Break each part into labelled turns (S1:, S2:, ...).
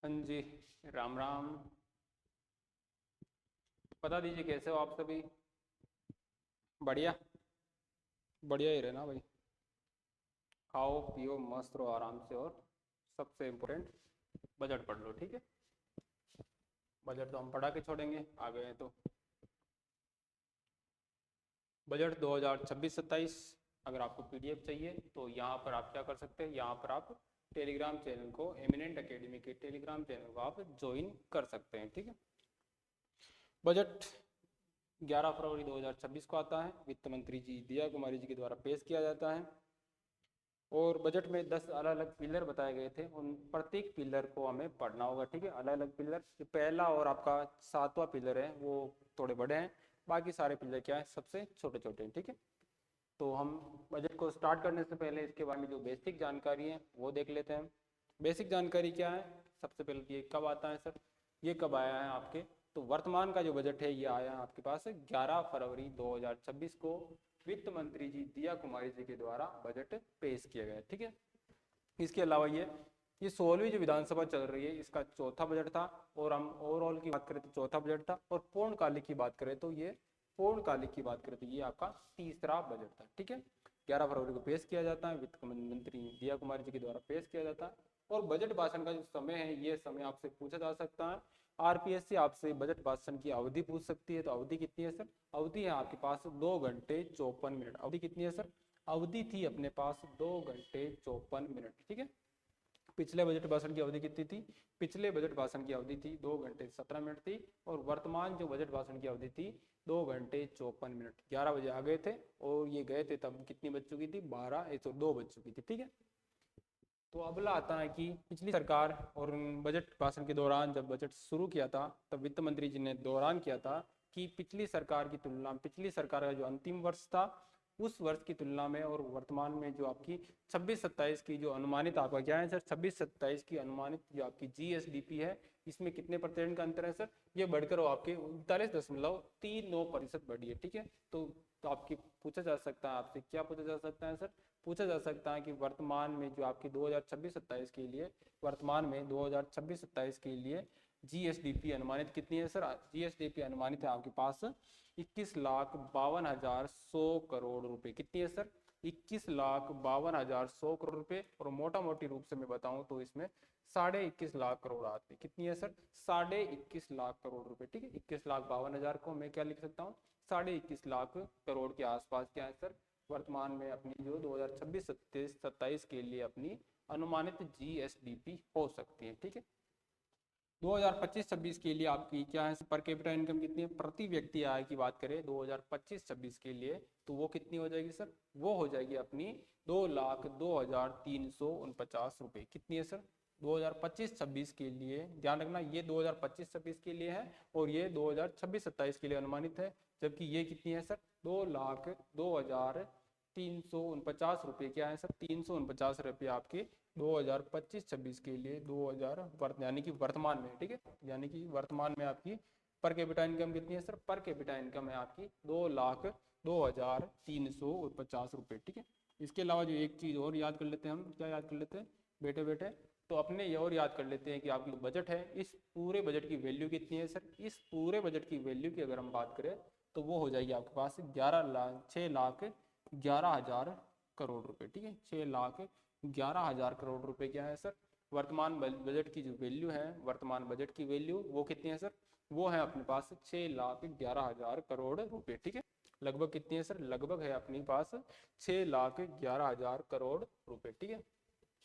S1: हाँ जी, राम राम। बता दीजिए कैसे हो आप सभी। बढ़िया। बढ़िया ही रहना भाई। खाओ पियो मस्त रहो आराम से, और सबसे इम्पोर्टेंट बजट पढ़ लो, ठीक है। बजट तो हम पढ़ा के छोड़ेंगे, आ गए हैं तो। बजट 2026-27। अगर आपको पीडीएफ चाहिए तो यहाँ पर आप क्या कर सकते हैं, यहाँ पर आप टेलीग्राम चैनल को, एमिनेंट एकेडमी के टेलीग्राम चैनल को आप ज्वाइन कर सकते हैं, ठीक है। बजट 11 फरवरी 2026 को आता है, वित्त मंत्री जी दिया कुमारी जी के द्वारा पेश किया जाता है। और बजट में 10 अलग अलग पिलर बताए गए थे, उन प्रत्येक पिलर को हमें पढ़ना होगा, ठीक है। अलग अलग पिलर, जो पहला और आपका 7वां पिलर है वो थोड़े बड़े हैं, बाकी सारे पिलर क्या है, सबसे छोटे छोटे हैं, ठीक है। तो हम बजट को स्टार्ट करने से पहले इसके बारे में जो बेसिक जानकारी है वो देख लेते हैं। बेसिक जानकारी क्या है, सबसे पहले ये कब आता है सर, ये कब आया है आपके, तो वर्तमान का जो बजट है ये आया है आपके पास 11 फरवरी 2026 को, वित्त मंत्री जी दिया कुमारी जी के द्वारा बजट पेश किया गया, ठीक है। इसके अलावा ये 16वीं जो विधानसभा चल रही है इसका चौथा बजट था, और हम ओवरऑल की बात करें तो चौथा बजट था, और पूर्णकालिक की बात करें तो ये पूर्णकालिक की बात करें तो ये आपका तीसरा बजट था, ठीक है। 11 फरवरी को पेश किया जाता है, वित्त मंत्री दिया कुमारी जी के द्वारा पेश किया जाता है। और बजट भाषण का जो समय है, ये समय आपसे पूछा जा सकता है। आरपीएससी आपसे बजट भाषण की अवधि पूछ सकती है, तो अवधि कितनी है सर, अवधि है आपके पास 2 घंटे 54 मिनट। अवधि कितनी है सर, अवधि थी अपने पास 2 घंटे 54 मिनट, ठीक है। पिछले बजट भाषण की अवधि कितनी थी, पिछले बजट भाषण की अवधि थी 2 घंटे 17 मिनट थी, और वर्तमान जो बजट भाषण की अवधि थी 2 घंटे 54 मिनट। 11 बजे आ गए थे और ये गए थे तब कितनी बज चुकी थी, 2 बज चुकी थी, ठीक है। तो अगला आता है कि पिछली सरकार और बजट भाषण के दौरान जब बजट शुरू किया था तब वित्त मंत्री जी ने दौरान किया था कि पिछली सरकार की तुलना में, पिछली सरकार का जो अंतिम वर्ष था उस वर्ष की तुलना में और वर्तमान में जो आपकी 26-27 की जो अनुमानित, आपका क्या है सर, 26-27 की अनुमानित जो आपकी जीएसडीपी है, इसमें कितने प्रतिशत का अंतर है सर, ये बढ़कर वो आपके 39.39% बढ़ी है, ठीक है। तो आपकी पूछा जा सकता है, आपसे क्या पूछा जा सकता है सर, पूछा जा सकता है कि वर्तमान में जो आपकी 2026-27 के लिए, वर्तमान में 2026-27 के लिए जीएसडीपी अनुमानित कितनी है सर, जीएसडीपी अनुमानित है आपके पास 21,52,100 करोड़ रुपए। कितनी है सर, 21,52,100 करोड़ रुपए। और मोटा मोटी रूप से मैं बताऊं तो इसमें 21.5 लाख करोड़ आते हैं। कितनी है सर, 21.5 लाख करोड़ रुपए, ठीक है। 21,52,000 को मैं क्या लिख सकता हूँ, 21.5 लाख करोड़ के आसपास क्या है सर, वर्तमान में अपनी जो 2026-27 के लिए अपनी अनुमानित जीएसडीपी हो सकती है, ठीक है। 2025-26 के लिए आपकी क्या है, पर कैपिटा इनकम कितनी है, प्रति व्यक्ति आय की बात करें 2025-26 के लिए, तो वो कितनी हो जाएगी सर, वो हो जाएगी अपनी 2,02,349 रुपए। कितनी है सर, 2025-26 के लिए, ध्यान रखना ये 2025-26 के लिए है और ये 2026-27 के लिए अनुमानित है, जबकि ये कितनी है सर, 2,02,349 रुपये। क्या है सर, 349 रुपये आपके 2025-26 के लिए 2000 यानी कि वर्तमान में, ठीक है, यानी कि वर्तमान में आपकी पर कैपिटा इनकम कितनी है सर, पर कैपिटा इनकम है आपकी 2,02,349 रुपये, ठीक है। इसके अलावा जो एक चीज और याद कर लेते हैं हम, क्या याद कर लेते हैं बेटे बेटे, तो अपने ये और याद कर लेते हैं कि आपकी बजट है, इस पूरे बजट की वैल्यू कितनी है सर, इस पूरे बजट की वैल्यू की अगर हम बात करें तो वो हो जाएगी आपके पास 6,11,000 करोड़ रुपए, ठीक है। 6,11,000 करोड़ रुपए क्या है सर, वर्तमान बजट की जो वैल्यू है, वर्तमान बजट की वैल्यू वो कितनी है सर, वो है अपने पास 6,11,000 करोड़ रुपए, ठीक है। लगभग कितनी है सर, लगभग है अपने पास 6,11,000 करोड़ रुपए, ठीक है।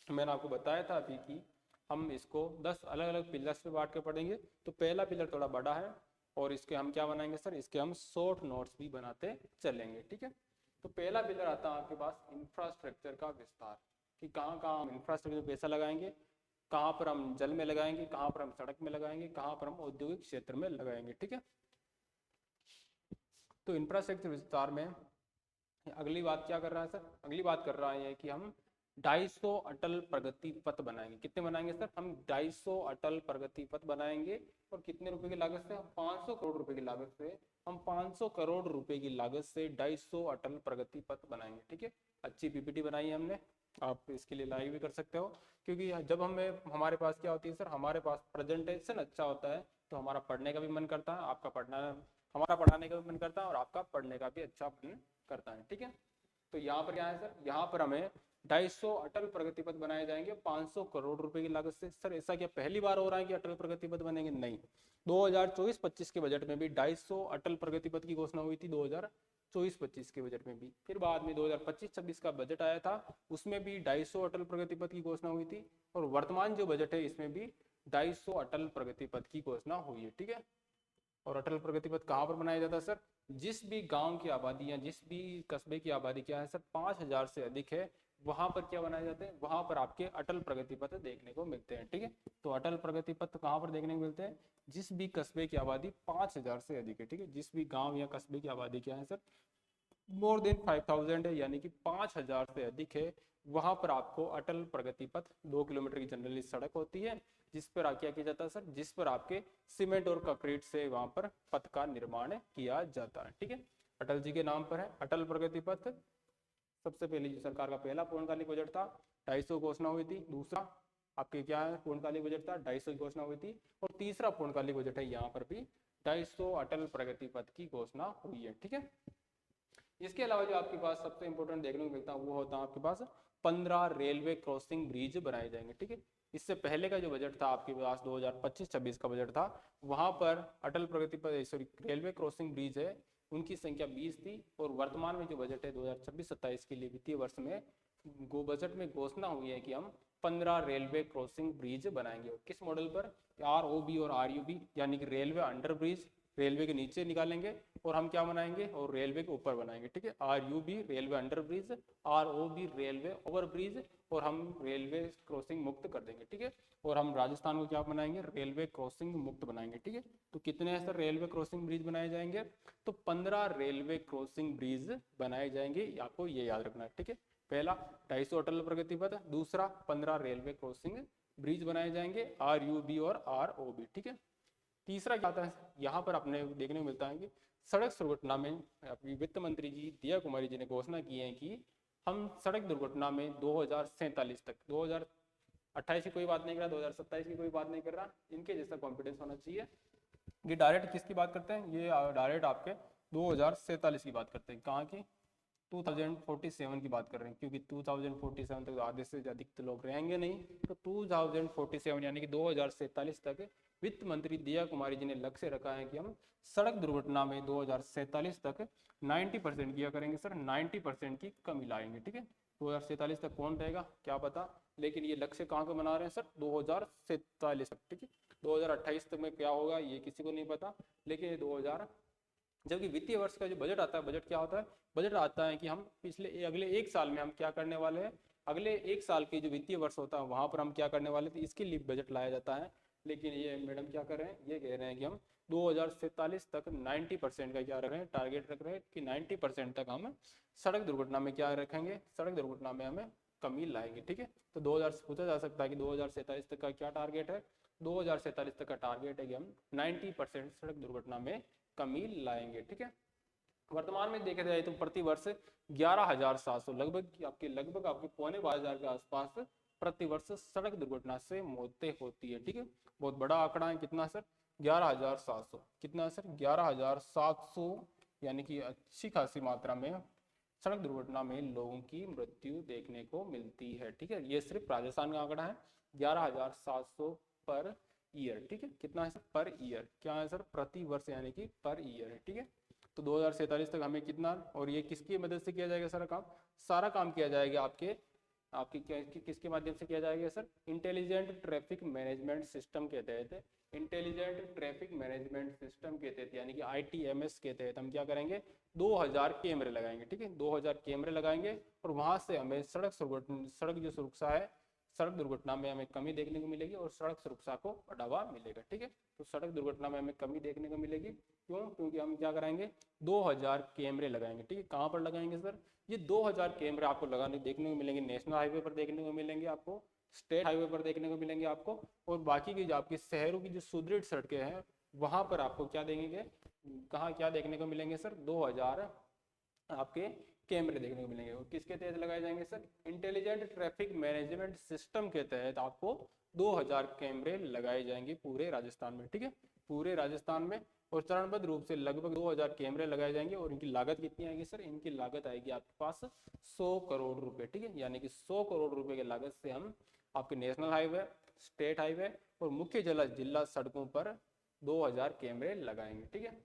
S1: मैंने आपको बताया था अभी कि हम इसको 10 अलग अलग पिलर्स पे बांट के पढ़ेंगे। तो पहला पिलर थोड़ा बड़ा है और इसके हम क्या बनाएंगे सर, इसके हम शॉर्ट नोट्स भी बनाते चलेंगे, ठीक है। तो पहला पिलर आता है आपके पास इंफ्रास्ट्रक्चर का विस्तार, कि कहाँ कहाँ हम इंफ्रास्ट्रक्चर पैसा लगाएंगे, कहाँ पर हम जल में लगाएंगे, कहाँ पर हम सड़क में लगाएंगे, कहाँ पर हम औद्योगिक क्षेत्र में लगाएंगे, ठीक है। तो इंफ्रास्ट्रक्चर विस्तार में अगली बात क्या कर रहा है सर, अगली बात कर रहा है कि हम 250 अटल प्रगति पथ बनाएंगे। कितने बनाएंगे सर? हम 250 अटल प्रगति पथ बनाएंगे। और कितने रुपए की लागत से? 500 करोड़ रुपए की लागत से हम 500 करोड़ रुपए की लागत से 250 अटल प्रगति पथ बनाएंगे। ठीक है, अच्छी पीपीटी बनाई है हमने, आप इसके लिए लाइक भी कर सकते हो। क्योंकि जब हमारे पास क्या होती है सर, हमारे पास प्रेजेंटेशन अच्छा होता है तो हमारा पढ़ने का भी मन करता है, आपका हमारा पढ़ाने का भी मन करता है और आपका पढ़ने का भी अच्छा मन करता है। ठीक है, तो यहाँ पर क्या है सर, यहाँ पर हमें 250 अटल प्रगति पथ बनाए जाएंगे 500 करोड़ रुपए की लागत से। सर ऐसा क्या पहली बार हो रहा है कि अटल प्रगति पथ बनेंगे? नहीं, 2024-25 के बजट में भी 250 अटल प्रगति पथ की घोषणा हुई थी 2024-25 के बजट में भी। फिर बाद में 2025-26 का बजट आया था, उसमें भी 250 अटल प्रगति पथ की घोषणा हुई थी। और वर्तमान जो बजट है इसमें भी 250 अटल प्रगति पथ की घोषणा हुई है। ठीक है, और अटल प्रगति पथ कहाँ पर बनाया जाता है सर? जिस भी गांव की आबादी या जिस भी कस्बे की आबादी क्या है सर 5000 से अधिक है, वहां पर क्या बनाए जाते हैं? वहां पर आपके अटल प्रगति पथ देखने को मिलते हैं। ठीक है, तो अटल प्रगति पथ कहाँ पर देखने को मिलते हैं? जिस भी कस्बे की आबादी 5000 से अधिक है। ठीक है, जिस भी गांव या कस्बे की आबादी क्या है सर मोर देन 5000 है, यानी कि 5000 से अधिक है, वहां पर आपको अटल प्रगति पथ 2 किलोमीटर की जनरली सड़क होती है, जिस पर क्या किया जाता है सर, जिस पर आपके सीमेंट और कंक्रीट से वहां पर पथ का निर्माण किया जाता है। ठीक है, अटल जी के नाम पर है अटल प्रगति पथ। सबसे पहले सरकार का पहला पूर्णकालिक बजट था, 250 घोषणा हुई थी। दूसरा आपके क्या है पूर्णकालिक बजट था, 250 की घोषणा हुई थी। और तीसरा पूर्णकालिक बजट है, यहाँ पर भी 250 अटल प्रगति पथ की घोषणा हुई है। ठीक है, इसके अलावा जो आपके पास सबसे इंपॉर्टेंट देखने को मिलता है वो होता है आपके पास 15 रेलवे क्रॉसिंग ब्रिज बनाए जाएंगे। ठीक है, इससे पहले का जो बजट था आपके पास 2025-26 का बजट था, वहां पर अटल प्रगति पर रेलवे क्रॉसिंग ब्रिज है उनकी संख्या 20 थी। और वर्तमान में जो बजट है 2026-27 के लिए वित्तीय वर्ष में बजट में घोषणा हुई है कि हम 15 रेलवे क्रॉसिंग ब्रिज बनाएंगे। किस मॉडल पर? ROB और RUB, यानी कि रेलवे अंडर ब्रिज, रेलवे के नीचे निकालेंगे और हम क्या बनाएंगे और रेलवे के ऊपर बनाएंगे। ठीक है, RUB railway under bridge, ROB railway over bridge, और हम रेलवे क्रॉसिंग मुक्त कर देंगे। ठीक है, और हम राजस्थान को क्या बनाएंगे? रेलवे क्रॉसिंग मुक्त बनाएंगे। ठीक है, तो कितने ऐसे रेलवे क्रॉसिंग ब्रिज बनाए जाएंगे? तो 15 रेलवे क्रॉसिंग ब्रिज बनाए जाएंगे, आपको ये याद रखना है। ठीक है, पहला 250 अटल प्रगति पथ, दूसरा 15 रेलवे क्रॉसिंग ब्रिज बनाए जाएंगे RUB और ROB। ठीक है, तीसरा क्या आता है यहाँ पर अपने देखने को मिलता है कि सड़क दुर्घटना में अपनी वित्त मंत्री जी दिया कुमारी जी ने घोषणा की है कि हम सड़क दुर्घटना में 2047 तक, 2028 की कोई बात नहीं कर रहा, 2027 की कोई बात नहीं कर रहा, इनके जैसा कॉन्फिडेंस होना चाहिए। ये डायरेक्ट किसकी बात करते हैं? ये डायरेक्ट आपके 2047 की बात करते हैं। कहाँ की? 2047 की बात कर रहे हैं, क्योंकि 2047 तक आधे से अधिक तो लोग रहेंगे नहीं, तो 2047 यानी कि 2047 तक वित्त मंत्री दिया कुमारी जी ने लक्ष्य रखा है कि हम सड़क दुर्घटना में 2047 तक 90% किया करेंगे सर, 90% की कमी लाएंगे। ठीक है, 2047 तक कौन रहेगा क्या पता, लेकिन ये लक्ष्य कहाँ को बना रहे हैं सर? 2047 तक। ठीक है, 2028 तक में क्या होगा ये किसी को नहीं पता, लेकिन 2000 जबकि वित्तीय वर्ष का जो बजट आता है, बजट क्या होता है? बजट आता है कि हम अगले एक साल में हम क्या करने वाले हैं, अगले एक साल के जो वित्तीय वर्ष होता है वहां पर हम क्या करने वाले थे, इसके लिए बजट लाया जाता है। लेकिन ये मैडम क्या कर रहे हैं? ये कह रहे हैं कि हम 2047 तक 90% का क्या रख रहे हैं? टारगेट रख रहे हैं कि 90% तक हम सड़क दुर्घटना में क्या रखेंगे? सड़क दुर्घटना में हमें कमी लाएंगे। ठीक है, तो 2000 से पूछा जा सकता है कि 2047 तक का क्या टारगेट है? 2047 तक का टारगेट है कि हम 90% सड़क दुर्घटना में कमी लाएंगे। ठीक है, वर्तमान में देखा जाए तो प्रति वर्ष 11,700 लगभग आपके 12,500 के आसपास प्रति वर्ष सड़क दुर्घटना से मौतें होती है। ठीक है, बहुत बड़ा आंकड़ा है। कितना सर? 11,700। कितना सर? 11,700, यानी कि अच्छी खासी मात्रा में सड़क दुर्घटना में लोगों की मृत्यु देखने को मिलती है। ठीक है, ये सिर्फ राजस्थान का आंकड़ा है, 11,700 पर ईयर। ठीक है, कितना है सर? Per year. क्या है सर? प्रति वर्ष, यानी कि पर ईयर है। ठीक है, तो 2047 तक हमें कितना, और ये किसकी मदद से किया जाएगा सारा काम? सारा काम किया जाएगा आपके किसके माध्यम से किया जाएगा sir? Intelligent traffic management system के तहत। इंटेलिजेंट ट्रैफिक मैनेजमेंट सिस्टम के तहत, यानी कि ITMS के तहत हम क्या करेंगे? 2000 कैमरे लगाएंगे। ठीक है, 2000 कैमरे लगाएंगे और वहां से हमें सड़क जो सुरक्षा है सड़क दुर्घटना में हमें कमी देखने को मिलेगी और सड़क सुरक्षा को बढ़ावा मिलेगा। ठीक है, तो सड़क दुर्घटना में हमें कमी देखने को मिलेगी। क्यों? क्योंकि हम क्या कराएंगे, 2000 कैमरे लगाएंगे। ठीक है, कहाँ पर लगाएंगे सर? ये 2000 कैमरे आपको लगाने देखने को मिलेंगे, नेशनल हाईवे पर देखने को मिलेंगे आपको, स्टेट हाईवे पर देखने को मिलेंगे आपको, और बाकी की जो आपकी शहरों की जो सुदृढ़ सड़कें हैं वहां पर आपको क्या देंगे, कहाँ क्या देखने को मिलेंगे सर? 2000 आपके कैमरे देखने को मिलेंगे। और किसके तहत लगाए जाएंगे sir? Intelligent traffic management system के तहत आपको 2000 कैमरे लगाए जाएंगे पूरे राजस्थान में। ठीक है, पूरे राजस्थान में, और चरणबद्ध रूप से लगभग 2000 कैमरे लगाए जाएंगे। और इनकी लागत कितनी आएगी सर? इनकी लागत आएगी आपके पास 100 करोड़ रुपए। ठीक है, यानी कि 100 करोड़ रुपए की लागत से हम आपके नेशनल हाईवे, स्टेट हाईवे और मुख्य जिला सड़कों पर 2000 कैमरे लगाएंगे। ठीक है,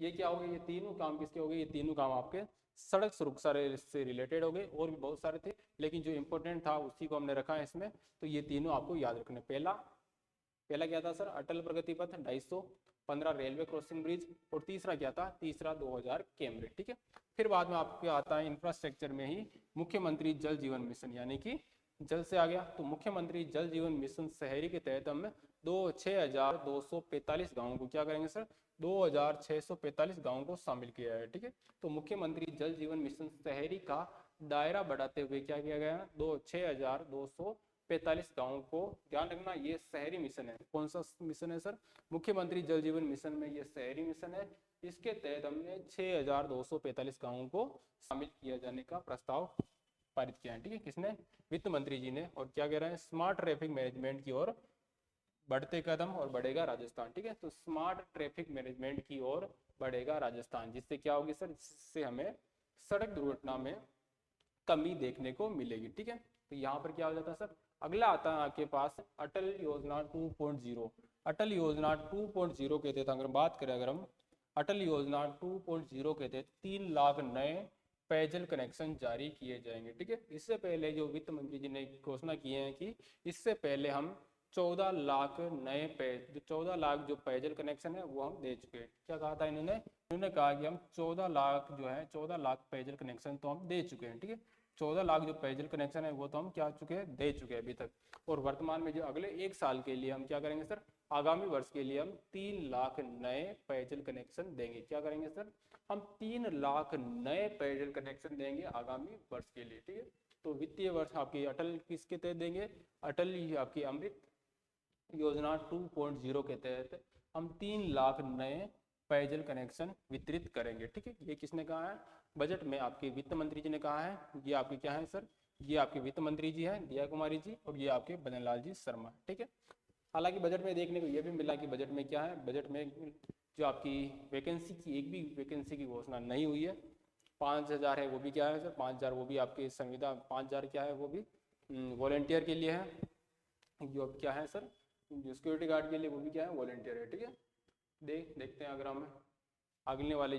S1: ये क्या हो गए? ये तीनों काम किसके हो गए? ये तीनों काम आपके सड़क सुरक्षा से रिलेटेड हो गए। और भी बहुत सारे थे, लेकिन जो इंपॉर्टेंट था उसी को हमने रखा है इसमें। तो ये तीनों आपको याद रखने। पहला क्या था सर? अटल प्रगति पथ 250, 15 रेलवे क्रॉसिंग ब्रिज, और तीसरा क्या था? तीसरा 2000 कैमरे। ठीक है, फिर बाद में आपके आता है इंफ्रास्ट्रक्चर में ही मुख्यमंत्री जल जीवन मिशन, यानी कि जल से आ गया। तो मुख्यमंत्री जल जीवन मिशन शहरी के तहत हम 6245 गाँवों को क्या करेंगे सर? 2645 गाँवों को शामिल किया है। ठीक है, तो मुख्यमंत्री जल जीवन मिशन शहरी का दायरा बढ़ाते हुए क्या किया गया? 6245 गाँवों को, ध्यान रखना ये शहरी मिशन है। कौन सा मिशन है सर? मुख्यमंत्री जल जीवन मिशन में ये शहरी मिशन है। इसके तहत हमने 6245 गाँवों को शामिल किया जाने का प्रस्ताव पारित किया है। ठीक है, किसने? वित्त मंत्री जी ने। और क्या कह रहे हैं? स्मार्ट ट्रैफिक मैनेजमेंट की ओर बढ़ते कदम और बढ़ेगा राजस्थान। ठीक है, तो स्मार्ट ट्रैफिक मैनेजमेंट की ओर बढ़ेगा राजस्थान, जिससे क्या होगी सर? जिससे हमें सड़क दुर्घटना में कमी देखने को मिलेगी। ठीक है, तो यहाँ पर क्या हो जाता है सर? अगला आता है आपके पास अटल योजना 2.0। अटल योजना 2.0 के तहत अगर बात करें, अगर हम अटल योजना 2.0 के तहत 3 लाख नए पेयजल कनेक्शन जारी किए जाएंगे। ठीक है, इससे पहले जो वित्त मंत्री जी ने घोषणा की है कि इससे पहले हम 14 लाख नए 14 लाख जो पेयजल कनेक्शन है वो हम दे चुके हैं। क्या कहा था इन्होंने कहा कि हम 14 लाख जो है 14 लाख पेयजल कनेक्शन तो हम दे चुके हैं। ठीक है, 14 लाख जो पेयजल कनेक्शन है वो तो हम क्या चुके हैं? दे चुके हैं अभी तक। और वर्तमान में जो अगले 1 साल के लिए हम क्या करेंगे सर? आगामी वर्ष के लिए हम 3 लाख नए पेयजल कनेक्शन देंगे। क्या करेंगे सर? हम 3 लाख नए पेयजल कनेक्शन देंगे आगामी वर्ष के लिए। ठीक है, तो वित्तीय वर्ष आपकी अटल किसके तहत देंगे? अटल आपकी अमृत योजना 2.0 के तहत हम 3 लाख नए पेयजल कनेक्शन वितरित करेंगे। ठीक है, ये किसने कहा है? बजट में आपके वित्त मंत्री जी ने कहा है। ये आपके क्या है सर? ये आपके वित्त मंत्री जी हैं, दिया कुमारी जी, और ये आपके बदन लाल जी शर्मा। ठीक है, हालांकि बजट में देखने को ये भी मिला कि बजट में क्या है? बजट में जो आपकी वैकेंसी की, एक भी वैकेंसी की घोषणा नहीं हुई है। 5000 है वो भी क्या है सर? 5000 वो भी आपके संविदा 5000 क्या है? वो भी वॉलेंटियर के लिए है। जो क्या है सर? जो सिक्योरिटी गार्ड के लिए वो भी क्या है? वॉलेंटियर है। ठीक है, देखते हैं अगर हम आने वाले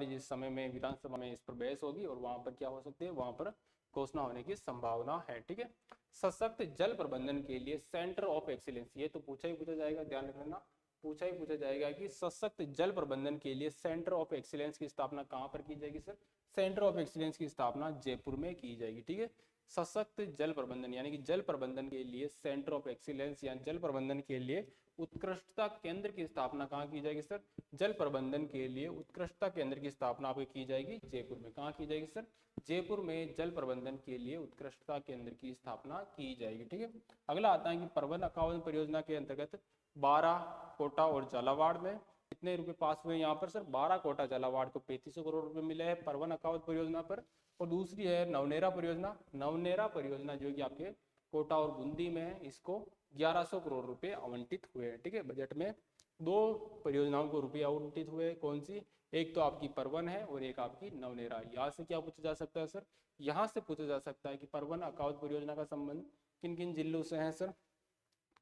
S1: जिस समय में विधानसभा में इस पर बहस होगी और वहां पर क्या हो सकती है? वहां पर घोषणा होने की संभावना है। ठीक है, सशक्त जल प्रबंधन के लिए सेंटर ऑफ एक्सीलेंस, ये तो पूछा जाएगा, ध्यान रखना, पूछा जाएगा कि सशक्त जल प्रबंधन के लिए सेंटर ऑफ एक्सीलेंस की स्थापना कहाँ पर की जाएगी सर? सेंटर ऑफ एक्सीलेंस की स्थापना जयपुर में की जाएगी। ठीक है, सशक्त जल प्रबंधन यानी कि जल प्रबंधन के लिए सेंटर ऑफ एक्सीलेंस या जल प्रबंधन के लिए उत्कृष्टता केंद्र की स्थापना कहाँ की जाएगी सर? जल प्रबंधन के लिए उत्कृष्टता केंद्र की स्थापना आपकी की जाएगी जयपुर में। कहाँ की जाएगी सर? जयपुर में जल प्रबंधन के लिए उत्कृष्टता केंद्र की स्थापना की जाएगी। ठीक है, अगला आता है कि परवन अकावन परियोजना के अंतर्गत 12 कोटा और झालावाड़ में कितने रुपए पास हुए यहाँ पर सर? 12 कोटा, झालावाड़ को 3500 करोड़ रुपए मिले हैं परवन अकावत परियोजना पर। और दूसरी है नवनेरा परियोजना। नवनेरा परियोजना जो कि आपके कोटा और बूंदी में है, इसको 1100 करोड़ रुपए आवंटित हुए हैं। ठीक है, बजट में 2 परियोजनाओं को रुपये आवंटित हुए। कौन सी? एक तो आपकी परवन है और एक आपकी नवनेरा। यहाँ से क्या पूछा जा सकता है सर? यहाँ से पूछा जा सकता है कि परवन अकावत परियोजना का संबंध किन किन जिलों से है सर?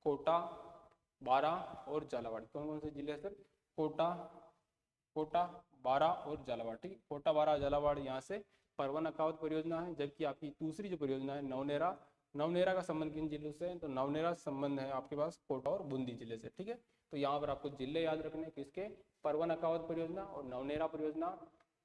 S1: कोटा, बारा और झालावाड़। कौन कौन से जिले हैं सर? कोटा, बारा और झालावाड़। ठीक है, कोटा, बारा, झालावाड़ यहाँ से परवन अकावत परियोजना है। जबकि आपकी दूसरी जो परियोजना है नवनेरा, नवनेरा का संबंध किन जिलों से है? तो नवनेरा संबंध है आपके पास कोटा और बूंदी जिले से। ठीक है, तो यहाँ पर आपको जिले याद रखने किसके? परवन अकावत परियोजना और नवनेरा परियोजना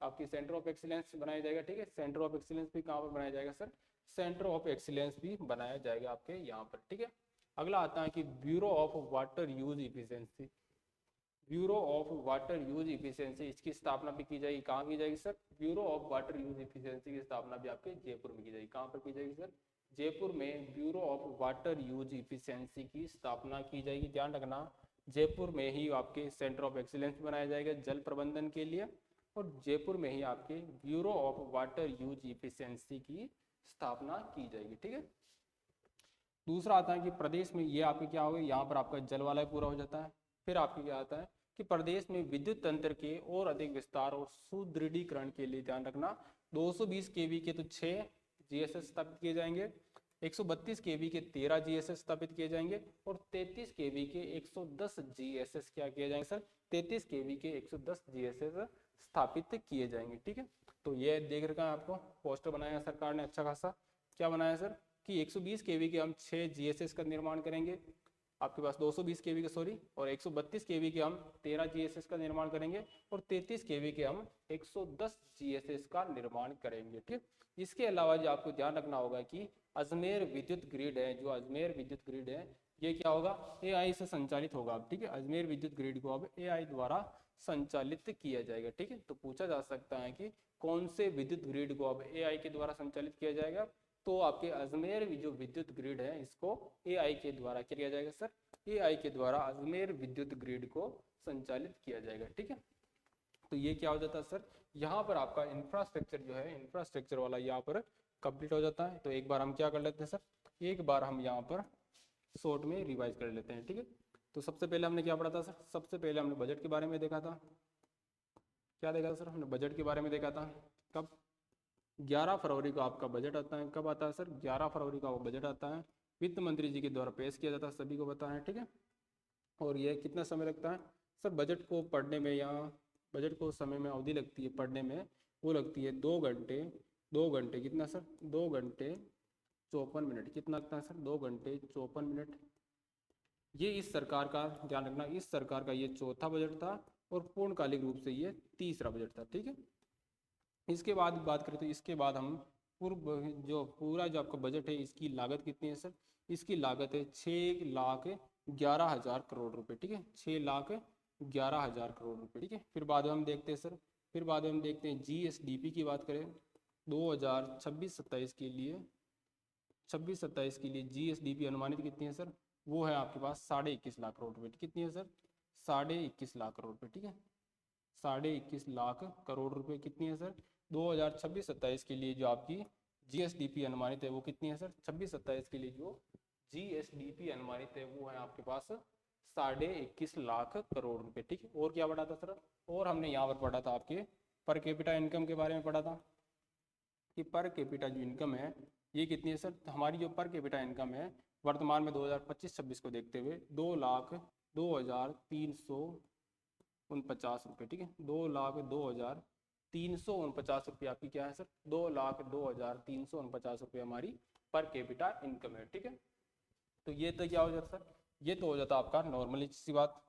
S1: आपकी सेंटर ऑफ एक्सीलेंस बनाया जाएगा। ठीक है, सेंटर ऑफ एक्सीलेंस भी कहाँ पर बनाया जाएगा सर? सेंटर ऑफ एक्सीलेंस भी बनाया जाएगा आपके यहाँ पर, ठीक है। अगला आता है कि bureau of water use efficiency. Bureau of water use efficiency, इसकी स्थापना भी की जाएगी। कहाँ की जाएगी sir? Bureau of water use efficiency की स्थापना भी आपके जयपुर में की जाएगी। कहाँ पर की जाएगी सर? जयपुर में bureau of water use efficiency की स्थापना की जाएगी। ध्यान रखना, जयपुर में ही आपके सेंटर ऑफ एक्सीलेंस बनाया जाएगा जल प्रबंधन के लिए, और जयपुर में ही आपके bureau of water use efficiency की स्थापना की जाएगी, ठीक है। दूसरा आता है कि प्रदेश में, ये आपके क्या हो गया, यहाँ पर आपका जल वाला पूरा हो जाता है। फिर आपके क्या आता है कि प्रदेश में विद्युत तंत्र के और अधिक विस्तार और सुदृढ़ीकरण के लिए ध्यान रखना 220 केवी के तो 6 जीएसएस स्थापित किए जाएंगे, 132 केवी के 13 जीएसएस स्थापित किए जाएंगे, और 33 केवी के 110 जीएसएस क्या किए जाएंगे सर? 33 केवी के 110 जीएसएस स्थापित किए जाएंगे, ठीक है। तो ये देख रखा है आपको, पोस्टर बनाया सरकार ने अच्छा खासा। क्या बनाया सर? कि 120 केवी के हम 6 जीएसएस का निर्माण करेंगे, आपके पास 220 केवी का सॉरी, और 132 केवी के हम 13 जीएसएस का निर्माण करेंगे, और 33 केवी के हम 110 जीएसएस का निर्माण करेंगे, ठीक। इसके अलावा जो आपको ध्यान रखना होगा कि अजमेर विद्युत ग्रिड है, जो अजमेर विद्युत ग्रिड है, ये क्या होगा? एआई से संचालित होगा, ठीक है। अजमेर विद्युत ग्रिड को अब एआई द्वारा संचालित किया जाएगा, ठीक है। तो पूछा जा सकता है कि कौन से विद्युत ग्रिड को अब एआई के द्वारा संचालित किया जाएगा? तो आपके अजमेर जो विद्युत ग्रिड है, इसको एआई के द्वारा क्या किया जाएगा सर? एआई के द्वारा अजमेर विद्युत ग्रिड को संचालित किया जाएगा, ठीक है। तो ये क्या हो जाता है सर? यहाँ पर आपका इंफ्रास्ट्रक्चर जो है, इंफ्रास्ट्रक्चर वाला यहाँ पर कंप्लीट हो जाता है। तो एक बार हम क्या कर लेते हैं सर? एक बार हम यहाँ पर शॉर्ट में रिवाइज कर लेते हैं, ठीक है। तो सबसे पहले हमने क्या पढ़ा था सर? सबसे पहले हमने बजट के बारे में देखा था। क्या देखा था सर? हमने बजट के बारे में देखा था। कब? 11 फरवरी को आपका बजट आता है। कब आता है सर? 11 फरवरी का वो बजट आता है, वित्त मंत्री जी के द्वारा पेश किया जाता है, सभी को पता है, ठीक है। और ये कितना समय लगता है सर बजट को पढ़ने में, या बजट को समय में अवधि लगती है पढ़ने में, वो लगती है 2 घंटे। 2 घंटे कितना सर? 2 घंटे 54 मिनट। कितना लगता है सर? 2 घंटे 54 मिनट। ये इस सरकार का, ध्यान रखना, इस सरकार का ये चौथा बजट था, और पूर्णकालिक रूप से ये तीसरा बजट था, ठीक है। इसके बाद बात करें तो इसके बाद हम पूरा जो आपका बजट है, इसकी लागत कितनी है सर? इसकी लागत है 6,11,000 करोड़ रुपए, ठीक है। 6,11,000 करोड़ रुपए, ठीक है। फिर बाद में हम देखते हैं सर, फिर बाद में हम देखते हैं जीएसडीपी की बात करें 2026-27 के लिए, 26-27 के लिए जीएसडीपी अनुमानित कितनी है सर? वो है आपके पास 21.5 लाख करोड़ रुपए। कितनी है सर? 21.5 लाख करोड़ रुपए, ठीक है। 21.5 लाख करोड़ रुपए कितनी है सर? 2026-27 के लिए जो आपकी जीएसडीपी अनुमानित है वो कितनी है सर? 26-27 के लिए जो जीएसडीपी अनुमानित है वो है आपके पास 21.5 लाख करोड़ रुपए, ठीक है। और क्या पढ़ा था सर? और हमने यहाँ पर पढ़ा था आपके पर कैपिटा इनकम के बारे में पढ़ा था कि पर कैपिटा जो इनकम है ये कितनी है सर? तो हमारी जो पर कैपिटा इनकम है वर्तमान में 2025-26 को देखते हुए 2,02,349 रुपये, ठीक है। 2,02,349 रुपये आपकी क्या है सर? 2,02,349 रुपये हमारी पर कैपिटा इनकम है, ठीक है। तो ये तो क्या हो जाता सर? ये तो हो जाता आपका नॉर्मली सी बात।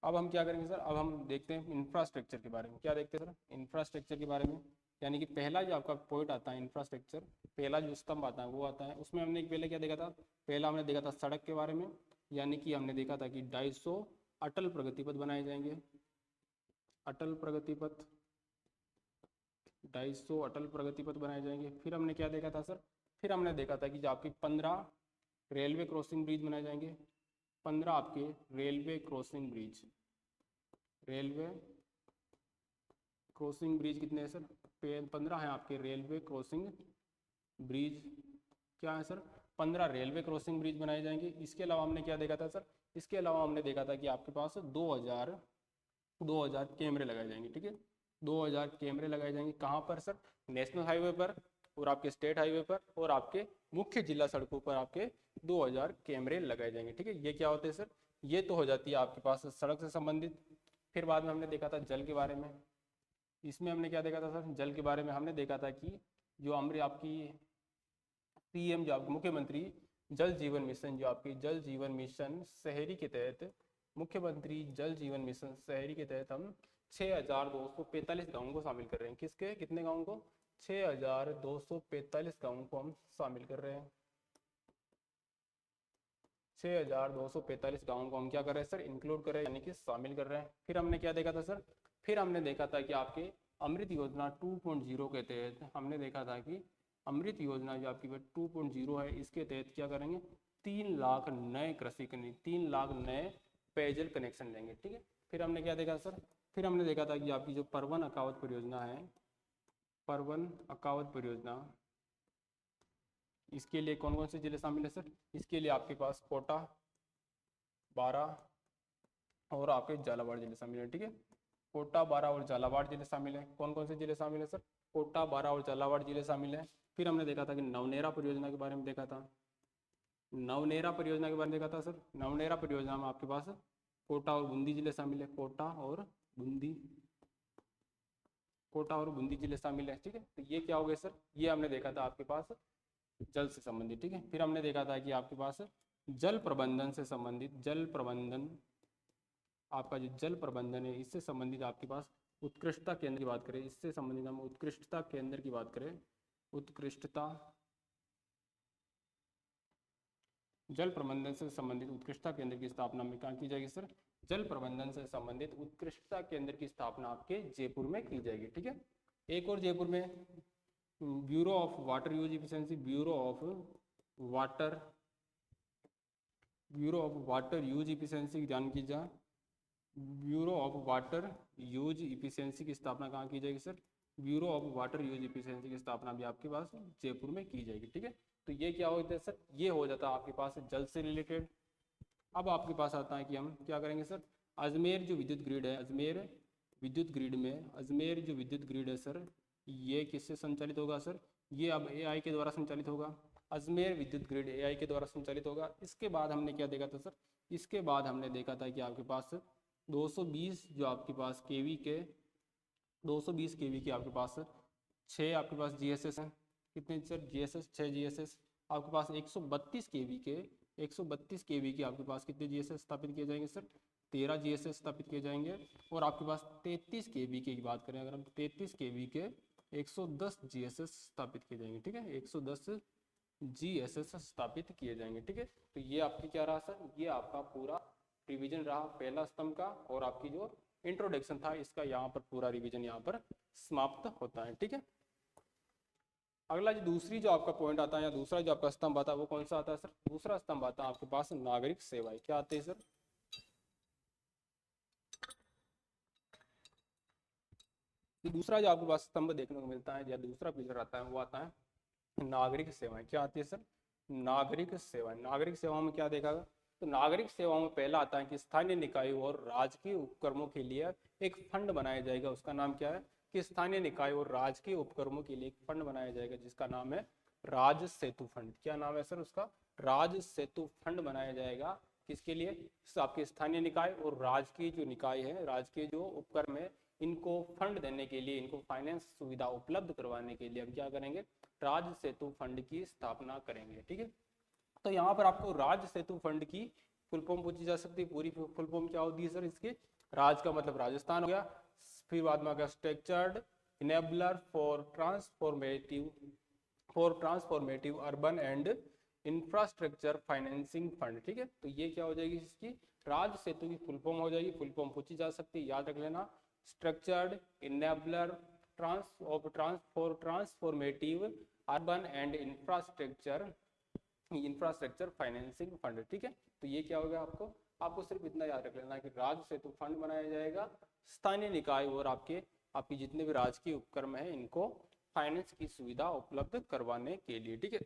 S1: अब हम क्या करेंगे सर? अब हम देखते हैं इंफ्रास्ट्रक्चर के बारे में। क्या देखते हैं सर? इंफ्रास्ट्रक्चर के बारे में, यानी कि पहला जो आपका पॉइंट आता है इंफ्रास्ट्रक्चर, पहला जो स्तंभ आता है वो आता है, उसमें हमने पहले क्या देखा था? पहला हमने देखा था सड़क के बारे में, यानी कि हमने देखा था कि 250 अटल प्रगति पथ बनाए जाएंगे। अटल प्रगति पथ, 250 अटल प्रगति पथ बनाए जाएंगे। फिर हमने क्या देखा था सर? फिर हमने देखा था कि जो आपकी 15 रेलवे क्रॉसिंग ब्रिज बनाए जाएंगे। 15 आपके railway crossing bridge, railway crossing bridge कितने हैं सर? 15 है आपके रेलवे क्रॉसिंग ब्रिज। क्या है सर? 15 रेलवे क्रॉसिंग ब्रिज बनाए जाएंगे। इसके अलावा हमने क्या देखा था सर? इसके अलावा हमने देखा था कि आपके पास 2000 कैमरे लगाए जाएंगे, ठीक है। 2000 कैमरे लगाए जाएंगे। कहाँ पर सर? नेशनल हाईवे पर, और आपके स्टेट हाईवे पर, और आपके मुख्य जिला सड़कों पर आपके 2000 कैमरे लगाए जाएंगे, ठीक है। ये क्या होते हैं सर? ये तो हो जाती है आपके पास सड़क से संबंधित। फिर बाद में हमने देखा था जल के बारे में। इसमें हमने क्या देखा था सर? जल के बारे में हमने देखा था कि जो हमारी आपकी पीएम जो आपके मुख्यमंत्री जल जीवन मिशन, जो आपकी जल जीवन मिशन शहरी के तहत, मुख्यमंत्री जल जीवन मिशन शहरी के तहत हम 6,245 गाँवों को शामिल कर रहे हैं। किसके? कितने गाँवों को? 6245 गाँवों को हम शामिल कर रहे हैं। 6245 गाँवों को हम क्या कर रहे हैं सर, इंक्लूड कर रहे हैं, यानी कि शामिल कर रहे हैं। फिर हमने क्या देखा था सर, फिर हमने देखा था कि आपके अमृत योजना 2.0 के तहत हमने देखा था कि अमृत योजना जो आपकी 2.0 है, इसके तहत क्या करेंगे, 3 लाख नए कृषि 3 लाख नए पेयजल कनेक्शन लेंगे, ठीक है। फिर हमने क्या देखा सर, फिर हमने देखा था कि आपकी जो परवन अकावत परियोजना है, परवन अकावत परियोजना, इसके लिए कौन कौन से जिले शामिल है सर, इसके लिए आपके पास कोटा, बारां और आपके झालावाड़ जिले शामिल है, ठीक है। कोटा, बारां और झालावाड़ जिले शामिल है। कौन कौन से जिले शामिल है सर, कोटा, बारां और झालावाड़ जिले शामिल है। फिर हमने देखा था कि नवनेरा परियोजना के बारे में देखा था, नवनेरा परियोजना के बारे में देखा था सर। नवनेरा परियोजना में आपके पास कोटा और बूंदी जिले शामिल है, कोटा और बूंदी, कोटा और बूंदी जिले शामिल है, ठीक है। तो ये क्या हो गया सर, ये हमने देखा था आपके पास जल से संबंधित, ठीक है। फिर हमने देखा था कि आपके पास जल प्रबंधन से संबंधित, जल प्रबंधन, आपका जो जल प्रबंधन है इससे संबंधित आपके पास उत्कृष्टता केंद्र की बात करें, इससे संबंधित हम उत्कृष्टता केंद्र की बात करें, उत्कृष्टता, जल प्रबंधन से संबंधित उत्कृष्टता केंद्र की स्थापना में कहाँ की जाएगी सर, जल प्रबंधन से संबंधित उत्कृष्टता केंद्र की स्थापना आपके जयपुर में की जाएगी, ठीक है। एक और जयपुर में bureau of water use efficiency, bureau of water, bureau of water use efficiency ध्यान कीजिए, bureau of water use efficiency की स्थापना कहाँ की जाएगी sir, bureau of water use efficiency की स्थापना भी आपके पास जयपुर में की जाएगी, ठीक है। तो ये क्या होता है सर, ये हो जाता है आपके पास जल से रिलेटेड। अब आपके पास आता है कि हम क्या करेंगे सर, अजमेर जो विद्युत ग्रिड है, अजमेर विद्युत ग्रिड में, अजमेर जो विद्युत ग्रिड है सर, ये किससे संचालित होगा सर, ये अब एआई के द्वारा संचालित होगा। अजमेर विद्युत ग्रिड एआई के द्वारा संचालित होगा। इसके बाद हमने क्या देखा था सर, इसके बाद हमने देखा था कि आपके पास 220 जो आपके पास केवी के, 220 केवी के आपके पास 6 आपके पास जीएसएस हैं, कितने सर जीएसएस, 6 जीएसएस। आपके पास 132 केवी के, 132 केवी के आपके पास कितने जीएसएस स्थापित किए जाएंगे सर, 13 जीएसएस स्थापित किए जाएंगे। और आपके पास 33 केवी के की बात करें अगर हम, 33 केवी के 110 जीएसएस स्थापित किए जाएंगे, ठीक है, 110 जीएसएस स्थापित किए जाएंगे, ठीक है। तो ये आपकी क्या रहा सर, ये आपका पूरा रिवीजन रहा पहला स्तंभ का, और आपकी जो इंट्रोडक्शन था इसका यहाँ पर पूरा रिवीजन यहाँ पर समाप्त होता है, ठीक है। अगला जो दूसरी जो आपका पॉइंट आता है या दूसरा जो आपका स्तंभ आता है वो कौन सा आता है सर, दूसरा स्तंभ आता है आपके पास नागरिक सेवाएं। क्या आते हैं सर, दूसरा जो आपके पास स्तंभ देखने को मिलता है या दूसरा पिलर आता है वो आता है नागरिक सेवाएं। क्या आती है सर, नागरिक सेवाएं। नागरिक सेवाओं में क्या देखा, तो नागरिक सेवाओं में पहला आता है कि स्थानीय निकायों और राजकीय उपक्रमों के लिए एक फंड बनाया जाएगा। उसका नाम क्या है, कि स्थानीय निकाय और राजकीय उपक्रमों के लिए एक फंड बनाया जाएगा जिसका नाम है राज सेतु फंड। क्या नाम है सर उसका, राज सेतु फंड बनाया जाएगा। किसके लिए, आपके स्थानीय निकाय और राजकीय जो निकाय है, राजकीय जो उपक्रम है, इनको फंड देने के लिए, इनको फाइनेंस सुविधा उपलब्ध करवाने के लिए हम क्या करेंगे, राज सेतु फंड की स्थापना करेंगे, ठीक है। तो यहाँ पर आपको राज सेतु फंड की फुल फॉर्म पूछी जा सकती है। पूरी फुल फॉर्म क्या होती है सर इसके, राज का मतलब राजस्थान हो गया, फिर बाद में आ गया structured enabler for transformative urban and infrastructure financing fund, ठीक है। तो ये क्या हो जाएगी इसकी, राज सेतु की फुल फॉर्म हो जाएगी। फुल फॉर्म पूछी जा सकती है, याद रख लेना, structured enabler for transformative urban and infrastructure financing fund, ठीक है। तो ये क्या होगा, आपको सिर्फ इतना याद रख लेना कि राज सेतु फंड बनाया जाएगा स्थानीय निकाय और आपकी जितने भी राजकीय उपक्रम है इनको फाइनेंस की सुविधा उपलब्ध करवाने के लिए, ठीक है।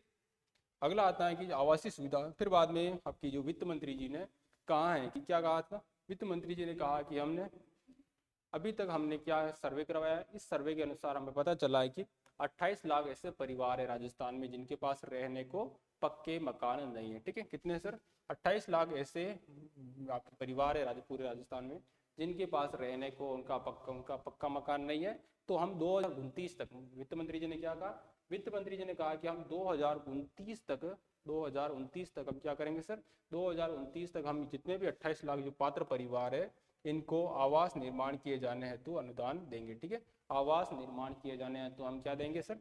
S1: अगला आता है कि आवासीय सुविधा। फिर बाद में आपकी जो वित्त मंत्री जी ने कहा है कि क्या कहा था, वित्त मंत्री जी ने कहा कि अभी तक हमने क्या सर्वे करवाया है, इस सर्वे के अनुसार हमें पता चला है कि 28 लाख ऐसे परिवार है राजस्थान में जिनके पास रहने को पक्के मकान नहीं है, ठीक है। कितने सर, 28 लाख ऐसे आपके परिवार है पूरे राजस्थान में जिनके पास रहने को उनका पक्का मकान नहीं है। तो हम 2029 तक, वित्त मंत्री जी ने क्या कहा, वित्त मंत्री जी ने कहा कि हम 2029 तक हम क्या करेंगे सर, 2029 तक हम जितने भी 28 लाख जो पात्र परिवार है इनको आवास निर्माण किए जाने हेतु अनुदान देंगे, ठीक है। आवास निर्माण किए जाने हैं, तो हम क्या देंगे सर,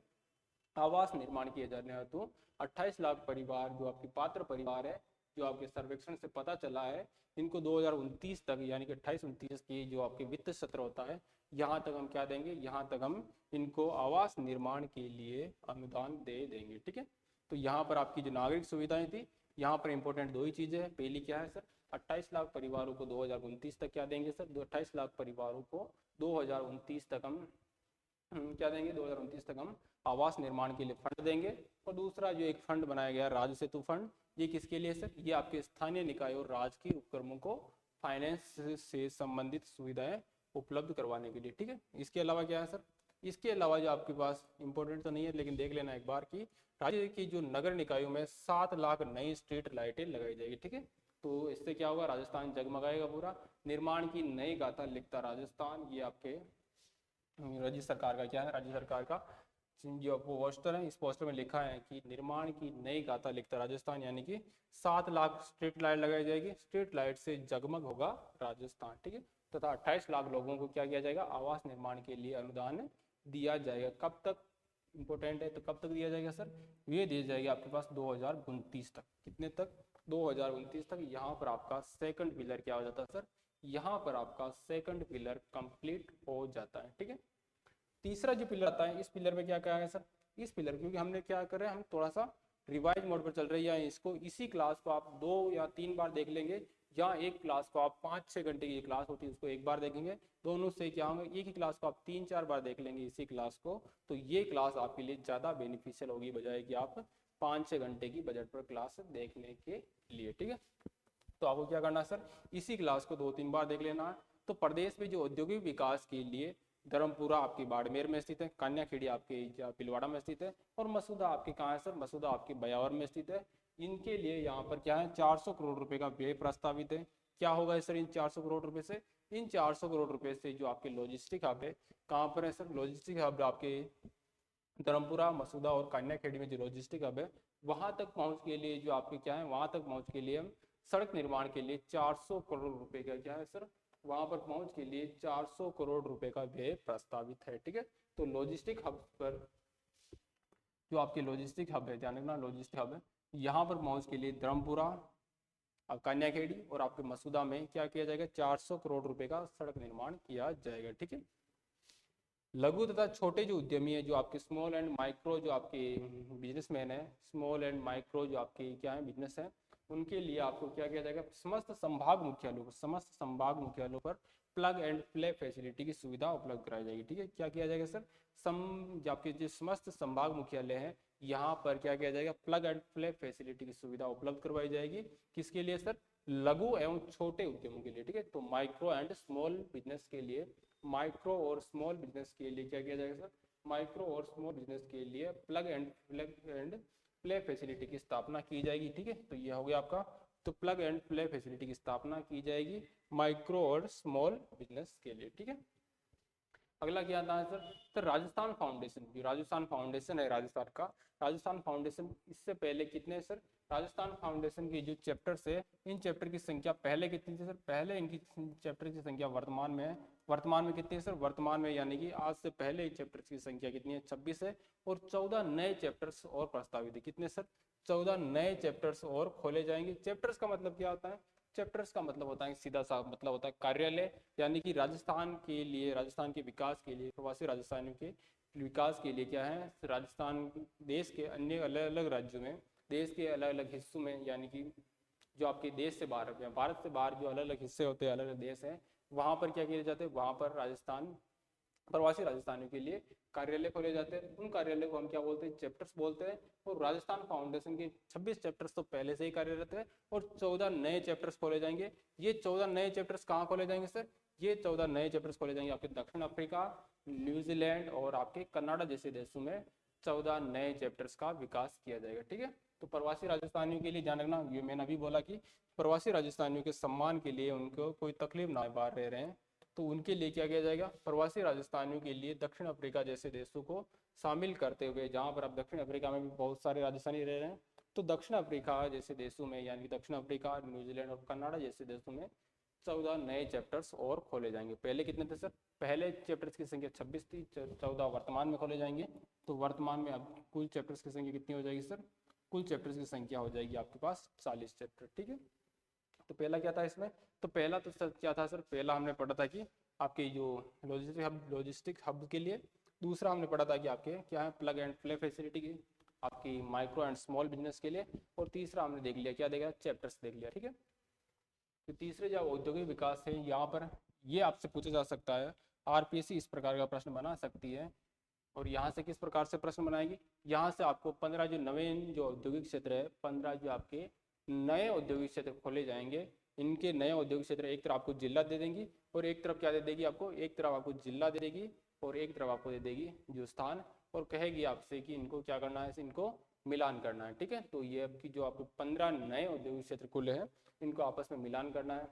S1: आवास निर्माण किए जाने हैं। तो 28 लाख परिवार जो आपके पात्र परिवार है, जो आपके सर्वेक्षण से पता चला है, इनको 2029 तक यानी कि 28-29 की जो आपके वित्त सत्र होता है, यहाँ तक हम क्या देंगे, यहाँ तक हम इनको आवास निर्माण के लिए अनुदान दे देंगे। ठीक है, तो यहाँ पर आपकी जो नागरिक सुविधाएं थी, यहाँ पर इंपॉर्टेंट दो ही चीजें हैं। पहली क्या है सर, 28 लाख परिवारों को 2029 तक क्या देंगे सर, 28 लाख परिवारों को 2029 तक हम क्या देंगे, 2029 तक हम आवास निर्माण के लिए फंड देंगे। और दूसरा जो एक फंड बनाया गया राज्य सेतु फंड, ये किसके लिए सर, ये आपके स्थानीय निकाय और राज्य के उपक्रमों को फाइनेंस से संबंधित सुविधाएं उपलब्ध करवाने के लिए। ठीक है, इसके अलावा क्या है सर, इसके अलावा जो आपके पास इंपॉर्टेंट तो नहीं है लेकिन देख लेना एक बार की, राज्य की जो नगर निकायों में 7 लाख नई स्ट्रीट लाइटें लगाई जाएगी। ठीक है, तो इससे क्या होगा, राजस्थान जगमगाएगा पूरा। निर्माण की नई गाथा लिखता राजस्थान, ये आपके राज्य सरकार का क्या है, राज्य सरकार का जो पोस्टर है, इस पोस्टर में लिखा है कि निर्माण की नई गाथा लिखता राजस्थान, यानी कि 7 लाख स्ट्रीट लाइट लगाई जाएगी, स्ट्रीट लाइट से जगमग होगा राजस्थान। ठीक है, तथा 28 लाख लोगों को क्या किया जाएगा, आवास निर्माण के लिए अनुदान दिया जाएगा। कब तक, इंपॉर्टेंट है, तो कब तक दिया जाएगा सर, ये दिया जाएगा आपके पास 2029 तक। कितने तक, 2029 तक। यहाँ पर आपका सेकंड पिलर क्या हो जाता है सर, यहाँ पर आपका सेकंड पिलर कंप्लीट हो जाता है। ठीक है, तीसरा जो पिलर आता है, इस पिलर में क्या क्या है सर, इस पिलर क्योंकि हमने क्या कर रहे हैं, हम थोड़ा सा रिवाइज मोड पर चल रहे हैं, या इसको इसी क्लास को आप 2 या 3 बार देख लेंगे, या एक क्लास को आप 5-6 घंटे की क्लास होती है उसको एक बार देखेंगे, दोनों से क्या होगा, एक ही क्लास को आप 3-4 बार देख लेंगे इसी क्लास को, तो ये क्लास आपके लिए ज़्यादा बेनिफिशियल होगी बजाय कि आप 5-6 घंटे की बजट पर क्लास देखने के लिए। ठीक है, तो आपको क्या करना है सर, इसी क्लास को 2-3 बार देख लेना है। तो प्रदेश में जो औद्योगिक विकास के लिए धर्मपुरा आपकी बाड़मेर में स्थित है, कन्याखेड़ी आपके भीलवाड़ा में स्थित है, और मसूदा आपके कहाँ है सर, मसूदा आपके ब्यावर में स्थित है। इनके लिए यहाँ पर क्या है, 400 करोड़ रुपए का व्यय प्रस्तावित है। क्या होगा सर इन 400 करोड़ रुपए से, इन 400 करोड़ रुपए से जो आपके लॉजिस्टिक हब है, कहाँ पर है सर, लॉजिस्टिक हब आपके धर्मपुरा, मसूदा और कन्याखेड़ी में जो लॉजिस्टिक हब है, वहां तक पहुंच के लिए जो आपके क्या है, वहां तक पहुंच के लिए हम सड़क निर्माण के लिए 400 करोड़ रुपए का क्या है सर, वहां पर पहुंच के लिए 400 करोड़ रुपए का व्यय प्रस्तावित है। ठीक है, तो लॉजिस्टिक हब पर जो आपके लॉजिस्टिक हब है, ध्यान रखना लॉजिस्टिक हब है, यहाँ पर पहुंच के लिए धर्मपुरा, कन्याखेड़ी और आपके मसूदा में क्या किया जाएगा, 400 करोड़ रुपए का सड़क निर्माण किया जाएगा। ठीक है, लघु तथा छोटे जो उद्यमी है, जो आपके स्मॉल एंड माइक्रो जो आपके बिजनेसमैन है, स्मॉल एंड माइक्रो जो आपके क्या है बिजनेस है, उनके लिए आपको क्या किया जाएगा, समस्त संभाग मुख्यालयों पर प्लग एंड प्ले फैसिलिटी की सुविधा उपलब्ध कराई जाएगी। ठीक है, क्या किया जाएगा सर, जो आपके जो समस्त संभाग मुख्यालय है, यहाँ पर क्या किया जाएगा, प्लग एंड प्ले फैसिलिटी की सुविधा उपलब्ध करवाई जाएगी। किसके लिए सर, लघु एवं छोटे उद्यमों के लिए। ठीक है, तो माइक्रो एंड स्मॉल बिजनेस के लिए, माइक्रो और स्मॉल बिजनेस के लिए क्या किया जाएगा सर, माइक्रो और स्मॉल बिजनेस के लिए प्लग एंड प्ले फैसिलिटी की स्थापना की जाएगी। ठीक है, तो ये हो गया आपका, तो प्लग एंड प्ले फैसिलिटी की स्थापना की जाएगी माइक्रो और स्मॉल बिजनेस के लिए। ठीक है, अगला क्या आता है सर, तो राजस्थान फाउंडेशन, जो राजस्थान फाउंडेशन है राजस्थान का, राजस्थान फाउंडेशन इससे पहले कितने सर, राजस्थान फाउंडेशन की जो चैप्टर्स है, इन चैप्टर की संख्या पहले कितनी थी सर, पहले इनकी चैप्टर की संख्या वर्तमान में है, वर्तमान में कितनी है सर, वर्तमान में यानी कि आज से पहले चैप्टर्स की संख्या कितनी है, 26 है, और 14 नए चैप्टर्स और प्रस्तावित है। कितने सर, 14 नए चैप्टर्स और खोले जाएंगे। चैप्टर्स का मतलब क्या होता है, चैप्टर्स का मतलब होता है, सीधा सा मतलब होता है कार्यालय, यानी कि राजस्थान के लिए, राजस्थान के विकास के लिए, प्रवासी राजस्थानियों के विकास के लिए क्या है, राजस्थान देश के अन्य अलग अलग राज्यों में, देश के अलग अलग हिस्सों में, यानी कि जो आपके देश से बाहर, भारत से बाहर जो अलग अलग हिस्से होते हैं, अलग अलग देश हैं, वहाँ पर क्या किए जाते हैं, वहाँ पर राजस्थान प्रवासी राजस्थानियों के लिए कार्यालय खोले जाते हैं। उन कार्यालय को हम क्या बोलते हैं, चैप्टर्स बोलते हैं। और राजस्थान फाउंडेशन के 26 चैप्टर्स तो पहले से ही कार्यरत है, और 14 नए चैप्टर्स खोले जाएंगे। ये 14 नए चैप्टर्स कहाँ खोले जाएंगे सर, ये 14 नए चैप्टर्स खोले जाएंगे आपके दक्षिण अफ्रीका, न्यूजीलैंड और आपके कनाडा जैसे देशों में 14 नए चैप्टर्स का विकास किया जाएगा। ठीक है, तो प्रवासी राजस्थानियों के लिए ध्यान रखना, ये मैंने अभी बोला कि प्रवासी राजस्थानियों के सम्मान के लिए, उनको कोई तकलीफ ना बाहर रह रहे हैं, तो उनके लिए क्या किया जाएगा, प्रवासी राजस्थानियों के लिए दक्षिण अफ्रीका जैसे देशों को शामिल करते हुए, जहां पर अब दक्षिण अफ्रीका में भी बहुत सारे राजस्थानी रह रहे हैं, तो दक्षिण अफ्रीका जैसे देशों में, यानी दक्षिण अफ्रीका, न्यूजीलैंड और कनाडा जैसे देशों में 14 नए चैप्टर्स और खोले जाएंगे। पहले कितने थे सर? पहले चैप्टर्स की संख्या 26 थी, 14 वर्तमान में खोले जाएंगे। तो वर्तमान में अब कुल चैप्टर्स की संख्या कितनी हो जाएगी सर? कुल चैप्टर्स की संख्या हो जाएगी आपके पास 40 चैप्टर, ठीक है। तो पहला क्या था इसमें? तो पहला तो सर क्या था सर? पहला हमने पढ़ा था कि आपके जो लॉजिस्टिक हब के लिए, दूसरा हमने पढ़ा था कि आपके क्या है प्लग एंड प्ले फैसिलिटी की, आपकी माइक्रो एंड स्मॉल बिजनेस के लिए, और तीसरा हमने देख लिया, क्या देख लिया? चैप्टर्स देख लिया, ठीक है। तो तीसरे जो औद्योगिक विकास है, यहाँ पर ये आपसे पूछा जा सकता है, आरपीएससी इस प्रकार का प्रश्न बना सकती है। और यहाँ से किस प्रकार से प्रश्न बनाएगी? यहाँ से आपको 15 जो नवे जो औद्योगिक क्षेत्र है, 15 जो आपके नए औद्योगिक क्षेत्र खोले जाएंगे, इनके नए औद्योगिक क्षेत्र एक तरफ आपको जिला दे देंगी, और एक तरफ क्या दे देगी आपको? एक तरफ आपको जिला दे देगी, और एक तरफ आपको दे देगी जो स्थान, और कहेगी आपसे कि इनको क्या करना है, इनको मिलान करना है, ठीक है। तो ये आपकी जो आपको 15 नए औद्योगिक क्षेत्र खुले हैं, इनको आपस में मिलान करना है।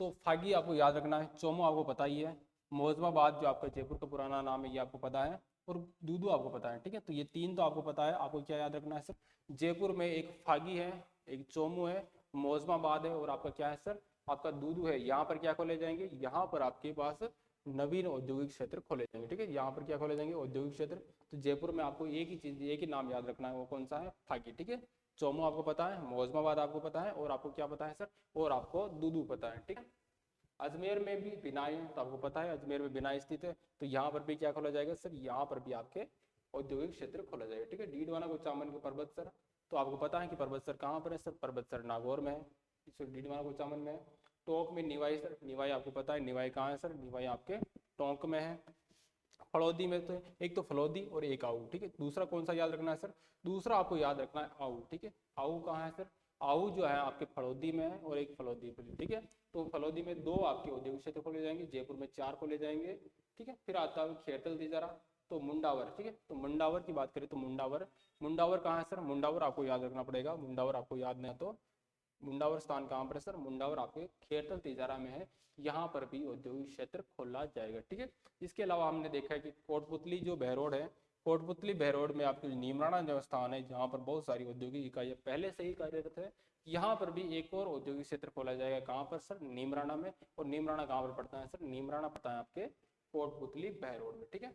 S1: तो फागी आपको याद रखना है, चोमो आपको पता ही है, मौजमाबाद जो आपका जयपुर का पुराना नाम है ये आपको पता है, और दूदू आपको पता है, ठीक है। तो ये तीन तो आपको पता है। आपको क्या याद रखना है सर? जयपुर में एक फागी है, एक चोमू है, मौजमाबाद है, और आपका क्या है सर? आपका दूदू है। यहाँ पर क्या खोले जाएंगे? यहाँ पर आपके पास नवीन औद्योगिक क्षेत्र खोले जाएंगे, ठीक है। यहाँ पर क्या खोले जाएंगे? औद्योगिक क्षेत्र। तो जयपुर में आपको एक ही चीज, एक ही नाम याद रखना है, वो कौन सा है? फागी, ठीक है। चोमू आपको पता है, मौजमाबाद आपको पता है, और आपको क्या पता है सर? और आपको दूदू पता है, ठीक है। अजमेर में भी बिनाई है, तो आपको पता है अजमेर में बिनाई स्थित है। तो यहाँ पर भी क्या खोला जाएगा सर? यहाँ पर भी आपके औद्योगिक क्षेत्र खोला जाएगा, ठीक है। डीडवाना कुचामन के पर्वत सर, तो आपको पता है कि पर्वत सर कहाँ पर है सर? पर्वत सर नागौर में है, डीडवाना कुचामन में है। टोंक में निवाई सर, निवाई आपको पता है, निवाई कहाँ है सर? निवाई आपके टोंक में है। फलौदी में तो एक तो फलौदी और एक आऊ, ठीक है। दूसरा कौन सा याद रखना है सर? दूसरा आपको याद रखना है आऊ, ठीक है। आऊ कहाँ है सर? आऊ जो है आपके फलौदी में है, और एक फलौदी, ठीक है। तो फलौदी में 2 आपके औद्योगिक क्षेत्र खोले जाएंगे, जयपुर में 4 खोले जाएंगे, ठीक है। फिर आता है खेरतल तिजारा, तो मुंडावर, ठीक है। तो मुंडावर की बात करें तो मुंडावर, मुंडावर कहाँ है सर? मुंडावर आपको याद रखना पड़ेगा, मुंडावर आपको याद नहीं तो मुंडावर स्थान कहाँ पर है सर? मुंडावर आपके खेरतल तिजारा में है। यहाँ पर भी औद्योगिक क्षेत्र खोला जाएगा, ठीक है। इसके अलावा हमने देखा है कि कोटपुतली जो बहरोड है, कोटपुतली बहरोड में आपके नीमराना जो स्थान है, जहाँ पर बहुत सारी औद्योगिक इकाइयाँ पहले से ही कार्यरत है, यहाँ पर भी एक और औद्योगिक क्षेत्र खोला जाएगा। कहाँ पर सर? नीमराना में। और नीमराना कहाँ पर पड़ता है सर? नीमराना पड़ता है आपके कोटपुतली बहरोड में, ठीक है।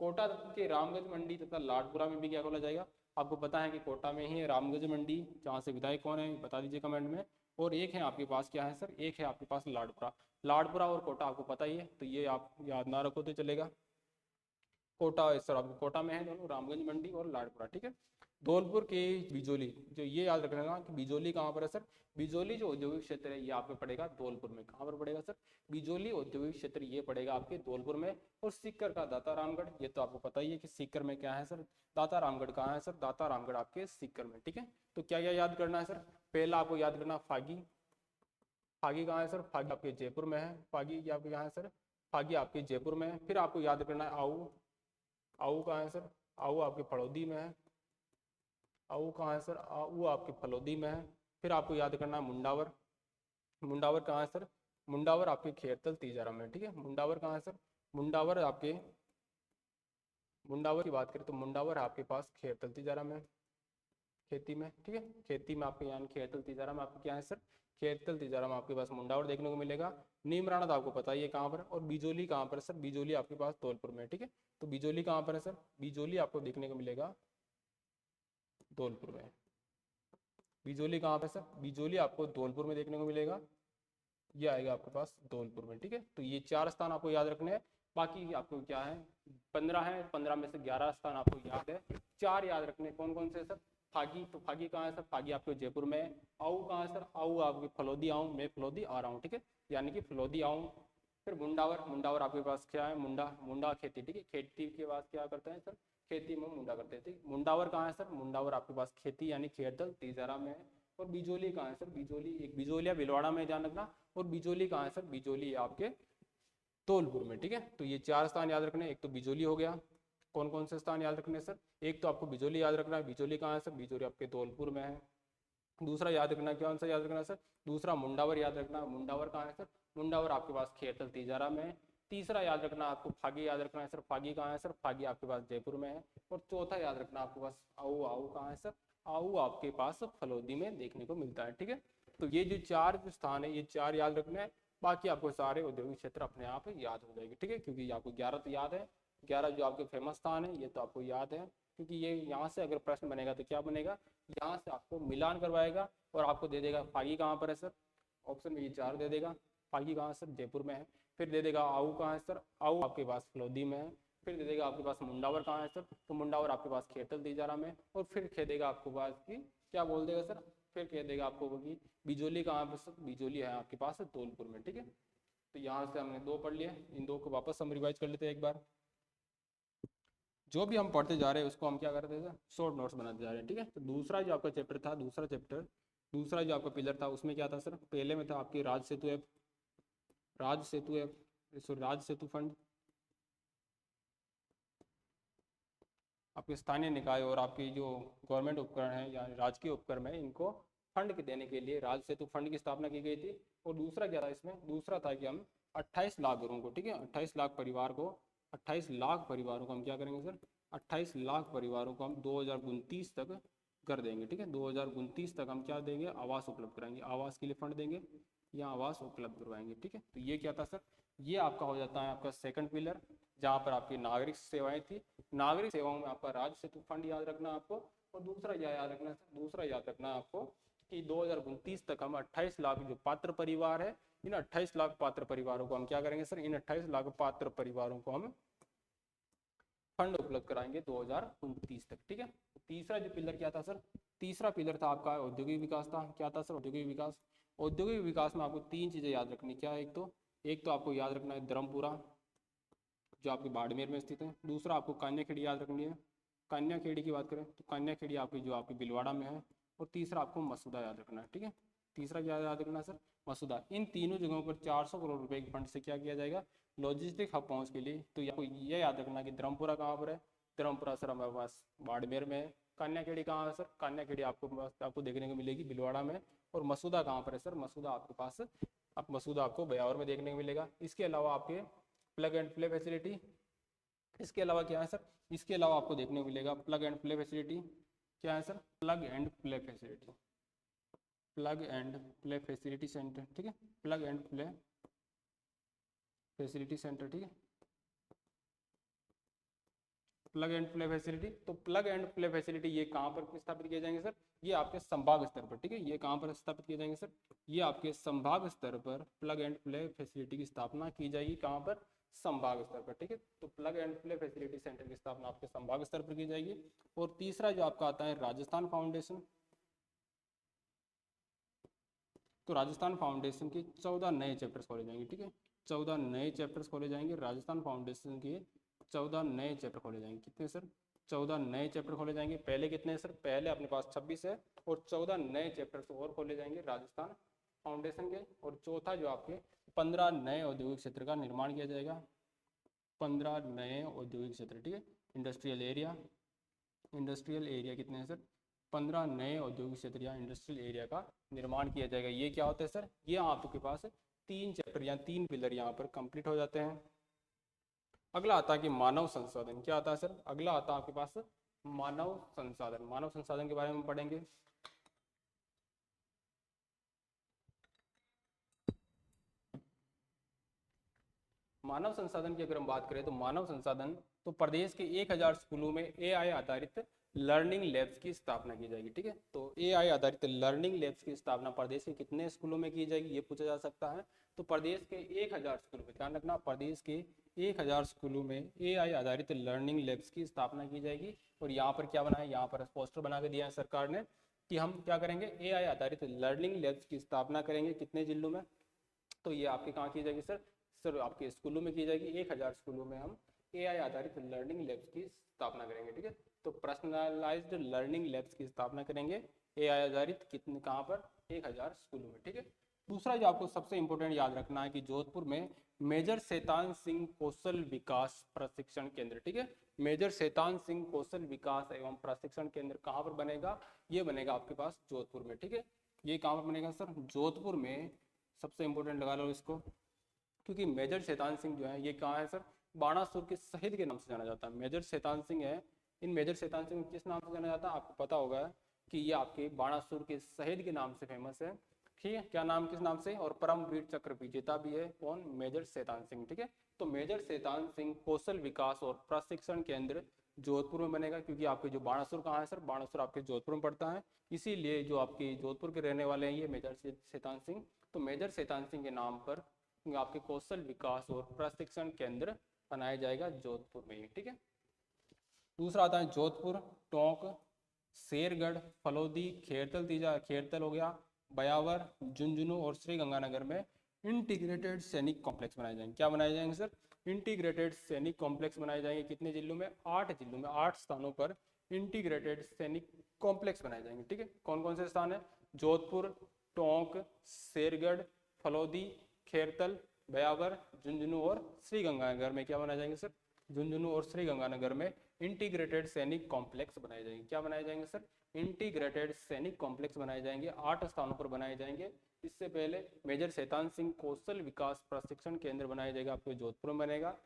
S1: कोटा के रामगंज मंडी तथा लाडपुरा में भी क्या खोला जाएगा? आपको पता है कि कोटा में ही है रामगंज मंडी, जहाँ से विधायक कौन है बता दीजिए कमेंट में। और एक है आपके पास क्या है सर? एक है आपके पास लाडपुरा। लाडपुरा और कोटा आपको पता ही है, तो ये आप याद ना रखो तो चलेगा। कोटा सर आपको कोटा में है दोनों, रामगंज मंडी और लाडपुरा, ठीक है। धौलपुर के बिजोली, जो ये याद रखना कि बिजोली कहाँ पर है सर? बिजोली जो औद्योगिक क्षेत्र है ये आपको पड़ेगा धौलपुर में। कहाँ पर पड़ेगा सर? बिजोली औद्योगिक क्षेत्र ये पड़ेगा आपके धौलपुर में। और सीकर का दाता रामगढ़, ये तो आपको पता ही है कि सीकर में क्या है सर? दाता रामगढ़ कहाँ है सर? दाता रामगढ़ आपके सीकर में, ठीक है। तो क्या क्या याद करना है सर? पहला आपको याद करना फागी, फागी कहाँ है सर? फागी आपके जयपुर में है, फागी आपके यहाँ है सर? फागी आपके जयपुर में है। फिर आपको याद करना है आऊ, आऊ कहाँ है सर? आऊ आपके फलौदी में है। आऊ कहाँ है सर? आऊ आपके फलौदी में है। फिर आपको याद करना है मुंडावर, मुंडावर कहाँ है सर? मुंडावर आपके खेरतल तिजारा में, ठीक है। मुंडावर कहाँ है सर? मुंडावर आपके, मुंडावर की बात करें तो मुंडावर आपके पास खेरतल तिजारा में, खेती में, ठीक है। खेती में आपके यहाँ खेरतल तिजारा में आपके क्या है सर? खेरतल तिजारा में आपके पास मुंडावर देखने को मिलेगा। नीमराना तो आपको पता ही है कहाँ पर। और बिजोली कहाँ पर सर? बिजोली आपके पास धौलपुर में, ठीक है। तो बिजोली कहाँ पर है सर? बिजोली आपको देखने को मिलेगा धौलपुर में। बिजोली कहाँ पे सर? बिजोली आपको धौलपुर में देखने को मिलेगा, ये आएगा आपके पास धौलपुर में, ठीक है। तो ये 4 स्थान आपको याद रखने हैं। बाकी आपको क्या है 15 है, 15 में से 11 स्थान आपको याद है, 4 याद रखने। कौन कौन से सर? फागी, तो फागी कहाँ है सर? फागी आपके जयपुर में है। आऊ कहाँ है सर? आऊ आपके फलौदी आऊँ, मैं फलौदी आ रहा हूँ, ठीक है, यानी कि फलौदी आऊँ। फिर मुंडावर, मुंडावर आपके पास क्या है? मुंडा, मुंडा खेती, ठीक है। खेती के बाद क्या करते हैं सर? खेती में मुंडा करते हैं, ठीक। मुंडावर कहाँ है सर? मुंडावर आपके पास खेती यानी खेरतल तिजारा में है। और बिजोली कहाँ है सर? बिजोली एक बिजोलिया भिलवाड़ा में ध्यान रखना। और बिजोली कहाँ है सर? बिजोली आपके धौलपुर में, ठीक है। तो ये 4 स्थान याद रखने। एक तो बिजोली हो गया। कौन कौन से स्थान याद रखने सर? एक तो आपको बिजोली याद रखना है, बिजोली कहाँ है सर? बिजोली आपके धौलपुर में है। दूसरा याद रखना, कौन सा याद रखना सर? दूसरा मुंडावर याद रखना। मुंडावर कहाँ है सर? मुंडावर आपके पास खेरतल तिजारा में है। तीसरा याद रखना आपको फागी याद रखना है सर। फागी कहाँ है सर? फागी आपके पास जयपुर में है। और चौथा याद रखना आपके पास आऊ, आऊ कहाँ है सर? आऊ आपके पास फलोदी में देखने को मिलता है। ठीक है, तो ये जो 4 जो स्थान है ये 4 याद रखना है, बाकी आपको सारे औद्योगिक क्षेत्र अपने आप याद हो जाएगी। ठीक है, क्योंकि आपको 11 तो याद है, 11 जो आपके फेमस स्थान है ये तो आपको याद है, क्योंकि ये यहाँ से अगर प्रश्न बनेगा तो क्या बनेगा, यहाँ से आपको मिलान करवाएगा और आपको दे देगा फागी कहाँ पर है सर, ऑप्शन में ये 4 दे देगा। फागी कहाँ सर, जयपुर में है। फिर दे देगा आऊ कहाँ है सर, आऊ आपके पास फलोदी में है। फिर दे देगा आपके पास मुंडावर कहाँ है सर, तो मुंडावर आपके पास खेतल तिजारा में। और फिर कह देगा आपको पास की क्या बोल देगा सर, फिर कह देगा आपको कि बिजोली कहाँ पर सर, बिजोली है आपके पास धौलपुर में। ठीक है, तो यहाँ से हमने 2 पढ़ लिए, इन 2 को वापस हम रिवाइज कर लेते हैं एक बार। जो भी हम पढ़ते जा रहे हैं उसको हम क्या करते हैं, शॉर्ट नोट्स बनाते जा रहे हैं। ठीक है, तो दूसरा जो आपका चैप्टर था, दूसरा जो आपका पिलर था उसमें क्या था सर, पहले में था आपकी राज सेतु ऐप, राज सेतु फंड, आपके स्थानीय निकाय और आपकी जो गवर्नमेंट उपकरण है या राजकीय उपक्रम है इनको फंड के देने के लिए राज सेतु फंड की स्थापना की गई थी। और दूसरा क्या था इसमें, दूसरा था कि हम 28 लाख घरों को, ठीक है, 28 लाख परिवार को, 28 लाख परिवारों को हम क्या करेंगे सर, 28 लाख परिवारों को हम 2029 तक कर देंगे। ठीक है, 2029 तक हम क्या देंगे, आवास उपलब्ध कराएंगे, आवास के लिए फंड देंगे या आवास उपलब्ध करवाएंगे। ठीक है, तो ये क्या था सर, ये आपका हो जाता है आपका सेकंड पिलर, जहाँ पर आपकी नागरिक सेवाएं थी। नागरिक सेवाओं में आपका राज सेतु फंड याद रखना आपको। और दूसरा क्या याद रखना है, दूसरा याद रखना आपको कि 2029 तक हम 28 लाख जो पात्र परिवार है, इन 28 लाख पात्र परिवारों को हम क्या करेंगे सर, इन 28 लाख पात्र परिवारों को हम फंड उपलब्ध कराएंगे 2029 तक। ठीक है, तीसरा जो पिलर क्या था सर, तीसरा पिलर था आपका औद्योगिक विकास था। क्या था सर, औद्योगिक विकास। औद्योगिक विकास में आपको 3 चीजें याद रखनी, क्या है, एक तो आपको याद रखना है धर्मपुरा जो आपके बाड़मेर में स्थित है। दूसरा आपको कान्याखेड़ी याद रखनी है, कान्याखेड़ी की बात करें तो कान्याखेड़ी आपकी जो आपकी भीलवाड़ा में है। और तीसरा आपको मसूदा याद रखना है। ठीक है, तीसरा क्या याद रखना है सर, मसूदा। इन तीनों जगहों पर 400 करोड़ रुपए के फंड से क्या किया जाएगा, लॉजिस्टिक हब पहुंच के लिए। तो आपको ये याद रखना कि धर्मपुरा कहाँ पर है, धर्मपुरा सर हमारे पास बाड़मेर में है। कान्याखेड़ी कहाँ है सर, कान्याखेड़ी आपको देखने को मिलेगी भीलवाड़ा में। और मसूदा कहाँ पर है सर, मसूदा आपके पास, अब मसूदा आपको ब्यावर में देखने को मिलेगा। इसके अलावा आपके प्लग एंड प्ले फैसिलिटी, इसके अलावा क्या है सर, इसके अलावा आपको देखने को मिलेगा प्लग एंड प्ले फैसिलिटी। क्या है sir, plug and play facility, plug and play facility centre. ठीक है, plug and play facility centre. ठीक है, प्लग एंड प्ले फैसिलिटी। तो प्लग एंड प्ले फैसिलिटी ये कहाँ पर स्थापित किए जाएंगे सर, ये आपके संभाग स्तर पर। ठीक है, ये कहाँ पर स्थापित किए जाएंगे सर, ये आपके संभाग स्तर पर प्लग एंड प्ले फैसिलिटी की स्थापना की जाएगी। कहाँ पर, संभाग स्तर पर। ठीक है, तो plug and play facility centre की स्थापना आपके संभाग स्तर पर की जाएगी। और तीसरा जो आपका आता है राजस्थान फाउंडेशन, तो राजस्थान फाउंडेशन के 14 नए चैप्टर्स खोले जाएंगे। ठीक है, 14 नए चैप्टर्स खोले जाएंगे राजस्थान फाउंडेशन के, 14 नए चैप्टर खोले जाएंगे। कितने सर, 14 नए चैप्टर खोले जाएंगे। पहले कितने सर, पहले अपने पास 26 है और 14 नए चैप्टर्स और खोले जाएंगे राजस्थान फाउंडेशन के। और चौथा जो आपके 15 नए औद्योगिक क्षेत्र का निर्माण किया जाएगा, 15 नए औद्योगिक क्षेत्र। ठीक है, इंडस्ट्रियल एरिया, इंडस्ट्रियल एरिया कितने हैं सर, 15 नए औद्योगिक क्षेत्र या इंडस्ट्रियल एरिया का निर्माण किया जाएगा। ये क्या होता है सर, ये आपके पास 3 चैप्टर या 3 पिलर यहाँ पर कंप्लीट हो जाते हैं। अगला आता है कि मानव संसाधन। क्या आता है सर, अगला आता है आपके पास मानव संसाधन। मानव संसाधन के बारे में पढ़ेंगे। मानव संसाधन की अगर हम बात करें तो मानव संसाधन, तो प्रदेश के 1000 स्कूलों में एआई आधारित लर्निंग लैब्स की स्थापना की जाएगी। ठीक है, तो एआई आधारित लर्निंग लैब्स की स्थापना प्रदेश के कितने स्कूलों में की जाएगी, ये पूछा जा सकता है। तो प्रदेश के 1000 स्कूलों में, ध्यान रखना, प्रदेश के 1000 स्कूलों में एआई आधारित लर्निंग लैब्स की स्थापना की जाएगी। और यहाँ पर क्या बना है, यहाँ पर पोस्टर बना के दिया है सरकार ने कि हम क्या करेंगे, एआई आधारित लर्निंग लैब्स की स्थापना करेंगे। कितने जिलों में, तो ये आपके कहाँ की जाएगी सर आपके स्कूलों में की जाएगी। 1000 स्कूलों में हम एआई आधारित लर्निंग लैब्स की स्थापना करेंगे। ठीक है, तो पर्सनलाइज्ड लर्निंग लैब्स की स्थापना करेंगे एआई आधारित, कितने, कहाँ पर, 1000 स्कूलों में। ठीक है, दूसरा जो आपको सबसे इंपॉर्टेंट याद रखना है कि जोधपुर में मेजर शैतान सिंह कौशल विकास प्रशिक्षण केंद्र। ठीक है, मेजर शैतान सिंह कौशल विकास एवं प्रशिक्षण केंद्र कहाँ पर बनेगा, ये बनेगा आपके पास जोधपुर में। ठीक है, ये कहाँ पर बनेगा सर, जोधपुर में। सबसे इंपॉर्टेंट लगा लो इसको, क्योंकि मेजर शैतान सिंह जो है ये कहाँ है सर, बाणासुर के शहीद के नाम से जाना जाता है। मेजर शैतान सिंह है, इन मेजर शैतान सिंह किस नाम से जाना जाता है आपको पता होगा, कि ये आपके बाणासुर के शहीद के नाम से फेमस है। ठीक है, क्या नाम, किस नाम से, और परमवीर चक्र विजेता भी है कौन, मेजर शैतान सिंह। ठीक है, तो मेजर शैतान सिंह कौशल विकास और प्रशिक्षण केंद्र जोधपुर में बनेगा, क्योंकि आपके जो बाणासुर कहाँ है सर, बाणासुर आपके जोधपुर में पड़ता है, इसीलिए जो आपके जोधपुर के रहने वाले हैं ये मेजर शैतान सिंह। तो मेजर शैतान सिंह के नाम पर आपके कौशल विकास और प्रशिक्षण केंद्र बनाया जाएगा जोधपुर में ही। ठीक है, दूसरा आता है जोधपुर, टोंक, शेरगढ़, फलोदी, खेरतल, तीजा खेरतल हो गया, बयावर, झुंझुनू और श्री गंगानगर में इंटीग्रेटेड सैनिक कॉम्प्लेक्स बनाए जाएंगे। क्या बनाए जाएंगे सर, इंटीग्रेटेड सैनिक कॉम्प्लेक्स बनाए जाएंगे। कितने जिलों में, 8 जिलों में, 8 स्थानों पर इंटीग्रेटेड सैनिक कॉम्प्लेक्स बनाए जाएंगे। ठीक है, कौन कौन से स्थान है, जोधपुर, टोंक, शेरगढ़, फलोदी, खेरतल, बयावर, झुंझुनू और श्री गंगानगर में क्या बनाए जाएंगे सर, झुंझुनू और श्री गंगानगर में इंटीग्रेटेड सैनिक कॉम्प्लेक्स बनाए जाएंगे। क्या बनाए जाएंगे सर, इंटीग्रेटेड सैनिक कॉम्प्लेक्स बनाए जाएंगे, 8 स्थानों पर बनाए जाएंगे। इससे पहले मेजर शैतान सिंह कौशल विकास प्रशिक्षण केंद्र बनाया जाएगा, आपको जोधपुर में बनेगा।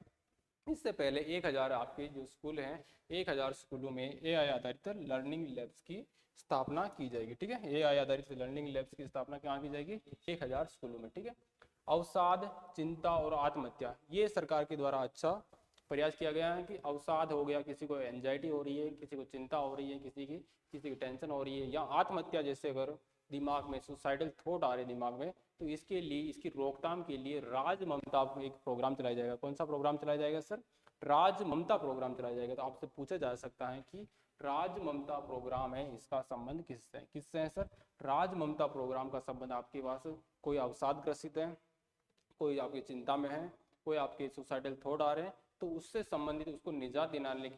S1: इससे पहले 1000 आपके जो स्कूल हैं, 1000 स्कूलों में AI आधारित लर्निंग लैब्स की स्थापना की जाएगी। ठीक है, AI आधारित लर्निंग लैब्स की स्थापना कहाँ की जाएगी, 1000 स्कूलों में। ठीक है, अवसाद, चिंता और आत्महत्या, ये सरकार के द्वारा अच्छा प्रयास किया गया है कि अवसाद हो गया, किसी को एंजाइटी हो रही है, किसी को चिंता हो रही है, किसी की टेंशन हो रही है, या आत्महत्या जैसे अगर दिमाग में सुसाइडल थॉट आ रहे दिमाग में, तो इसके लिए, इसकी रोकथाम के लिए राज ममता एक प्रोग्राम चलाया जाएगा। कौन सा प्रोग्राम चलाया जाएगा सर, राज ममता प्रोग्राम चलाया जाएगा। तो आपसे पूछा जा सकता है कि राज ममता प्रोग्राम है, इसका संबंध किससे है सर, राज ममता प्रोग्राम का संबंध आपके पास कोई अवसाद ग्रसित है, कोई आपकी चिंता में है, कोई आपके सुसाइडल थॉट आ रहे हैं, तो उससे संबंधित उसको निजात दिलाने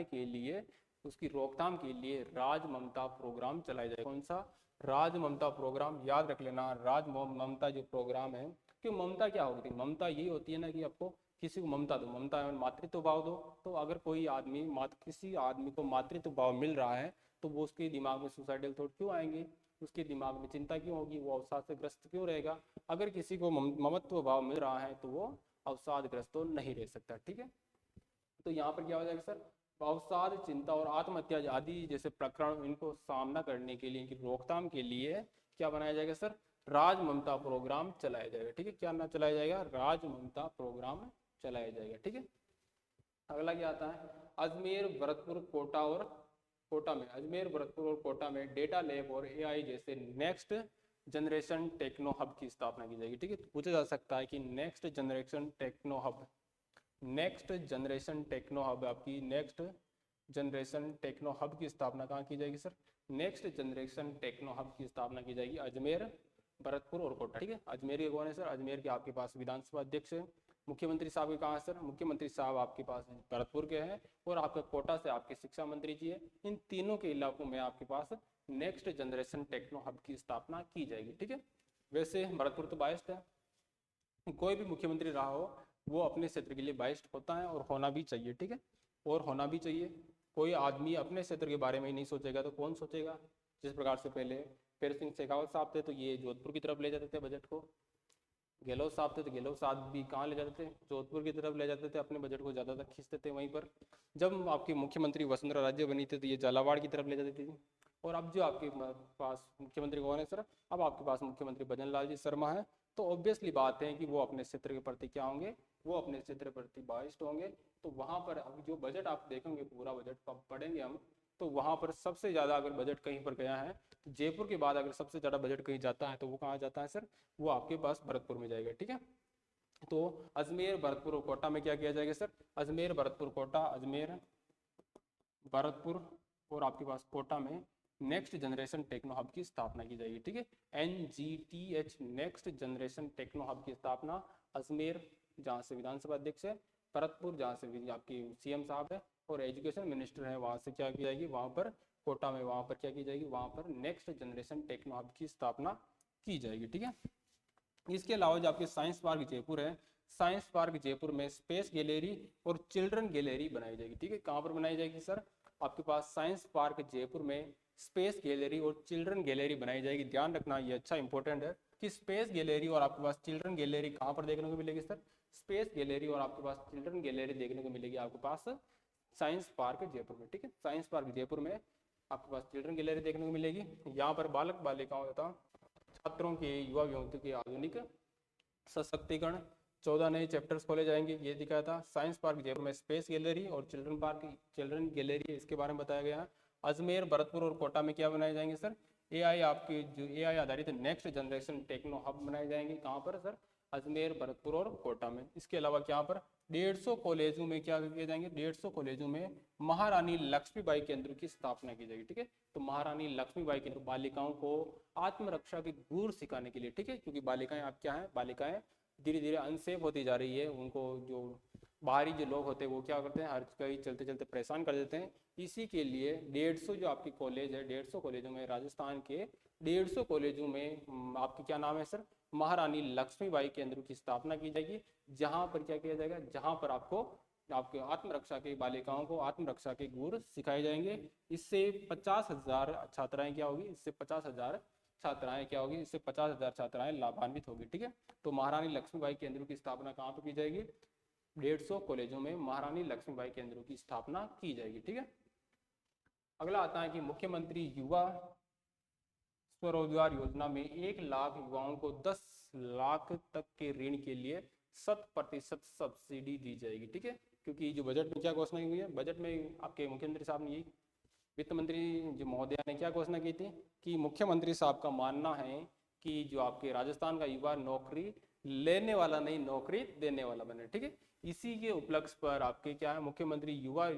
S1: के लिए, उसकी रोकथाम के लिए राज ममता प्रोग्राम चलाया जाए। कौन सा, राज ममता प्रोग्राम, याद रख लेना, राज ममता जो प्रोग्राम है। क्यों, ममता क्या होती है, ममता ये होती है ना कि आपको किसी को ममता दो, ममता मातृत्व भाव दो। तो अगर कोई आदमी किसी आदमी को मातृत्व भाव मिल रहा है, तो वो उसके दिमाग में सुसाइडल थॉट क्यों आएंगे, उसके दिमाग में चिंता क्यों होगी, वो अवसाद से ग्रस्त क्यों रहेगा। अगर किसी को ममत्व भाव मिल रहा है तो वो अवसादग्रस्त तो नहीं रह सकता। ठीक है, तो यहाँ पर क्या हो जाएगा सर, अवसाद, चिंता और आत्महत्या आदि जैसे प्रकरण, इनको सामना करने के लिए, इनकी रोकथाम के लिए क्या बनाया जाएगा सर, राज ममता प्रोग्राम चलाया जाएगा। ठीक है, क्या ना चलाया जाएगा, राज ममता प्रोग्राम चलाया जाएगा। ठीक है, अगला क्या आता है, अजमेर, भरतपुर, कोटा में, अजमेर, भरतपुर और कोटा में डेटा लैब और AI जैसे नेक्स्ट जनरेशन टेक्नो हब की स्थापना की जाएगी। ठीक है, पूछा जा सकता है कि नेक्स्ट जनरेशन टेक्नो हब आपकी नेक्स्ट जनरेशन टेक्नो हब की स्थापना कहाँ की जाएगी sir, next generation techno hub की स्थापना की जाएगी अजमेर, भरतपुर और कोटा। ठीक है, अजमेर के कौन है सर, अजमेर के आपके पास विधानसभा अध्यक्ष है। मुख्यमंत्री साहब के कहाँ है सर, मुख्यमंत्री साहब आपके पास भरतपुर के हैं, और आपके कोटा से आपके शिक्षा मंत्री जी है। इन तीनों के इलाकों में आपके पास नेक्स्ट जनरेशन टेक्नो हब की स्थापना की जाएगी। ठीक है, वैसे भरतपुर तो बाइस्ड है, कोई भी मुख्यमंत्री रहा हो वो अपने क्षेत्र के लिए बाइस्ड होता है और होना भी चाहिए। ठीक है, और होना भी चाहिए। कोई आदमी अपने क्षेत्र के बारे में ही नहीं सोचेगा तो कौन सोचेगा। जिस प्रकार से पहले पेर सिंह शेखावत साहब थे तो ये जोधपुर की तरफ ले जाते थे बजट को, गहलोत साहब थे तो गहलोत साहब भी कहाँ ले जाते थे, जोधपुर की तरफ ले जाते थे, अपने बजट को ज़्यादातर खींचते थे वहीं पर। जब आपकी मुख्यमंत्री वसुंधरा राजे बनी थी तो ये झालावाड़ की तरफ ले जाती थी। और अब जो आपके पास मुख्यमंत्री कौन है सर, अब आपके पास मुख्यमंत्री भजन लाल जी शर्मा है। तो ऑब्वियसली बात है कि वो अपने क्षेत्र के प्रति क्या होंगे, वो अपने क्षेत्र के प्रति बाइस्ड होंगे। तो वहाँ पर अब जो बजट आप देखेंगे, पूरा बजट पढ़ेंगे हम, तो वहाँ पर सबसे ज़्यादा अगर बजट कहीं पर गया है तो जयपुर के बाद अगर सबसे ज़्यादा बजट कहीं जाता है तो वो कहाँ जाता है सर, वो आपके पास भरतपुर में जाएगा। ठीक है, तो अजमेर, भरतपुर और कोटा में क्या किया जाएगा सर, अजमेर, भरतपुर, कोटा, अजमेर, भरतपुर और आपके पास कोटा में नेक्स्ट जनरेशन टेक्नो हब की स्थापना की जाएगी। ठीक है, NGTH next generation techno hub की स्थापना अजमेर, जहाँ से विधानसभा अध्यक्ष है, भरतपुर जहाँ से आपकी CM साहब है और एजुकेशन मिनिस्टर है, वहाँ से क्या की जाएगी, वहाँ पर कोटा में वहाँ पर क्या की जाएगी, वहाँ पर नेक्स्ट जनरेशन टेक्नो हब की स्थापना की जाएगी। ठीक है, इसके अलावा जो आपके साइंस पार्क जयपुर है, साइंस पार्क जयपुर में स्पेस गैलरी और चिल्ड्रन गैलरी बनाई जाएगी। ठीक है, कहाँ पर बनाई जाएगी सर, आपके पास साइंस पार्क जयपुर में स्पेस गैलरी और चिल्ड्रन गैलरी बनाई जाएगी। ध्यान रखना, ये अच्छा इंपॉर्टेंट है कि स्पेस गैलरी और आपके पास चिल्ड्रन गैलरी कहाँ पर देखने को मिलेगी सर, स्पेस गैलरी और आपके पास चिल्ड्रन गैलरी देखने को मिलेगी आपके पास साइंस पार्क जयपुर में। ठीक है, साइंस पार्क जयपुर में आपके पास चिल्ड्रन गैलरी देखने को मिलेगी। यहाँ पर बालक बालिकाओं तथा छात्रों के युवा व्यक्तियों के आधुनिक सशक्तिकरण 14 नए चैप्टर्स खोले जाएंगे, ये दिखाया था। साइंस पार्क जयपुर में स्पेस गैलरी और चिल्ड्रन गैलरी इसके बारे में बताया गया है। अजमेर, भरतपुर और कोटा में क्या बनाए जाएंगे सर? एआई, आपके जो एआई आधारित नेक्स्ट जनरेशन टेक्नो हब बनाए जाएंगे। कहाँ पर सर? अजमेर, भरतपुर और कोटा में। इसके अलावा यहाँ पर 150 कॉलेजों में क्या किए जाएंगे? 150 कॉलेजों में महारानी लक्ष्मीबाई केंद्र की स्थापना की जाएगी। ठीक है, तो महारानी लक्ष्मीबाई केंद्र बालिकाओं को आत्मरक्षा के गुर सिखाने के लिए, ठीक है, क्योंकि बालिकाएं आप क्या है, बालिकाएं धीरे धीरे अनसेफ होती जा रही है। उनको जो बाहरी जो लोग होते हैं वो क्या करते हैं, हर कहीं चलते चलते परेशान कर देते हैं। इसी के लिए 150 जो आपकी कॉलेज है, 150 कॉलेजों में, राजस्थान के 150 कॉलेजों में आपकी क्या नाम है सर? महारानी लक्ष्मीबाई केंद्र की स्थापना की जाएगी। जहां पर क्या किया जाएगा? जहां पर आपको आपके आत्मरक्षा के बालिकाओं को आत्मरक्षा के गुर सिखाए जाएंगे। इससे 50,000 छात्राएं क्या होगी? इससे 50,000 छात्राएं क्या होगी? इससे 50,000 छात्राएं लाभान्वित होगी। ठीक है, तो महारानी लक्ष्मीबाई केंद्र की स्थापना कहाँ पर की जाएगी? 150 कॉलेजों में महारानी लक्ष्मीबाई केंद्रों की स्थापना की जाएगी। ठीक है, अगला आता है कि मुख्यमंत्री युवा स्वरोजगार योजना में 1 लाख युवाओं को 10 लाख तक के ऋण के लिए 100% सब्सिडी दी जाएगी। ठीक है, क्योंकि जो बजट में क्या घोषणा हुई है, बजट में आपके मुख्यमंत्री साहब ने, यही वित्त मंत्री जो महोदया ने क्या घोषणा की थी कि मुख्यमंत्री साहब का मानना है कि जो आपके राजस्थान का युवा नौकरी लेने वाला नहीं, नौकरी देने वाला बने। ठीक है, इसी के उपलक्ष्य पर आपके क्या है, मुख्यमंत्री युवा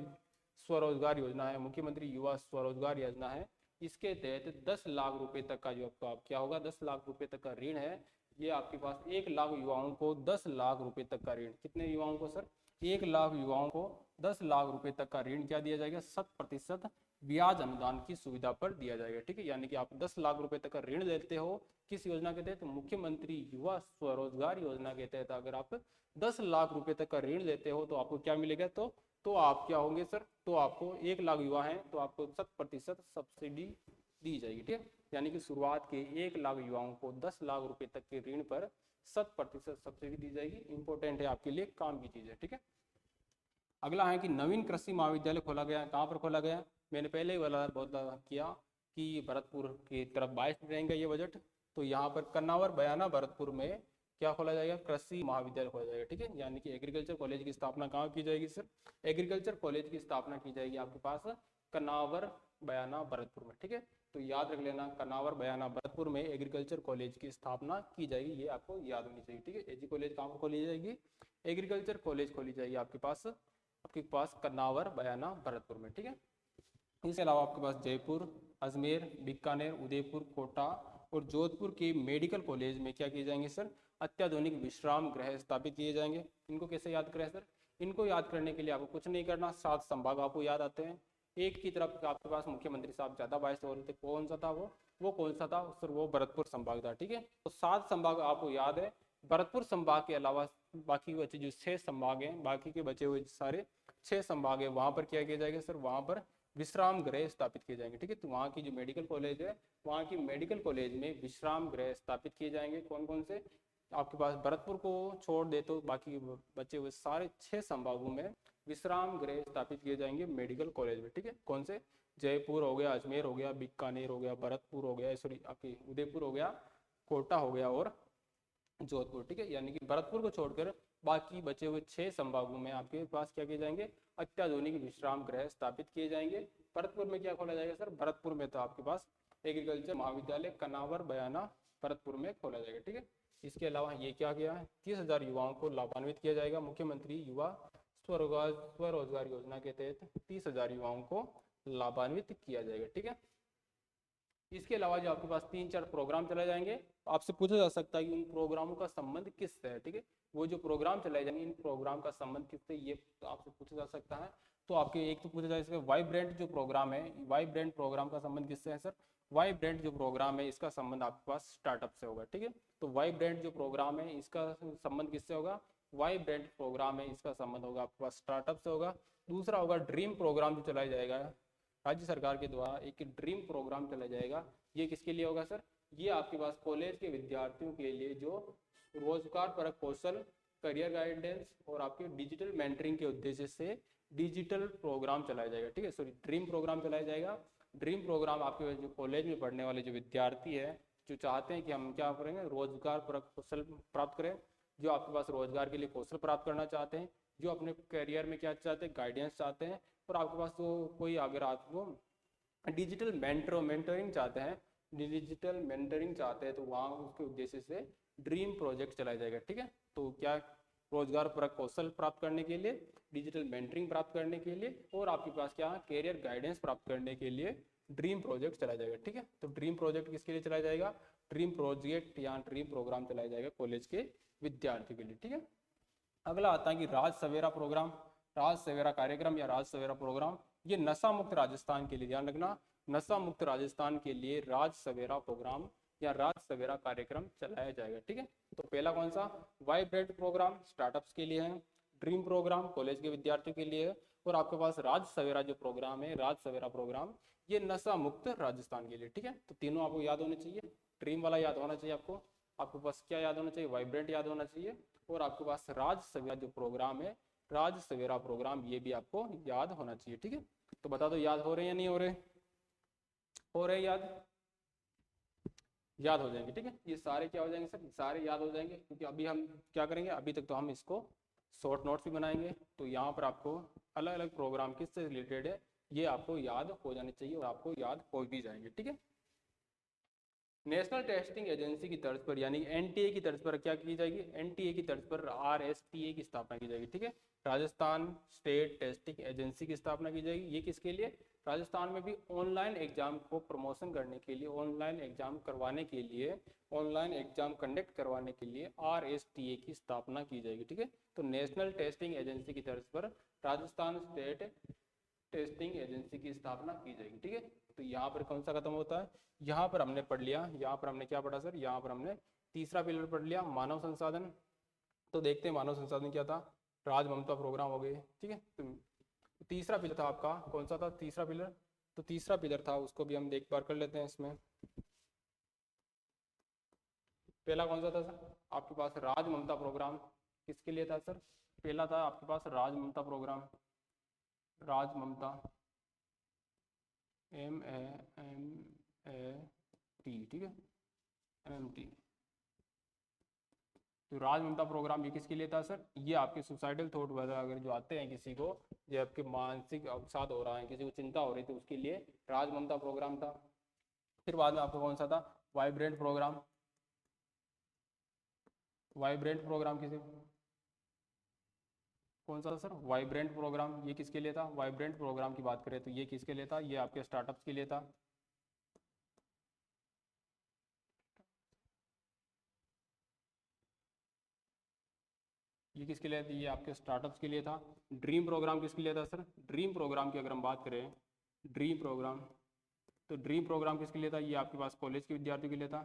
S1: स्वरोजगार योजना है। मुख्यमंत्री युवा स्वरोजगार योजना है, इसके तहत 10 लाख रुपए तक का जो आपका क्या होगा, 10 लाख रुपए तक का ऋण है। ये आपके पास 1 लाख युवाओं को 10 लाख रुपए तक का ऋण, कितने युवाओं को सर? 1 लाख युवाओं को 10 लाख रुपए तक का ऋण क्या दिया जाएगा? 100% ब्याज अनुदान की सुविधा पर दिया जाएगा। ठीक है, यानी कि आप 10 लाख रुपए तक का ऋण लेते हो, किस योजना के तहत? मुख्यमंत्री युवा स्वरोजगार योजना के तहत अगर आप 10 लाख रुपए तक का ऋण लेते हो तो आपको क्या मिलेगा? तो आप क्या होंगे सर? तो आपको 1 लाख युवा हैं तो आपको 100% सब्सिडी दी जाएगी। ठीक है, यानी कि शुरुआत के 1 लाख युवाओं को 10 लाख रुपए तक के ऋण पर 100% सब्सिडी दी जाएगी। इंपॉर्टेंट है आपके लिए, काम की चीज है। ठीक है, अगला है कि नवीन कृषि महाविद्यालय खोला गया। कहाँ पर खोला गया? मैंने पहले ही वाला बहुत किया कि भरतपुर की तरफ 22 रहेंगे ये बजट। तो यहाँ पर कन्नावर, बयाना, भरतपुर में क्या खोला जाएगा? कृषि महाविद्यालय खोला जाएगा। ठीक है, यानी कि एग्रीकल्चर कॉलेज की स्थापना कहाँ की जाएगी सर? एग्रीकल्चर कॉलेज की स्थापना की जाएगी आपके पास कन्नावर, बयाना, भरतपुर में। ठीक है, तो याद रख लेना, कन्नावर, बयाना, भरतपुर में एग्रीकल्चर कॉलेज की स्थापना की जाएगी, ये आपको याद होनी चाहिए। ठीक है, एजी कॉलेज कहाँ पर खोली जाएगी? एग्रीकल्चर कॉलेज खोली जाएगी आपके पास कन्नावर, बयाना, भरतपुर में। ठीक है, इसके अलावा आपके पास जयपुर, अजमेर, बीकानेर, उदयपुर, कोटा और जोधपुर के मेडिकल कॉलेज में क्या किए जाएंगे सर? अत्याधुनिक विश्राम गृह स्थापित किए जाएंगे। इनको कैसे याद करें सर? इनको याद करने के लिए आपको कुछ नहीं करना, 7 संभाग आपको याद आते हैं। एक की तरफ आपके पास मुख्यमंत्री साहब ज्यादा बायस हो रहे थे, कौन सा था वो कौन सा था सर? वो भरतपुर संभाग था। ठीक है, तो 7 संभाग आपको याद है। भरतपुर संभाग के अलावा बाकी बचे जो 6 संभाग हैं, बाकी के बचे हुए सारे 6 संभाग है, वहां पर क्या किया जाएगा सर? वहां पर विश्राम गृह स्थापित किए जाएंगे। ठीक है, तो वहाँ की जो मेडिकल कॉलेज है, वहाँ की मेडिकल कॉलेज में विश्राम गृह स्थापित किए जाएंगे। कौन कौन से? आपके पास भरतपुर को छोड़ दे तो बाकी बचे हुए सारे 6 संभागों में विश्राम गृह स्थापित किए जाएंगे मेडिकल कॉलेज में। ठीक है, कौन से? जयपुर हो गया, अजमेर हो गया, बीकानेर हो गया, भरतपुर हो गया, सॉरी आपकी उदयपुर हो गया, कोटा हो गया और जोधपुर। ठीक है, यानी कि भरतपुर को छोड़कर बाकी बचे हुए 6 संभागों में आपके पास क्या किए जाएंगे? अत्याधुनिक विश्राम गृह स्थापित किए जाएंगे। भरतपुर में क्या खोला जाएगा सर? भरतपुर में तो आपके पास एग्रीकल्चर महाविद्यालय कन्नावर, बयाना, भरतपुर में खोला जाएगा। ठीक है, इसके अलावा ये क्या किया है? 30,000 युवाओं को लाभान्वित किया जाएगा। मुख्यमंत्री युवा स्वरोजगार योजना के तहत 30,000 युवाओं को लाभान्वित किया जाएगा। ठीक है, इसके अलावा जो आपके पास 3-4 प्रोग्राम चलाए जाएंगे, आपसे पूछा जा सकता है कि उन प्रोग्रामों का संबंध किससे है। ठीक है, वो जो प्रोग्राम चलाए जाएंगे, इन प्रोग्राम का संबंध किससे, ये तो आपसे पूछा जा सकता है। तो आपके एक तो पूछा जा सकता है वाइब्रेंट जो प्रोग्राम है, वाइब्रेंट प्रोग्राम का संबंध किससे है सर? वाइब्रेंट जो प्रोग्राम है इसका संबंध आपके पास स्टार्टअप से होगा। ठीक है, तो वाइब्रेंट जो प्रोग्राम है इसका संबंध किससे होगा? वाइब्रेंट प्रोग्राम है इसका संबंध होगा आपके पास स्टार्टअप से होगा। दूसरा होगा ड्रीम प्रोग्राम जो चलाया जाएगा राज्य सरकार के द्वारा, एक ड्रीम प्रोग्राम चलाया जाएगा। ये किसके लिए होगा सर? ये आपके पास कॉलेज के विद्यार्थियों के लिए जो रोजगार परक कौशल, करियर गाइडेंस और आपके डिजिटल मेंटरिंग के उद्देश्य से डिजिटल प्रोग्राम चलाया जाएगा। ठीक है, सॉरी ड्रीम प्रोग्राम चलाया जाएगा। ड्रीम प्रोग्राम आपके जो कॉलेज में पढ़ने वाले जो विद्यार्थी है, जो चाहते हैं कि हम क्या करेंगे, रोजगार पर कौशल प्राप्त करें, जो आपके पास रोजगार के लिए कौशल प्राप्त करना चाहते हैं, जो अपने करियर में क्या चाहते हैं, गाइडेंस चाहते हैं, और आपके पास तो कोई अगर आपको डिजिटल मेंटरिंग चाहते हैं, डिजिटल मेंटरिंग चाहते हैं, तो वहाँ उसके उद्देश्य से ड्रीम प्रोजेक्ट चलाया जाएगा। ठीक है, तो क्या रोजगार पर कौशल प्राप्त करने के लिए, डिजिटल मेंटरिंग प्राप्त करने के लिए, और आपके पास क्या कैरियर गाइडेंस प्राप्त करने के लिए ड्रीम प्रोजेक्ट चलाया जाएगा। ठीक है, तो ड्रीम प्रोजेक्ट किसके लिए चलाया जाएगा, ड्रीम प्रोजेक्ट या ड्रीम प्रोग्राम चलाया जाएगा कॉलेज के विद्यार्थियों के लिए। ठीक है, अगला आता है कि राज सवेरा प्रोग्राम, राज सवेरा कार्यक्रम या राज सवेरा प्रोग्राम, ये नशा मुक्त राजस्थान के लिए, ध्यान रखना, नशा मुक्त राजस्थान के लिए राज सवेरा प्रोग्राम या राज सवेरा कार्यक्रम चलाया जाएगा। ठीक है, तो पहला कौन सा, वाइब्रेंट प्रोग्राम स्टार्टअप्स के लिए है, ड्रीम प्रोग्राम कॉलेज के विद्यार्थियों के लिए है, और आपके पास राज सवेरा जो प्रोग्राम है, राज सवेरा प्रोग्राम, ये नशा मुक्त राजस्थान के लिए। ठीक है, तो तीनों आपको याद होने चाहिए, ड्रीम वाला याद होना चाहिए आपको, आपके पास क्या याद होना चाहिए, वाइब्रेंट याद होना चाहिए, और आपके पास राज सवेरा जो प्रोग्राम है, राज सवेरा प्रोग्राम, ये भी आपको याद होना चाहिए। ठीक है, तो बता दो याद हो रहे हैं या नहीं हो रहे, हो रहे याद, याद हो जाएंगे। ठीक है, ये सारे क्या हो जाएंगे सर, सारे याद हो जाएंगे, क्योंकि अभी हम क्या करेंगे, अभी तक तो हम इसको शॉर्ट नोट्स भी बनाएंगे, तो यहाँ पर आपको अलग अलग प्रोग्राम किससे रिलेटेड है ये आपको याद हो जाने चाहिए, और आपको याद हो भी जाएंगे। ठीक है, नेशनल टेस्टिंग एजेंसी की तर्ज पर यानी एनटीए की तर्ज पर क्या की जाएगी, एनटीए की तर्ज पर आरएसटीए की स्थापना की जाएगी। ठीक है, राजस्थान स्टेट टेस्टिंग एजेंसी की स्थापना की जाएगी। ये किसके लिए, राजस्थान में भी ऑनलाइन एग्जाम को प्रमोशन करने के लिए, ऑनलाइन एग्जाम करवाने के लिए, ऑनलाइन एग्जाम कंडक्ट करवाने के लिए आरएसटीए की स्थापना की जाएगी। ठीक है, तो नेशनल टेस्टिंग एजेंसी की तर्ज पर राजस्थान स्टेट टेस्टिंग एजेंसी की स्थापना की जाएगी। ठीक है, तो यहाँ पर कौन सा खत्म होता है, यहाँ पर हमने पढ़ लिया, यहाँ पर हमने क्या पढ़ा सर, यहाँ पर हमने तीसरा पिलर पढ़ लिया, मानव संसाधन। तो देखते हैं मानव संसाधन क्या था, राज ममता प्रोग्राम हो गए। ठीक है, तो तीसरा पिलर था आपका, कौन सा था तीसरा पिलर, तो तीसरा पिलर था, उसको भी हम एक बार कर लेते हैं इसमें। पहला कौन सा था सर, आपके पास राज ममता प्रोग्राम, किसके लिए था सर, पहला था आपके पास राज ममता प्रोग्राम, राज ममता, MAMAT, ठीक है, MMT। तो राज ममता प्रोग्राम ये किसके लिए था सर, ये आपके सुसाइडल थॉट वगैरह अगर जो आते हैं किसी को, जो आपके मानसिक अवसाद हो रहा है, किसी को चिंता हो रही थी, उसके लिए राज ममता प्रोग्राम था। फिर बाद में आपका कौन सा था, वाइब्रेंट प्रोग्राम, वाइब्रेंट प्रोग्राम किसी, कौन सा था सर, वाइब्रेंट प्रोग्राम, ये किसके लिए था, वाइब्रेंट प्रोग्राम की बात करें तो ये किसके लिए था, ये आपके स्टार्टअप्स के लिए था। ये किसके लिए, ये आपके स्टार्टअप्स के लिए था। ड्रीम प्रोग्राम किसके लिए था सर, ड्रीम प्रोग्राम की अगर हम बात करें, ड्रीम प्रोग्राम, तो ड्रीम प्रोग्राम किसके लिए था, ये आपके पास कॉलेज के विद्यार्थियों के लिए था।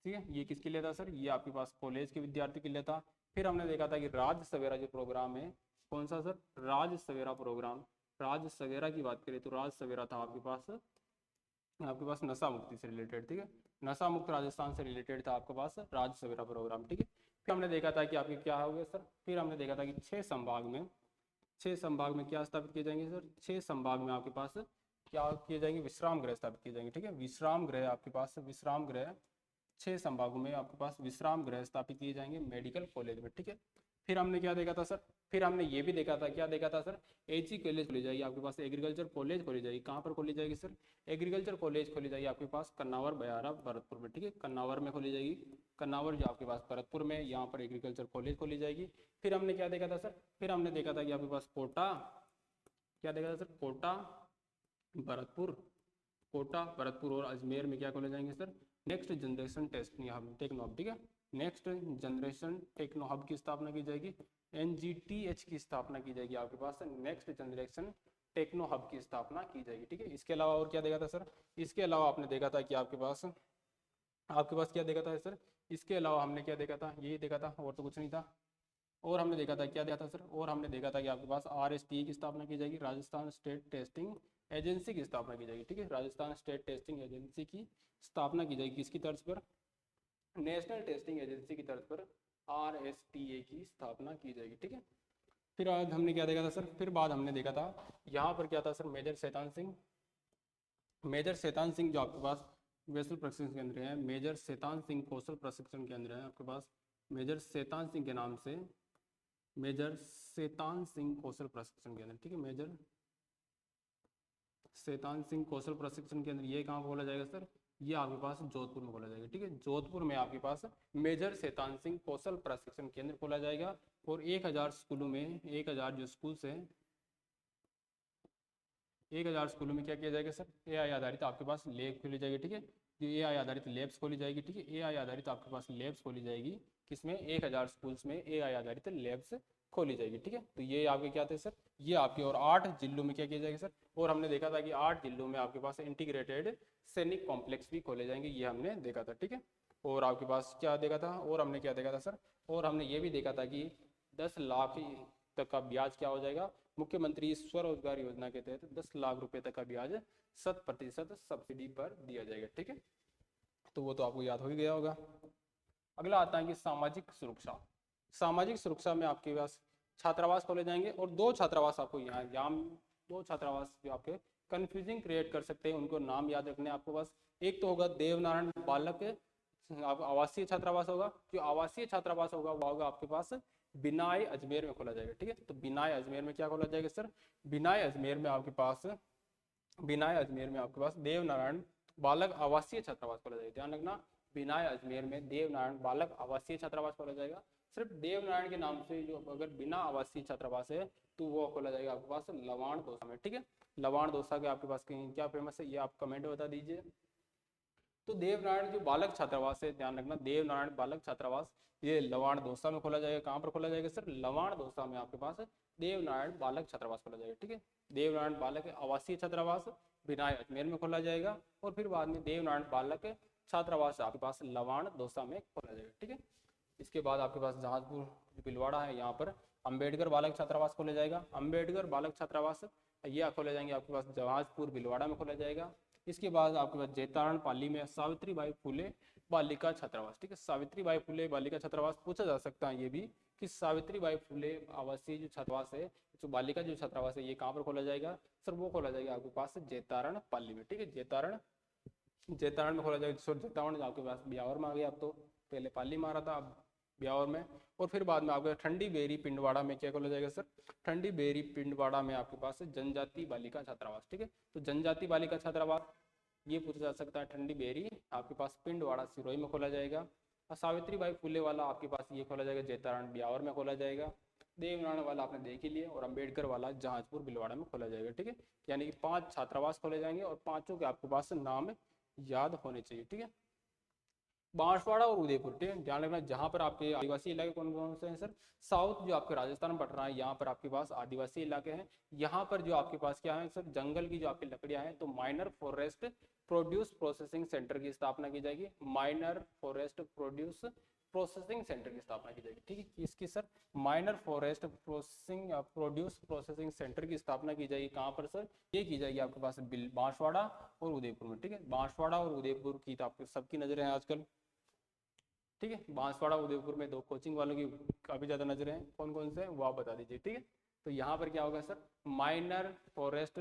S1: ठीक है, ये किसके लिए था सर, ये आपके पास कॉलेज के विद्यार्थियों के लिए था। फिर हमने देखा था कि राज सवेरा जो प्रोग्राम है, कौन सा सर, राज सवेरा प्रोग्राम, राज सवेरा की बात करें तो राज सवेरा था आपके पास नशा मुक्ति से रिलेटेड। ठीक है, नशा मुक्त राजस्थान से रिलेटेड था आपके पास राज सवेरा प्रोग्राम। ठीक है, फिर हमने देखा था कि आपके क्या हो गया सर, फिर हमने देखा था कि 6 संभाग में क्या स्थापित किए जाएंगे सर, 6 संभाग में आपके पास क्या किए जाएंगे, विश्राम गृह स्थापित किए जाएंगे। ठीक है, विश्राम गृह आपके पास, विश्राम गृह 6 संभागों में आपके पास विश्राम गृह स्थापित किए जाएंगे मेडिकल कॉलेज में। ठीक है, फिर हमने क्या देखा था सर, फिर हमने ये भी देखा था, क्या देखा था सर, एजी कॉलेज खोली जाएगी आपके पास, एग्रीकल्चर कॉलेज खोली जाएगी, कहाँ पर खोली जाएगी सर, एग्रीकल्चर कॉलेज खोली जाएगी आपके पास कन्नावर बयारा भरतपुर में। ठीक है, कन्नावर में खोली जाएगी, कन्नावर जो आपके पास भरतपुर में, यहाँ पर एग्रीकल्चर कॉलेज खोली जाएगी। फिर हमने क्या देखा था सर, फिर हमने देखा था कि आपके पास कोटा, क्या देखा था सर, कोटा भरतपुर, कोटा भरतपुर और अजमेर में क्या खोले जाएंगे sir, next generation testing hub, techno hub. ठीक है, नेक्स्ट जनरेशन टेक्नो हब की स्थापना की जाएगी, NGTH की स्थापना की जाएगी आपके पास, नेक्स्ट जनरेशन टेक्नो हब की स्थापना की जाएगी। ठीक है, इसके अलावा और क्या देखा था सर, इसके अलावा आपने देखा था कि आपके पास क्या देखा था सर, इसके अलावा हमने क्या देखा था, यही देखा था और तो कुछ नहीं था। और हमने देखा था, क्या देखा था सर, और हमने देखा था कि आपके पास RST की स्थापना की जाएगी, राजस्थान स्टेट टेस्टिंग एजेंसी की स्थापना की जाएगी। ठीक है, राजस्थान स्टेट टेस्टिंग एजेंसी की स्थापना की जाएगी, किसकी तर्ज पर, नेशनल टेस्टिंग एजेंसी की तर्ज पर RSTA की स्थापना की जाएगी। ठीक है, फिर आज हमने क्या देखा था सर, फिर बाद हमने देखा था यहाँ पर क्या था sir, major Shaitan Singh, major Shaitan Singh जो आपके पास कौशल प्रशिक्षण केंद्र है, मेजर शैतान सिंह कौशल प्रशिक्षण केंद्र है आपके पास, मेजर शैतान सिंह के नाम से मेजर शैतान सिंह कौशल प्रशिक्षण केंद्र, ठीक है, मेजर शैतान सिंह कौशल प्रशिक्षण केंद्र, ये कहाँ खोला जाएगा सर, ये आपके पास जोधपुर में खोला जाएगा, ठीक है, जोधपुर में आपके पास मेजर शैतान सिंह कौशल प्रशिक्षण केंद्र खोला जाएगा। और 1000 स्कूलों में, 1000 जो स्कूल्स हैं, 1000 स्कूलों में क्या किया जाएगा सर, एआई आधारित आपके पास लैब खोली जाएगी, ठीक है, जो एआई आधारित लैब्स खोली जाएगी, ठीक है, एआई आधारित आपके पास लैब्स खोली जाएगी, किसमें, 1000 स्कूल्स में एआई आधारित लैब्स खोली जाएगी, ठीक है। तो ये आपके क्या थे सर, ये आपके, और 8 जिलों में क्या किया जाएगा सर, और हमने देखा था कि 8 जिलों में आपके पास इंटीग्रेटेड सैनिक कॉम्प्लेक्स भी खोले जाएंगे, ये हमने देखा था, ठीक है। और आपके पास क्या देखा था, और हमने क्या देखा था सर, और हमने ये भी देखा था कि 10 लाख तक का ब्याज क्या हो जाएगा, मुख्यमंत्री स्वरोजगार योजना के तहत 10 लाख रुपए तक का ब्याज 100% सब्सिडी पर दिया जाएगा, ठीक है। तो वो तो आपको याद हो ही गया होगा। अगला आता है कि सामाजिक सुरक्षा। सामाजिक सुरक्षा में आपके पास छात्रावास खोले जाएंगे, और 2 छात्रावास आपको यहाँ 2 छात्रावास जो आपके कंफ्यूजिंग क्रिएट कर सकते हैं, उनको नाम याद रखने आपको पास। एक तो होगा देवनारायण बालक आवासीय छात्रावास होगा, जो आवासीय छात्रावास होगा वो होगा आपके पास बिनाई अजमेर में खोला जाएगा, ठीक है। तो बिनाई अजमेर में क्या खोला जाएगा सर, बिनाई अजमेर में आपके पास, बिनाई अजमेर में आपके पास देवनारायण बालक आवासीय छात्रावास खोला जाएगा, ध्यान रखना, बिनाई अजमेर में देवनारायण बालक आवासीय छात्रावास खोला जाएगा। सिर्फ देवनारायण के नाम से जो अगर बिना आवासीय छात्रावास है तो वो खोला जाएगा आपके पास लवाण दौसा में, ठीक है। लवाण दौसा के आपके पास कहीं क्या फेमस है, ये आप कमेंट में बता दीजिए। तो देवनारायण जो बालक छात्रावास है, ध्यान रखना, देवनारायण बालक छात्रावास ये लवाण दौसा में खोला जाएगा। कहाँ पर खोला जाएगा सर, लवाण दौसा में आपके पास देवनारायण बालक छात्रावास खोला जाएगा, ठीक है। देवनारायण बालक आवासीय छात्रावास बिनाई अजमेर में खोला जाएगा, और फिर बाद में देवनारायण बालक छात्रावास आपके पास लवाण दौसा में खोला जाएगा, ठीक है। इसके बाद आपके पास जहाजपुर जो पिलवाड़ा है, यहाँ पर अंबेडकर बालक छात्रावास खोला जाएगा। अंबेडकर बालक छात्रावास ये खोले जाएंगे आपके पास जहाजपुर भिलवाड़ा में खोला जाएगा। इसके बाद आपके पास जैतारण पाली में सावित्रीबाई फुले बालिका छात्रावास, ठीक है। सावित्रीबाई फुले बालिका छात्रावास पूछा जा सकता है ये भी कि सावित्रीबाई फुले आवासीय जो छात्रावास है, जो बालिका जो छात्रावास है, ये कहाँ पर खोला जाएगा सर, वो खोला जाएगा आपके पास जैतारण पाली में, ठीक है। जैतारण में खोला जाएगा, जैतारण आपके पास ब्यावर में आ गया, अब तो पहले पाली में आ रहा था, अब ब्यावर में। और फिर बाद में आपके ठंडी बेरी पिंडवाड़ा में क्या खोला जाएगा सर, ठंडी बेरी पिंडवाड़ा में आपके पास जनजाति बालिका छात्रावास, ठीक है। तो जनजाति बालिका छात्रावास ये पूछा जा सकता है, ठंडी बेरी आपके पास पिंडवाड़ा सिरोही में खोला जाएगा। और सावित्रीबाई फुले वाला आपके पास ये खोला जाएगा जैतारण ब्यावर में खोला जाएगा। देवनारायण वाला आपने देख ही लिया, और अंबेडकर वाला जहाजपुर भिलवाड़ा में खोला जाएगा, ठीक है। यानी कि 5 छात्रावास खोले जाएंगे, और 5 के आपके पास नाम याद होने चाहिए, ठीक है। बांसवाड़ा और उदयपुर, ठीक है, ध्यान रखना, जहाँ पर आपके आदिवासी इलाके कौन कौन से हैं सर, साउथ जो आपके राजस्थान में पड़ रहा है, यहाँ पर आपके पास आदिवासी इलाके हैं। यहाँ पर जो आपके पास क्या है सर, जंगल की जो आपकी लकड़ियां हैं, तो minor forest produce processing centre की स्थापना की जाएगी। Minor forest produce processing centre की स्थापना की जाएगी, ठीक है। इसकी sir minor forest processing produce processing centre की स्थापना की जाएगी, कहाँ पर सर, ये की जाएगी आपके पास बांसवाड़ा और उदयपुर में, ठीक है। बांसवाड़ा और उदयपुर की तो आपके सबकी नजरें हैं आजकल, ठीक है। बांसवाड़ा उदयपुर में 2 कोचिंग वालों की काफी ज्यादा नजरें हैं, कौन कौन से हैं वो आप बता दीजिए, ठीक है। तो यहाँ पर क्या होगा sir, minor forest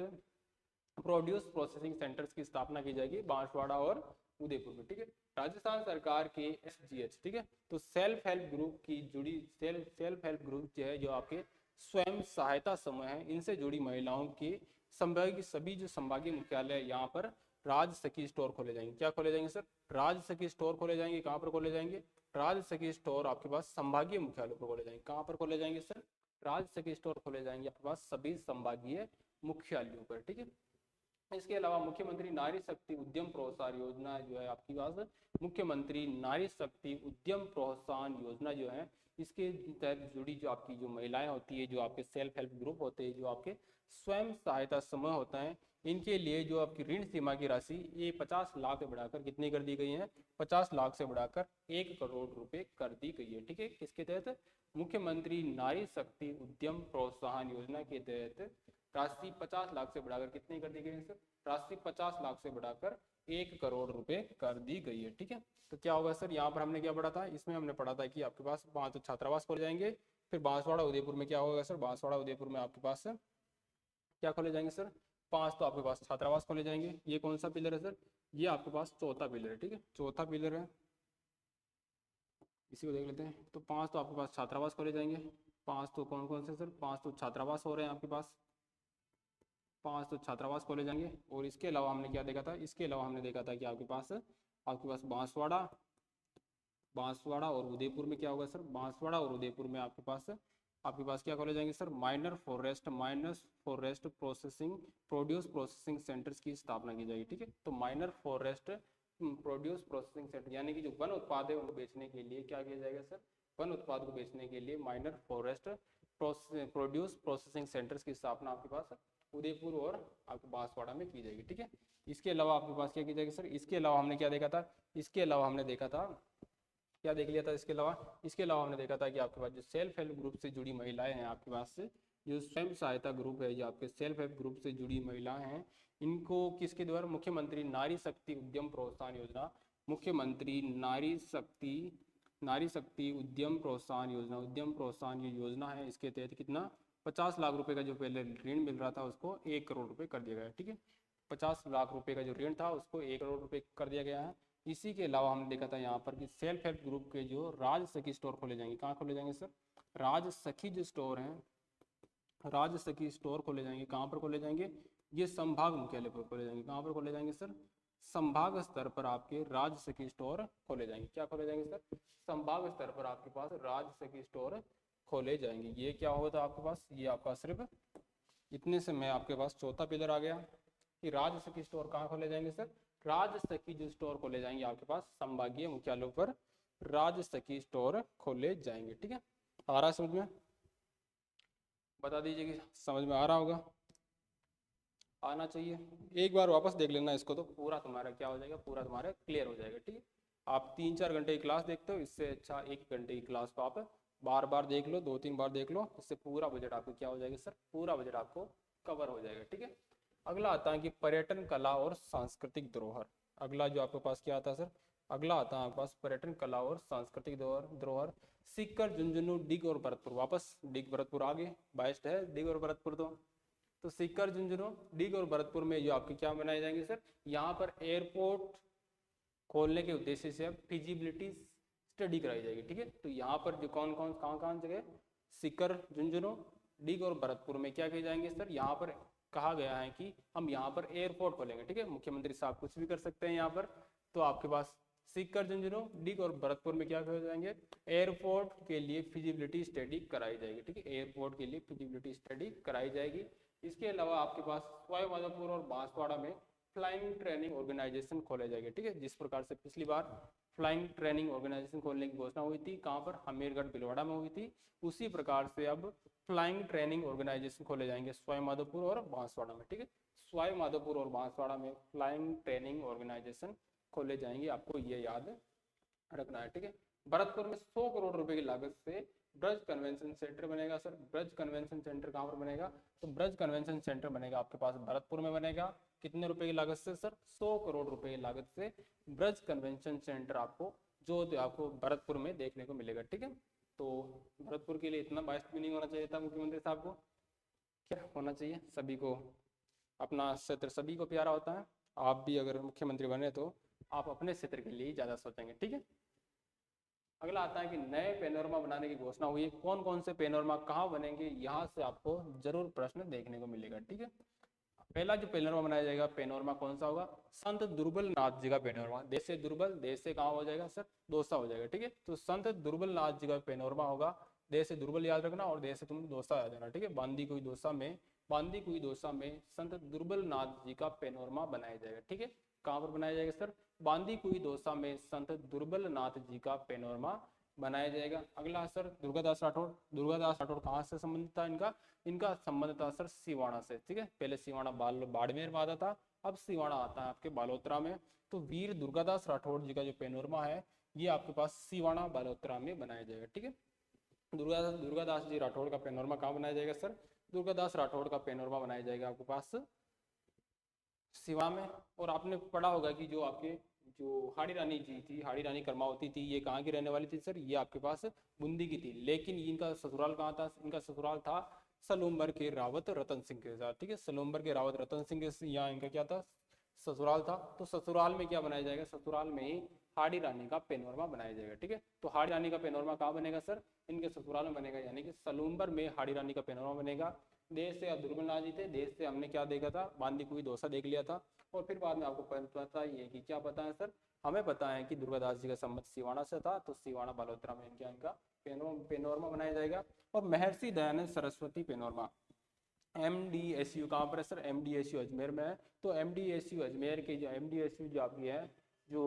S1: produce processing centres की स्थापना की जाएगी बांसवाड़ा और उदयपुर में, ठीक है। राजस्थान सरकार के SGH, ठीक है, तो सेल्फ हेल्प ग्रुप की जुड़ी सेल्फ हेल्प ग्रुप जो है, जो आपके स्वयं सहायता समूह है, इनसे जुड़ी महिलाओं की संभागीय सभी जो संभागीय मुख्यालय यहाँ पर राज सखी स्टोर खोले जाएंगे। क्या खोले जाएंगे सर, राज सखी स्टोर खोले जाएंगे। कहाँ पर खोले जाएंगे, राज सखी स्टोर आपके पास संभागीय मुख्यालय पर खोले जाएंगे। कहाँ पर खोले जाएंगे सर, राज सखी स्टोर खोले जाएंगे आपके पास सभी संभागीय मुख्यालयों पर, ठीक है। इसके अलावा मुख्यमंत्री नारी शक्ति उद्यम प्रोत्साहन योजना जो है आपकी पास, मुख्यमंत्री नारी शक्ति उद्यम प्रोत्साहन योजना जो है, इसके तहत जुड़ी जो आपकी जो महिलाएं होती है, जो आपके सेल्फ हेल्प ग्रुप होते हैं, जो आपके स्वयं सहायता समूह होता है, इनके लिए जो आपकी ऋण सीमा की राशि ये 50 लाख से बढ़ाकर कितनी कर दी गई है, 50 लाख से बढ़ाकर 1 करोड़ रुपए कर दी गई है, ठीक है। किसके तहत, मुख्यमंत्री नारी शक्ति उद्यम प्रोत्साहन योजना के तहत राशि 50 लाख से बढ़ाकर कितनी कर दी गई है सर, राशि 50 लाख से बढ़ाकर 1 करोड़ रुपए कर दी गई है, ठीक है। तो क्या होगा सर, यहाँ पर हमने क्या पढ़ा था, इसमें हमने पढ़ा था कि आपके पास 5 छात्रावास खोले जाएंगे। फिर बांसवाड़ा उदयपुर में क्या होगा सर, बांसवाड़ा उदयपुर में आपके पास क्या खोले जाएंगे सर, 5 तो आपके पास छात्रावास खोले जाएंगे। ये कौन सा पिलर है सर? ये आपके पास चौथा पिलर है, ठीक है, चौथा पिलर है, इसी को देख लेते हैं। तो 5 तो आपके पास छात्रावास खोले जाएंगे। 5 तो कौन कौन से सर? 5 तो छात्रावास हो रहे हैं आपके पास, 5 तो छात्रावास खोले जाएंगे। और इसके अलावा हमने क्या देखा था? इसके अलावा हमने देखा था कि आपके पास बांसवाड़ा और उदयपुर में क्या होगा सर? बांसवाड़ा और उदयपुर में आपके पास क्या खोले जाएंगे sir? Minor forest processing produce processing centres की स्थापना की जाएगी, ठीक है। तो minor forest produce processing centre यानी कि जो वन उत्पाद है उनको बेचने के लिए क्या किया जाएगा सर? वन उत्पाद को बेचने के लिए minor forest produce processing centres की स्थापना आपके पास उदयपुर और आपके बांसवाड़ा में की जाएगी, ठीक है। इसके अलावा आपके पास क्या की जाएगी सर? इसके अलावा हमने क्या देखा था? इसके अलावा हमने देखा था, क्या देख लिया था इसके अलावा हमने देखा था कि आपके पास जो सेल्फ हेल्प ग्रुप से जुड़ी महिलाएं हैं, आपके पास से जो स्वयं सहायता ग्रुप है, जो आपके सेल्फ हेल्प ग्रुप से जुड़ी महिलाएं हैं, इनको किसके द्वारा? मुख्यमंत्री नारी शक्ति उद्यम प्रोत्साहन योजना, मुख्यमंत्री नारी शक्ति उद्यम प्रोत्साहन ये योजना है। इसके तहत कितना? 50 लाख रुपए का जो पहले ऋण मिल रहा था उसको 1 करोड़ रुपए कर दिया गया है, ठीक है। 50 लाख रुपए का जो ऋण था उसको 1 करोड़ रुपए कर दिया गया है। इसी के अलावा हमने देखा था यहाँ पर कि सेल्फ हेल्प ग्रुप के जो राज सखी स्टोर खोले जाएंगे। कहाँ खोले जाएंगे सर? राज सखी जो स्टोर हैं, राज सखी स्टोर खोले जाएंगे। कहाँ पर खोले जाएंगे? ये संभाग मुख्यालय पर खोले जाएंगे। कहाँ पर खोले जाएंगे सर? संभाग स्तर पर आपके राज सखी स्टोर खोले जाएंगे। क्या खोले जाएंगे सर? संभाग स्तर पर आपके पास राज सखी स्टोर खोले जाएंगे। ये क्या होता है आपके पास? ये आपका सिर्फ इतने से मैं आपके पास चौथा पिलर आ गया कि राज सखी स्टोर कहाँ खोले जाएंगे सर? राज सखी जो स्टोर खोले जाएंगे आपके पास संभागीय मुख्यालयों पर राज सखी स्टोर खोले जाएंगे, ठीक है। आ रहा है समझ में? बता दीजिए कि समझ में आ रहा होगा, आना चाहिए। एक बार वापस देख लेना इसको तो पूरा तुम्हारा क्या हो जाएगा? पूरा तुम्हारा क्लियर हो जाएगा, ठीक है। आप 3-4 घंटे की क्लास देखते हो, इससे अच्छा 1 घंटे की क्लास को आप बार बार देख लो, 2-3 बार देख लो, इससे पूरा बजट आपको क्या हो जाएगा सर? पूरा बजट आपको कवर हो जाएगा, ठीक है। अगला आता है कि पर्यटन कला और सांस्कृतिक धरोहर। अगला जो आपके पास क्या आता है सर? अगला आता है आपके पास पर्यटन कला और सांस्कृतिक धरोहर। सीकर, झुंझुनू, डिग और भरतपुर। वापस डिग भरतपुर आगे बाइस्ट है, डिग और भरतपुर तो सीकर, झुंझुनू, डिग और भरतपुर में जो आपके क्या बनाए जाएंगे सर? यहाँ पर एयरपोर्ट खोलने के उद्देश्य से अब फिजिबिलिटी स्टडी कराई जाएगी, ठीक है। तो यहाँ पर जो कहाँ जगह? सीकर, झुंझुनू, डिग और भरतपुर में क्या किए जाएंगे सर? यहाँ पर कहा गया है कि हम यहाँ पर एयरपोर्ट खोलेंगे, ठीक है। मुख्यमंत्री साहब कुछ भी कर सकते हैं यहाँ पर। तो आपके पास सीकर, झुंझुनू, डिग और भरतपुर में क्या किए जाएंगे? एयरपोर्ट के लिए फिजिबिलिटी स्टडी कराई जाएगी, ठीक है। एयरपोर्ट के लिए फिजिबिलिटी स्टडी कराई जाएगी। इसके अलावा आपके पास सवाई माधोपुर और बांसवाड़ा में फ्लाइंग ट्रेनिंग ऑर्गेनाइजेशन खोले जाएंगे, ठीक है। जिस प्रकार से पिछली बार फ्लाइंग ट्रेनिंग ऑर्गेनाइजेशन खोलने की घोषणा हुई थी, कहाँ पर? हमीरगढ़ भीलवाड़ा में हुई थी। उसी प्रकार से अब फ्लाइंग ट्रेनिंग ऑर्गेनाइजेशन खोले जाएंगे सवाई माधोपुर और बांसवाड़ा में, ठीक है। सवाई माधोपुर और बांसवाड़ा में फ्लाइंग ट्रेनिंग ऑर्गेनाइजेशन खोले जाएंगे, आपको ये याद रखना है, ठीक है। भरतपुर में 100 करोड़ रुपए की लागत से ब्रज कन्वेंशन सेंटर बनेगा सर। ब्रज कन्वेंशन सेंटर कहाँ पर बनेगा? तो ब्रज कन्वेंशन सेंटर बनेगा आपके पास भरतपुर में बनेगा। कितने रुपए की लागत से सर? 100 करोड़ रुपए की लागत से ब्रज कन्वेंशन सेंटर आपको भरतपुर में देखने को मिलेगा, ठीक है। तो भरतपुर के लिए इतना बाइस्ट भी नहीं होना चाहिए था मुख्यमंत्री साहब को। क्या होना चाहिए? सभी को अपना क्षेत्र सभी को प्यारा होता है। आप भी अगर मुख्यमंत्री बने तो आप अपने क्षेत्र के लिए ज्यादा सोचेंगे, ठीक है। अगला आता है कि नए पेनोरमा बनाने की घोषणा हुई है। कौन कौन से पेनोरमा कहाँ बनेंगे? यहाँ से आपको जरूर प्रश्न देखने को मिलेगा, ठीक है। पहला जो पेनोरमा बनाया जाएगा, पेनोरमा कौन सा होगा? संत दुर्बल नाथ जी का पेनोरमा। देश से दुर्बल, देश से कहाँ हो जाएगा सर? दोसा हो जाएगा, ठीक है। तो संत दुर्बल नाथ जी का पेनोरमा होगा। देश से दुर्बल याद रखना और देश से तुम दोसा याद रखना, ठीक है। बांदी कुई दोसा में संत दुर्बल नाथ जी का पेनोरमा बनाया जाएगा, ठीक है। कहाँ पर बनाया जाएगा सर? बांदी कुई दोसा में संत दुर्बल नाथ जी का पेनोरमा बनाया जाएगा। अगला सर दुर्गादास राठौड़ कहाँ से संबंधित था? इनका संबंध था सर सिवाना से, ठीक है। पहले सिवाना बाड़मेर में आता था, अब सिवाना आता है आपके बालोतरा में। तो वीर दुर्गादास राठौड़ जी का जो पेनोरमा है ये आपके पास सिवाना बालोतरा में बनाया जाएगा, ठीक है। दुर्गादास जी राठौड़ का पेनोरमा कहाँ बनाया जाएगा सर? दुर्गादास राठौड़ का पेनोरमा बनाया जाएगा आपके पास सिवा में। और आपने पढ़ा होगा कि जो हाड़ी रानी जी थी, हाड़ी रानी कर्मावती थी, ये कहाँ की रहने वाली थी सर? ये आपके पास बूंदी की थी। लेकिन इनका ससुराल कहाँ था? इनका ससुराल था सलूम्बर के रावत रतन सिंह के साथ, ठीक है। सलूम्बर के रावत रतन सिंह के यहाँ इनका क्या था, ससुराल था। तो ससुराल में क्या बनाया जाएगा, ससुराल में ही हाड़ी रानी का पेनोरमा बनाया जाएगा, ठीक है। तो हाड़ी रानी का पेनोरमा कहाँ बनेगा सर, इनके ससुराल में बनेगा, यानी कि सलूम्बर में हाड़ी रानी का पेनोरमा बनेगा। देश से दुर्गुणनाथ जी थे, देश से हमने क्या देखा था, बांदी कुई दोसा देख लिया था। और फिर बाद में आपको पता ही है कि क्या पता है सर, हमें पता है कि दुर्गादास जी का संबंध सिवाना से था, तो सिवाना बालोतरा में इनका पेनोरमा बनाया जाएगा। और महर्षि दयानंद सरस्वती पेनोरमा MDSU कहाँ पर है सर, MDSU अजमेर में है। तो MDSU अजमेर के जो MDSU जो आपकी है, जो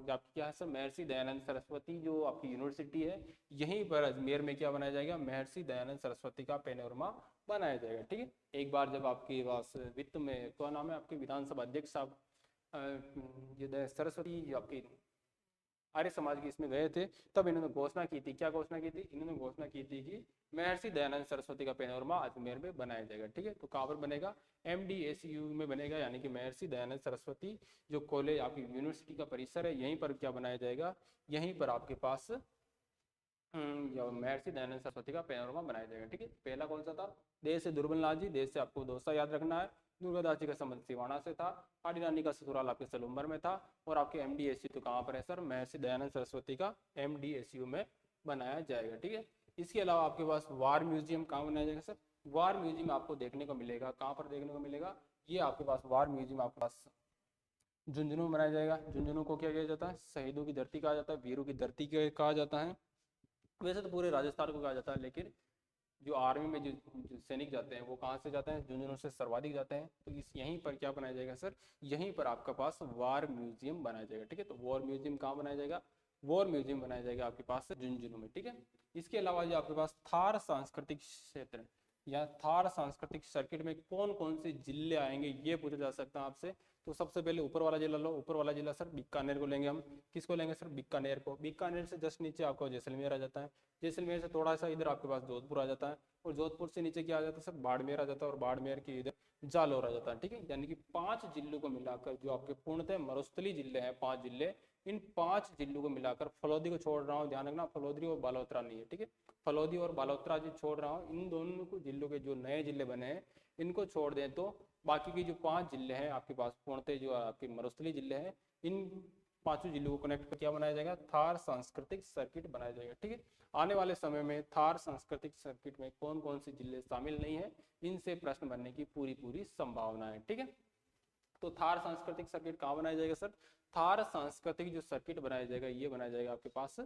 S1: आपकी क्या है सर, महर्षि दयानंद सरस्वती जो आपकी यूनिवर्सिटी है, यहीं पर अजमेर में क्या बनाया जाएगा, महर्षि दयानंद सरस्वती का पेनोरमा बनाया जाएगा, ठीक है। एक बार जब आपके पास वित्त में क्या नाम है आपके विधानसभा अध्यक्ष साहब सरस्वती आपकी आर्य समाज की इसमें गए थे, तब इन्होंने घोषणा की थी, क्या घोषणा की थी, इन्होंने घोषणा की थी कि महर्षि दयानंद सरस्वती का पेनोरमा अजमेर में बनाया जाएगा, ठीक है। तो कहाँ पर बनेगा, MDSU में बनेगा, यानी कि महर्षि दयानंद सरस्वती जो कॉलेज आपकी यूनिवर्सिटी का परिसर है, यहीं पर क्या बनाया जाएगा, यहीं पर आपके पास महर्षि दयानंद सरस्वती का पेनोरमा बनाया जाएगा, ठीक है। पहला कौन सा था, देश से दुर्बलनाथ जी, देश से आपको दोसा याद रखना है, दुर्गादास जी का संबंध सिवाना से था, हाड़ी रानी का ससुराल आपके सलूम्बर में था, और आपके MDSU तो कहाँ पर है सर, महर्षि दयानंद सरस्वती का MDSU में बनाया जाएगा, ठीक है। इसके अलावा आपके पास वार म्यूजियम कहाँ बनाया जाएगा सर, वार म्यूजियम आपको देखने को मिलेगा, कहाँ पर देखने को मिलेगा, ये आपके पास वार म्यूजियम आपके पास झुंझुनू में बनाया जाएगा। झुंझुनू को क्या किया जाता है, शहीदों की धरती कहा जाता है, वीरों की धरती कहा जाता है। वैसे तो पूरे राजस्थान को कहा जाता है, लेकिन जो आर्मी में जो सैनिक जाते हैं वो कहाँ से जाते हैं, झुंझुनू से सर्वाधिक जाते हैं। तो इस यहीं पर क्या बनाया जाएगा सर, यहीं पर आपका पास वार म्यूजियम बनाया जाएगा, ठीक है। तो वॉर म्यूजियम कहाँ बनाया जाएगा, वॉर म्यूजियम बनाया जाएगा आपके पास झुंझुनू में, ठीक है। इसके अलावा जो आपके पास थार सांस्कृतिक क्षेत्र या थार सांस्कृतिक सर्किट में कौन कौन से जिले आएंगे, ये पूछा जा सकता है आपसे। तो सबसे पहले ऊपर वाला जिला लो, ऊपर वाला जिला सर बीकानेर को लेंगे हम। किसको लेंगे सर, बीकानेर को। बीकानेर से जस्ट नीचे आपको जैसलमेर आ जाता है, जैसलमेर से थोड़ा सा इधर आपके पास जोधपुर आ जाता है, और जोधपुर से नीचे क्या आ जाता है सर, बाड़मेर आ जाता है, और बाड़मेर के इधर जालौर आ जाता है, ठीक है। यानी कि 5 जिलों को मिलाकर जो आपके पूर्णतः मरुस्थलीय जिले हैं, 5 जिले, इन 5 जिलों को मिलाकर, फलोदी को छोड़ रहा हूँ, ध्यान रखना, फलोदी और बालोतरा नहीं है, ठीक है। फलोदी और बालोतरा जो छोड़ रहा हूँ, इन दोनों को जिलों के जो नए जिले बने हैं इनको छोड़ दें तो बाकी की जो 5 जिले हैं आपके पास पूर्णतः जो आपके मरुस्थलीय जिले हैं, इन 5 जिलों को कनेक्ट कर क्या बनाया जाएगा, थार सांस्कृतिक सर्किट बनाया जाएगा, ठीक है। आने वाले समय में थार सांस्कृतिक सर्किट में कौन कौन से जिले शामिल नहीं है, इनसे प्रश्न बनने की पूरी संभावना है, ठीक है। तो थार सांस्कृतिक सर्किट कहाँ बनाया जाएगा सर, थार सांस्कृतिक जो सर्किट बनाया जाएगा ये बनाया जाएगा आपके पास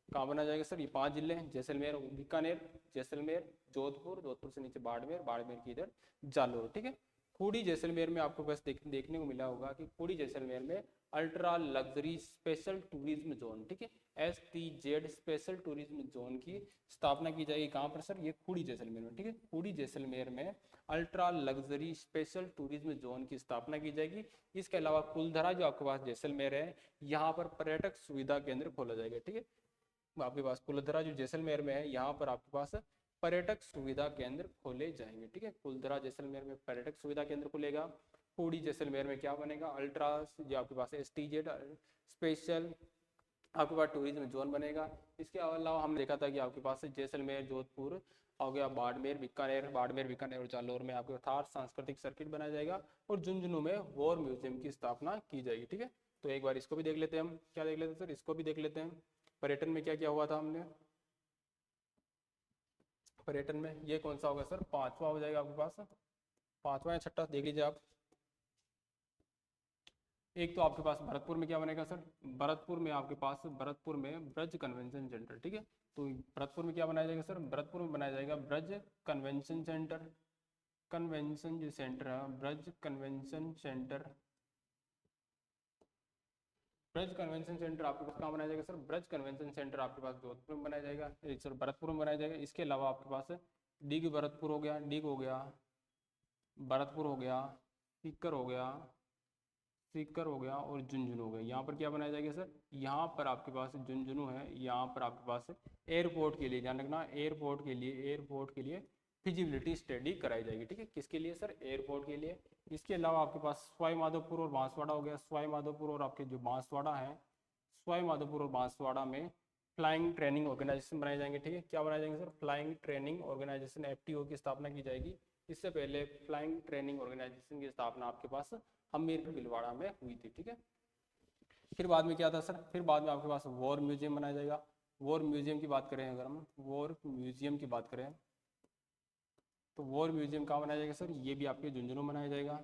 S1: कहाँ बनाया जाएगा सर, ये 5 जिले हैं, जैसलमेर, बीकानेर, जैसलमेर, जोधपुर, जोधपुर से नीचे बाड़मेर, बाड़मेर की इधर जालोर, ठीक है। खूड़ी जैसलमेर में आपको बस देखने को मिला होगा कि खूड़ी जैसलमेर में ultra luxury special tourism zone, ठीक है, STZ स्पेशल टूरिज्म जोन की स्थापना की जाएगी। कहाँ पर सर, ये खूड़ी जैसलमेर में, ठीक है। खूड़ी जैसलमेर में ultra luxury special tourism zone की स्थापना की जाएगी। इसके अलावा कुलधरा जो आपके पास जैसलमेर है, यहाँ पर पर्यटक सुविधा केंद्र खोला जाएगा, ठीक है। आपके पास कुलधरा जो जैसलमेर में है, यहाँ पर आपके पास पर्यटक सुविधा केंद्र खोले जाएंगे, ठीक है। कुलधरा जैसलमेर में पर्यटक सुविधा केंद्र खुलेगा। खूड़ी जैसलमेर में क्या बनेगा, अल्ट्रा जो आपके पास STZ स्पेशल आपके पास टूरिज्म जोन बनेगा। इसके अलावा हमने देखा था कि आपके पास जैसलमेर, जोधपुर हो गया, बाड़मेर, बीकानेर और जालौर में आपके थार सांस्कृतिक सर्किट बनाया जाएगा, और झुंझुनू में वॉर म्यूजियम की स्थापना की जाएगी, ठीक है। तो एक बार इसको भी देख लेते हैं हम, क्या देख लेते हैं सर, इसको भी देख लेते हैं। पर्यटन में क्या क्या हुआ था हमने, पर्यटन में ये कौन सा होगा सर, 5वां हो जाएगा आपके पास, 5वां या 6वां देख लीजिए आप। एक तो आपके पास भरतपुर में क्या बनेगा सर, भरतपुर में आपके पास भरतपुर में ब्रज कन्वेंशन सेंटर, ठीक है। तो भरतपुर में क्या बनाया जाएगा सर, भरतपुर में बनाया जाएगा ब्रज कन्वेंशन सेंटर, कन्वेंशन जो सेंटर है Braj convention centre. Braj convention centre आपके पास कहाँ बनाया जाएगा सर, ब्रज कन्वेंशन सेंटर आपके पास जोधपुर में बनाया जाएगा, सर भरतपुर में बनाया जाएगा। इसके अलावा आपके पास डिग भरतपुर हो गया, डिग हो गया, भरतपुर हो गया, सीकर हो गया, सीकर हो गया, और झुंझुनू हो गया। यहाँ पर क्या बनाया जाएगा सर, यहाँ पर आपके पास झुंझुनू है, यहाँ पर आपके पास एयरपोर्ट के लिए, ध्यान रखना, एयरपोर्ट के लिए फिजिबिलिटी स्टडी कराई जाएगी, ठीक है। किसके लिए सर, एयरपोर्ट के लिए। इसके अलावा आपके पास सवाई माधोपुर और बांसवाड़ा हो गया, सवाई माधोपुर और आपके जो बांसवाड़ा है, सवाई माधोपुर और बांसवाड़ा में फ्लाइंग ट्रेनिंग ऑर्गेनाइजेशन बनाए जाएंगे। ठीक है, क्या बनाए जाएंगे sir? Flying training organisation, FTO की स्थापना की जाएगी। इससे पहले फ्लाइंग ट्रेनिंग ऑर्गेनाइजेशन की स्थापना आपके पास हमीरपुर भीलवाड़ा में हुई थी। ठीक है, फिर बाद में क्या था सर? फिर बाद में आपके पास वॉर म्यूजियम बनाया जाएगा। वॉर म्यूजियम की बात करें, अगर हम वॉर म्यूजियम की बात करें तो वॉर म्यूजियम कहाँ बनाया जाएगा सर? ये भी आपके झुंझुनू बनाया जाएगा।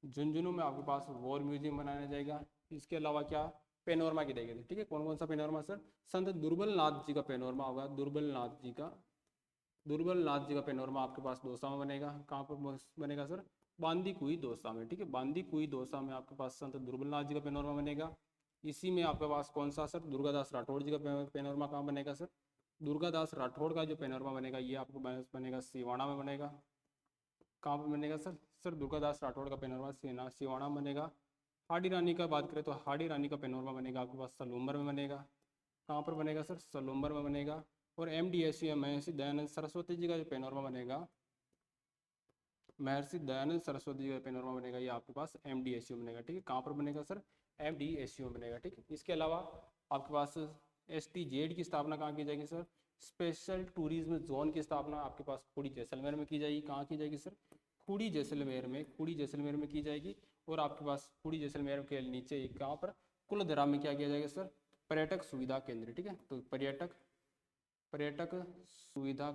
S1: झुंझुनू में आपके पास वॉर म्यूजियम बनाया जाएगा। इसके अलावा क्या? पेनोरमा की देखेंगे। ठीक है, कौन कौन सा पेनोरमा सर? संत दुर्बल नाथ जी का पेनोरमा होगा। दुर्बल नाथ जी का पेनोरमा आपके पास दौसा में बनेगा। कहाँ पर बनेगा सर? बांदी कुई दौसा में। ठीक है, बांदी कुई दौसा में आपके पास संत दुर्बल नाथ जी का पेनोरमा बनेगा। इसी में आपके पास कौन सा सर? दुर्गादास राठौड़ जी का पेनोरमा कहाँ बनेगा सर? दुर्गादास राठौड़ का जो पेनोरमा बनेगा ये आपको बनेगा सिवाना में बनेगा। कहाँ पर बनेगा सर? सर दुर्गादास राठौड़ का पेनोरमा सिवाना में बनेगा। हाडी रानी का बात करें तो हाडी रानी का पेनोरमा बनेगा आपके पास सलूम्बर में बनेगा। कहाँ पर बनेगा सर? सलूम्बर में बनेगा। और MDSU महर्षि दयानंद सरस्वती जी का जो पेनोरमा बनेगा, महर्षि दयानंद सरस्वती जी का पेनोरमा बनेगा, ये आपके पास MDSU में बनेगा। ठीक है, कहाँ पर बनेगा सर? MDSU में बनेगा। ठीक है, इसके अलावा आपके पास STZ की स्थापना कहाँ की जाएगी सर? स्पेशल टूरिज्म जोन की स्थापना आपके पास खूड़ी जैसलमेर में की जाएगी। कहाँ की जाएगी सर? खूड़ी जैसलमेर में की जाएगी। और आपके पास खूड़ी जैसलमेर के नीचे कहाँ पर? कुलधरा में क्या किया जाएगा सर? पर्यटक सुविधा केंद्र। ठीक है, तो पर्यटक सुविधा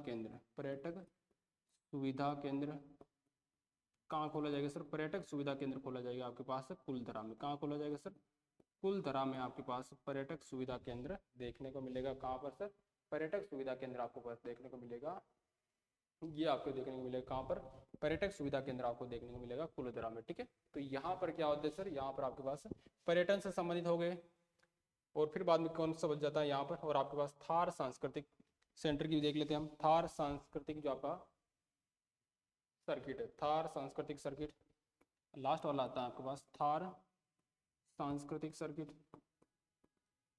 S1: केंद्र कहाँ खोला जाएगा सर? पर्यटक सुविधा केंद्र खोला जाएगा आपके पास कुलधरा में। कहाँ खोला जाएगा सर? कुलधरा में आपके पास पर्यटक सुविधा केंद्र देखने को मिलेगा। कहाँ पर सर? पर्यटक सुविधा केंद्र आपको पास देखने को मिलेगा। ये आपको देखने को मिलेगा कहाँ पर? पर्यटक सुविधा केंद्र आपको देखने को मिलेगा कुलधरा में। ठीक है, तो यहाँ पर क्या होता है सर? यहाँ पर आपके पास पर्यटन से संबंधित हो गए। और फिर बाद में कौन सा बच जाता है यहाँ पर? और आपके पास थार सांस्कृतिक सेंटर की देख लेते हैं हम। थार सांस्कृतिक जो आपका सर्किट है, थार सांस्कृतिक सर्किट लास्ट वाला आता है आपके पास। सांस्कृतिक सर्किट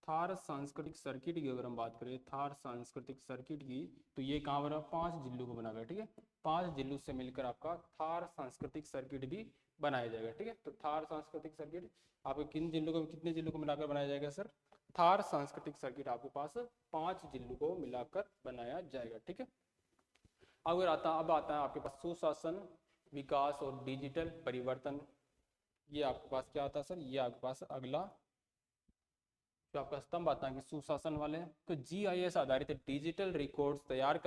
S1: थार सांस्कृतिक सर्किट की अगर हम बात करें, थार सांस्कृतिक सर्किट की, तो ये कहाँ बना? 5 जिलों को बना गया। ठीक है, 5 जिलों से मिलकर आपका थार सांस्कृतिक सर्किट भी बनाया जाएगा। ठीक है, तो थार सांस्कृतिक सर्किट आपके कितने जिलों को मिलाकर बनाया जाएगा सर? थार सांस्कृतिक सर्किट आपके पास 5 जिलों को मिलाकर बनाया जाएगा। ठीक है, अब आता है आपके पास सुशासन, विकास और डिजिटल परिवर्तन। ये आपके पास क्या आता है सर? ये आपके पास अगला जो आपका स्तंभ आता है कि सुशासन वाले। तो GIS आधारित डिजिटल रिकॉर्ड्स तैयार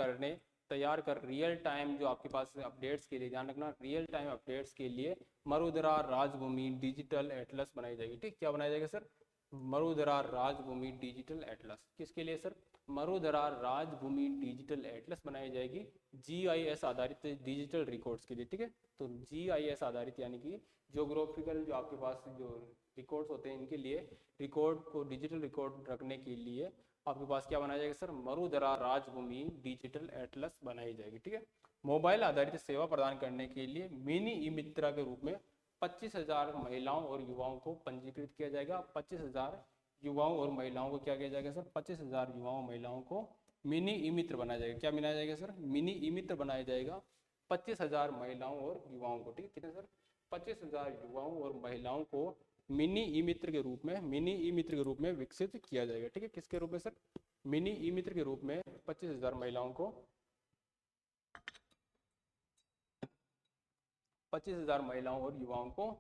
S1: कर रियल टाइम जो आपके पास अपडेट्स के लिए, ध्यान रखना, रियल टाइम अपडेट्स के लिए मरुधरा राजभूमि डिजिटल एटलस बनाई जाएगी। ठीक, क्या बनाया जाएगा sir? Marudhara Rajbhumi digital atlas. किसके लिए sir? Marudhara Rajbhumi digital atlas बनाई जाएगी GIS आधारित डिजिटल रिकॉर्ड्स के लिए। ठीक है, तो GIS आधारित यानी कि जियोग्राफिकल जो आपके पास जो रिकॉर्ड्स होते हैं, इनके लिए रिकॉर्ड को डिजिटल रिकॉर्ड रखने के लिए आपके पास क्या बनाया जाएगा sir? Marudhara Rajbhumi digital atlas बनाई जाएगी। ठीक है, मोबाइल आधारित सेवा प्रदान करने के लिए मिनी ई मित्रा के रूप में 25,000 महिलाओं और युवाओं को पंजीकृत किया जाएगा। 25,000 युवाओं और महिलाओं को क्या किया जाएगा सर? 25,000 युवाओं महिलाओं को मिनी ई मित्र बनाया जाएगा। क्या बनाया जाएगा सर? मिनी ई मित्र बनाया जाएगा 25,000 महिलाओं और युवाओं को। ठीक है, कितने सर? 25,000 युवाओं और महिलाओं को मिनी ई मित्र के रूप में विकसित किया जाएगा। ठीक है, किसके रूप में सर? मिनी ई मित्र के रूप में 25,000 महिलाओं को 25,000 महिलाओं और युवाओं को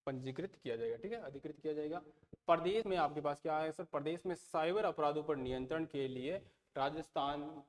S1: पंजीकृत किया जाएगा। ठीक है, अधिकृत किया जाएगा। प्रदेश में आपके पास क्या है सर? प्रदेश में साइबर अपराधों पर नियंत्रण के लिए Rajasthan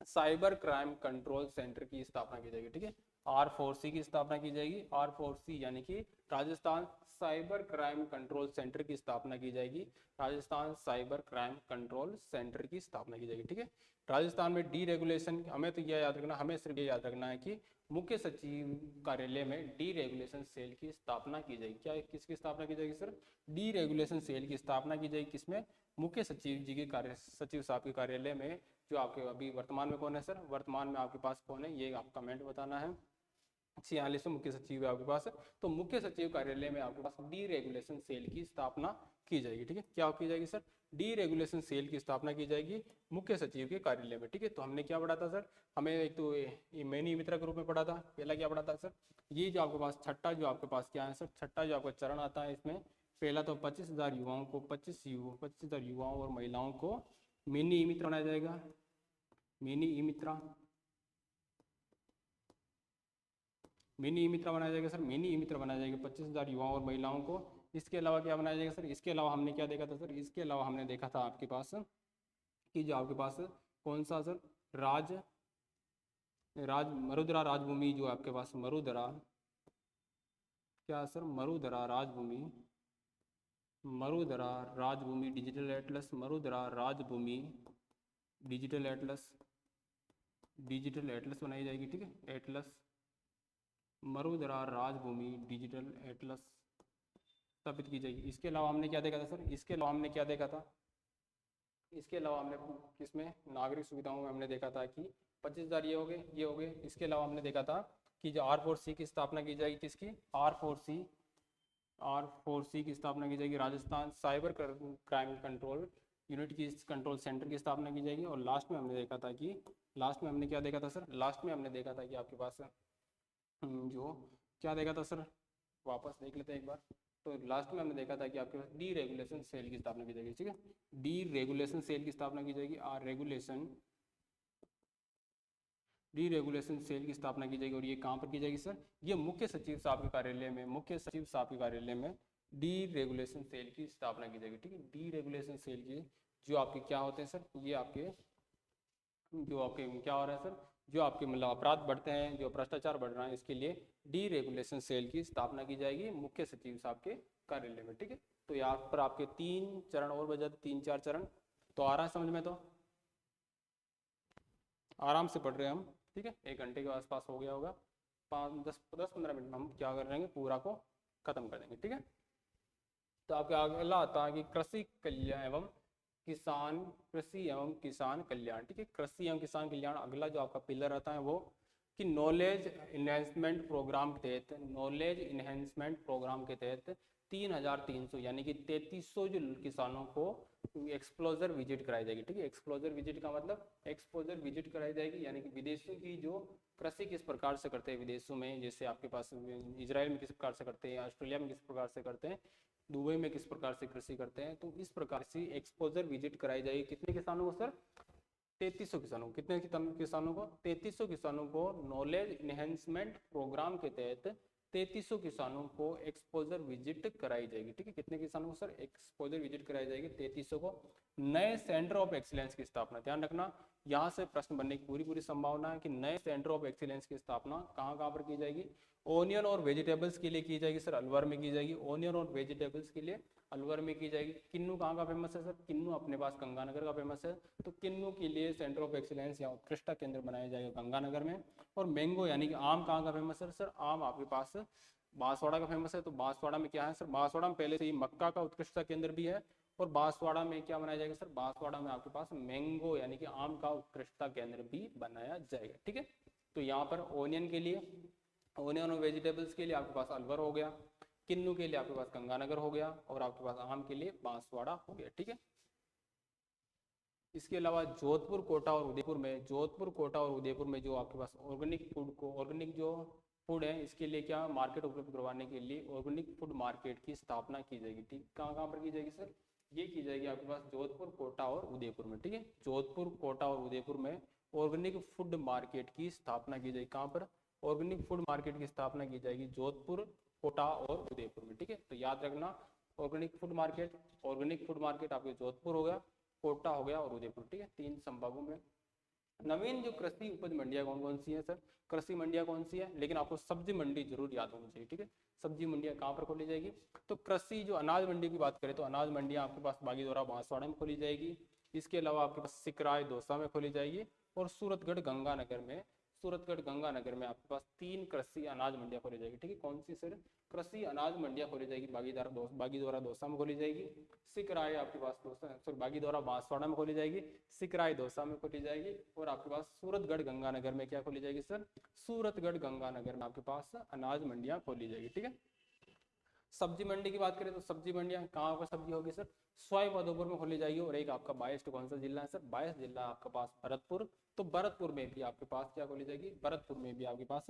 S1: cyber crime control centre की स्थापना की जाएगी। ठीक है, R4C की स्थापना की जाएगी। R4C यानी कि Rajasthan cyber crime control centre की स्थापना की जाएगी। Rajasthan cyber crime control centre की स्थापना की जाएगी। ठीक है, राजस्थान में डीरेगुलेशन, हमें तो यह याद रखना, हमें सिर्फ ये याद रखना है कि मुख्य सचिव कार्यालय में डीरेगुलेशन सेल की स्थापना की जाएगी। क्या, किसकी स्थापना की जाएगी सर? डीरेगुलेशन सेल की स्थापना की जाएगी। किसमें? मुख्य सचिव जी के सचिव साहब के कार्यालय में। जो आपके अभी वर्तमान में कौन है सर? वर्तमान में आपके पास कौन है, ये आप कमेंट बताना है। 46 मुख्य सचिव है आपके पास। तो मुख्य सचिव कार्यालय में आपके पास डीरेगुलेशन सेल की स्थापना की जाएगी। ठीक है, क्या की जाएगी सर? डीरेगुलेशन सेल की स्थापना की जाएगी मुख्य सचिव के कार्यालय में। ठीक है, तो हमने क्या पढ़ा था सर? हमें एक तो ये मिनी मित्रा के रूप में पढ़ा था। पहला क्या पढ़ा था सर? ये जो आपके पास छठा जो आपके पास क्या है सर? छठा जो आपका चरण आता है इसमें पहला तो 25,000 युवाओं को 25,000 युवाओं और महिलाओं को मिनी ई मित्र बनाया जाएगा। मिनी ई मित्रा बनाया जाएगा सर। मिनी ई मित्र बनाया जाएगा 25,000 युवाओं और महिलाओं को। इसके अलावा क्या बनाया जाएगा सर? इसके अलावा हमने क्या देखा था सर? इसके अलावा हमने देखा था आपके पास कि जो आपके पास कौन सा सर मरुधरा राजभूमि, जो आपके पास मरुधरा क्या sir? Marudhara Rajbhumi digital atlas, Marudhara Rajbhumi digital atlas बनाई जाएगी। ठीक है, atlas, Marudhara Rajbhumi digital atlas स्थापित की जाएगी। इसके अलावा हमने क्या देखा था सर? इसके अलावा हमने किसमें नागरिक सुविधाओं में हमने देखा था कि 25,000 ये हो गए। इसके अलावा हमने देखा था कि जो R4C की स्थापना की जाएगी, किसकी? R4C की स्थापना की जाएगी। Rajasthan cyber crime control unit की कंट्रोल सेंटर की स्थापना की जाएगी। और लास्ट में हमने देखा था कि लास्ट में हमने देखा था कि आपके पास जो क्या देखा था सर? वापस देख लेते हैं एक बार। तो लास्ट में हमने देखा था कि आपके पास डीरेगुलेशन सेल की स्थापना की जाएगी। ठीक है, डीरेगुलेशन सेल की स्थापना की जाएगी। डीरेगुलेशन सेल की स्थापना की जाएगी। और ये कहाँ पर की जाएगी सर? ये मुख्य सचिव साहब के कार्यालय में डीरेगुलेशन सेल की स्थापना की जाएगी। ठीक है, डीरेगुलेशन सेल की जो आपके क्या होते हैं सर? ये आपके जो आपके क्या हो रहा है सर? जो आपके मतलब अपराध बढ़ते हैं, जो भ्रष्टाचार बढ़ रहा है, इसके लिए डीरेगुलेशन सेल की स्थापना की जाएगी मुख्य सचिव साहब के कार्यालय में। ठीक है, तो यहाँ पर आपके 3 चरण और बचा, 3-4 चरण तो आ रहा है समझ में? तो आराम से पढ़ रहे हैं हम। ठीक है, 1 घंटे के आसपास हो गया होगा। 5-10-15 मिनट में हम क्या कर लेंगे? पूरा को खत्म कर देंगे। ठीक है, तो आपके अगला आता है कि कृषि एवं किसान कल्याण। ठीक है, कृषि एवं किसान कल्याण अगला जो आपका पिलर आता है वो कि नॉलेज इन्हेंसमेंट प्रोग्राम के तहत 3,300 यानी कि 3300 जो किसानों को एक्सपोजर विजिट कराई जाएगी। ठीक है, एक्सपोजर विजिट का मतलब एक्सपोजर विजिट कराई जाएगी यानी कि विदेशों की जो कृषि किस प्रकार से करते हैं विदेशों में, जैसे आपके पास इजराइल में किस प्रकार से करते हैं, ऑस्ट्रेलिया में किस प्रकार से करते हैं, दुबई में किस प्रकार से कृषि करते हैं, तो इस प्रकार से एक्सपोजर विजिट कराई जाएगी। कितने किसानों को सर? 3300 किसानों को। कितने किसानों को? 3300 किसानों को नॉलेज इनहेंसमेंट प्रोग्राम के तहत 3300 किसानों को एक्सपोजर विजिट कराई जाएगी। ठीक है, कितने किसानों को सर? एक्सपोजर विजिट कराई जाएगी 3300 को। नए सेंटर ऑफ एक्सीलेंस की स्थापना, ध्यान रखना यहाँ से प्रश्न बनने की पूरी संभावना है कि नए सेंटर ऑफ एक्सीलेंस की स्थापना कहाँ पर की जाएगी? ओनियन और वेजिटेबल्स के लिए की जाएगी सर, अलवर में की जाएगी। ओनियन और वेजिटेबल्स के लिए अलवर में की जाएगी। किन्नू कहाँ का फेमस है सर? किन्नू अपने पास गंगानगर का फेमस है, तो किन्नू के लिए सेंटर ऑफ एक्सीलेंस या उत्कृष्ट केंद्र बनाया जाएगा गंगानगर में। और मैंगो यानी कि आम कहाँ का फेमस है सर? आम आपके पास बांसवाड़ा का फेमस है, तो बांसवाड़ा में क्या है सर? बांसवाड़ा में पहले से ही मक्का का उत्कृष्ट केंद्र भी है। और बांसवाड़ा में क्या बनाया जाएगा सर? बांसवाड़ा में आपके पास मैंगो यानी कि आम का उत्कृष्टता केंद्र भी बनाया जाएगा। ठीक है, तो यहाँ पर ओनियन के लिए, ओनियन और वेजिटेबल्स के लिए आपके पास अलवर हो गया, किन्नू के लिए आपके पास गंगानगर हो गया, और आपके पास आम के लिए बांसवाड़ा हो गया। ठीक है, इसके अलावा जोधपुर, कोटा और उदयपुर में जो आपके पास ऑर्गेनिक जो फूड है, इसके लिए क्या मार्केट उपलब्ध करवाने के लिए ऑर्गेनिक फूड मार्केट की स्थापना की जाएगी। ठीक, कहाँ पर की जाएगी सर? ये की जाएगी आपके पास जोधपुर, कोटा और उदयपुर में। ठीक है, जोधपुर, कोटा और उदयपुर में ऑर्गेनिक फूड मार्केट की स्थापना की जाएगी। कहाँ पर? ऑर्गेनिक फूड मार्केट की स्थापना की जाएगी जोधपुर, कोटा और उदयपुर में। ठीक है, तो याद रखना ऑर्गेनिक फूड मार्केट आपके जोधपुर हो गया, कोटा हो गया और उदयपुर। ठीक है, 3 संभागों में। नवीन जो कृषि उपज मंडियां कौन सी है सर? कृषि मंडियां कौन सी है? लेकिन आपको सब्जी मंडी जरूर याद होनी चाहिए। ठीक है, सब्जी मंडियां कहाँ पर खोली जाएगी? तो कृषि जो अनाज मंडी की बात करें तो अनाज मंडियां आपके पास बागीदोरा, बांसवाड़ा में खोली जाएगी। इसके अलावा आपके पास सिकराय, दौसा में खोली जाएगी। और सूरतगढ़, गंगानगर में आपके पास 3 कृषि अनाज मंडियां खोली जाएगी। ठीक है, कौन सी सर? कृषि अनाज मंडियां खोली जाएगी। बागीदोरा दौसा में खोली जाएगी। सिकराय आपके पास बागीदोरा बांसवाड़ा में खोली जाएगी, सिकराय दौसा में खोली जाएगी। और आपके पास सूरतगढ़ गंगानगर में क्या खोली जाएगी सर? सूरतगढ़ गंगानगर में आपके पास अनाज मंडियां खोली जाएगी। ठीक है, सब्जी मंडी की बात करें तो सब्जी मंडियाँ कहाँ पर सब्जी होगी सर, सवाई माधोपुर में खोली जाएगी। और एक आपका बाईस कौन सा जिला है सर, बाईस जिला आपके पास भरतपुर, तो भरतपुर में भी आपके पास क्या खोली जाएगी, भरतपुर में भी आपके पास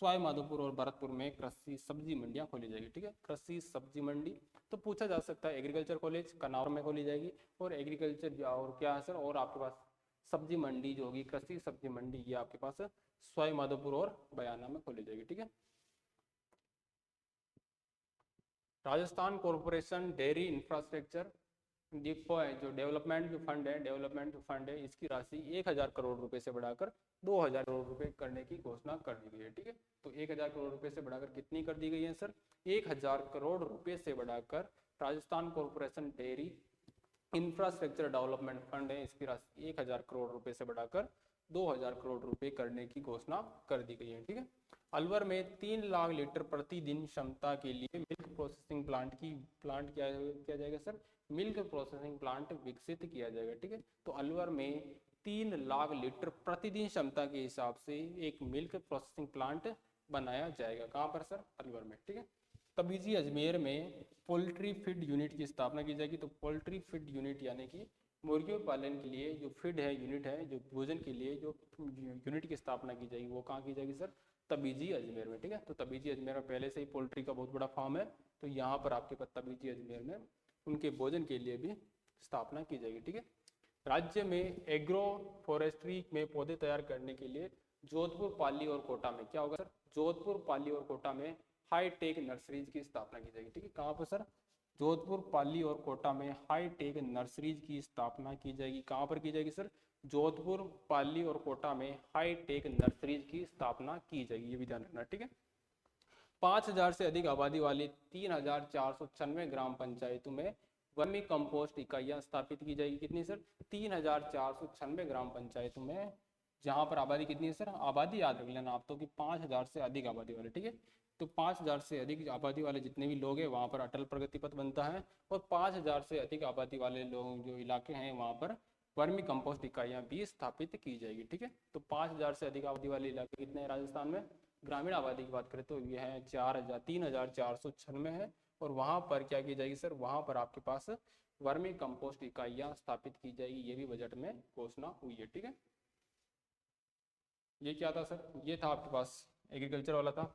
S1: सवाई माधोपुर और भरतपुर में कृषि सब्जी मंडियाँ खोली जाएगी। ठीक है, कृषि सब्जी मंडी। तो पूछा जा सकता है एग्रीकल्चर कॉलेज कन्नौर में खोली जाएगी, और एग्रीकल्चर और क्या है सर, और आपके पास सब्जी मंडी जो होगी कृषि सब्जी मंडी ये आपके पास सवाई माधोपुर और बयाना में खोली जाएगी। ठीक है, Rajasthan corporation dairy infrastructure depot है, जो डेवलपमेंट जो फंड है, डेवलपमेंट जो फंड है, इसकी राशि 1000 करोड़ रुपए से बढ़ाकर 2000 करोड़ रुपए करने की घोषणा कर दी गई है। ठीक है, तो 1000 करोड़ रुपए से बढ़ाकर कितनी कर दी गई है सर, 1000 करोड़ रुपए से बढ़ाकर Rajasthan corporation dairy infrastructure development fund है, इसकी राशि 1000 करोड़ रुपए से बढ़ाकर 2000 करोड़ रुपए करने की घोषणा कर दी गई है। ठीक है, अलवर में 3 लाख लीटर प्रतिदिन क्षमता के लिए मिल्क प्रोसेसिंग प्लांट किया जाएगा सर, मिल्क प्रोसेसिंग प्लांट विकसित किया जाएगा। ठीक है, तो अलवर में 3 लाख लीटर प्रतिदिन क्षमता के हिसाब से एक मिल्क प्रोसेसिंग प्लांट बनाया जाएगा। कहाँ पर सर, अलवर में। ठीक है, तबीजी अजमेर में पोल्ट्री फीड यूनिट की स्थापना की जाएगी। तो पोल्ट्री फीड यूनिट यानी कि मुर्गियों पालन के लिए जो फीड है यूनिट है, जो भोजन के लिए जो यूनिट की स्थापना की जाएगी वो कहाँ की जाएगी सर, तबीजी अजमेर में। ठीक है, तो तबीजी अजमेर में पहले से ही पोल्ट्री का बहुत बड़ा फार्म है, तो यहाँ पर आपके पास तबीजी अजमेर में उनके भोजन के लिए भी स्थापना की जाएगी। ठीक है, राज्य में एग्रो फॉरेस्ट्री में पौधे तैयार करने के लिए जोधपुर, पाली और कोटा में क्या होगा सर, जोधपुर, पाली और कोटा में हाईटेक नर्सरीज की स्थापना की जाएगी। ठीक है, कहाँ पर सर, जोधपुर, पाली और कोटा में हाईटेक नर्सरीज की स्थापना की जाएगी। कहाँ पर की जाएगी सर, जोधपुर, पाली और कोटा में हाईटेक नर्सरीज की स्थापना की जाएगी, ये भी ध्यान रखना। ठीक है, 5000 से अधिक आबादी वाली 3496 ग्राम पंचायतों में वर्मी कंपोस्ट इकाइयां स्थापित की जाएगी। कितनी सर, 3496 ग्राम पंचायतों में, जहां पर आबादी कितनी है सर, आबादी याद रख लेना आप तो कि 5000 से अधिक आबादी वाले। ठीक है, तो 5000 से अधिक आबादी वाले जितने भी लोग हैं वहां पर अटल प्रगति पथ बनता है, और 5000 से अधिक आबादी वाले लोग जो इलाके हैं वहां पर वर्मी कंपोस्ट इकाइयां भी स्थापित की जाएगी। ठीक है, तो 5000 से अधिक आबादी वाले इलाके कितने हैं राजस्थान में, ग्रामीण आबादी की बात करें तो यह है 3496 है, और वहां पर क्या की जाएगी सर, वहां पर आपके पास वर्मी कंपोस्ट इकाइयां स्थापित की जाएगी, ये भी बजट में घोषणा हुई है। ठीक है, ये क्या था सर, ये था आपके पास एग्रीकल्चर वाला था।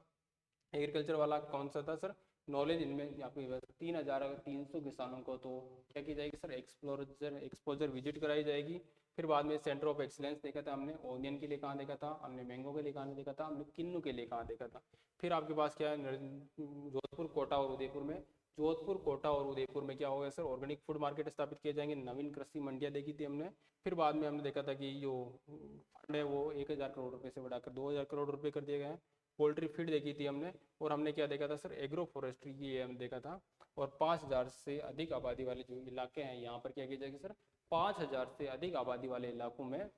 S1: एग्रीकल्चर वाला कौन सा था सर, नॉलेज इनमें आपके 3300 किसानों को तो क्या की जाएगी सर, एक्सपोजर विजिट कराई जाएगी। फिर बाद में सेंटर ऑफ एक्सीलेंस देखा था हमने, ओनियन के लिए कहाँ देखा था हमने, मैंगो के लिए कहाँ देखा था हमने, किन्नू के लिए कहाँ देखा था। फिर आपके पास क्या है, जोधपुर, कोटा और उदयपुर में, जोधपुर, कोटा और उदयपुर में क्या होगा सर, ऑर्गेनिक फूड मार्केट स्थापित किए जाएंगे। नवीन कृषि मंडियाँ देखी थी हमने। फिर बाद में हमने देखा था कि जो फंड है वो 1000 करोड़ रुपए से बढ़ाकर 2000 करोड़ रुपए कर दिए गए हैं। पोल्ट्री फीड देखी थी हमने, और हमने क्या देखा था सर, एग्रो फॉरेस्ट्री की हमने देखा था। और 5000 से अधिक आबादी वाले जो इलाके हैं यहाँ पर क्या किया जाएगा सर, 5000 से अधिक आबादी वाले इलाकों में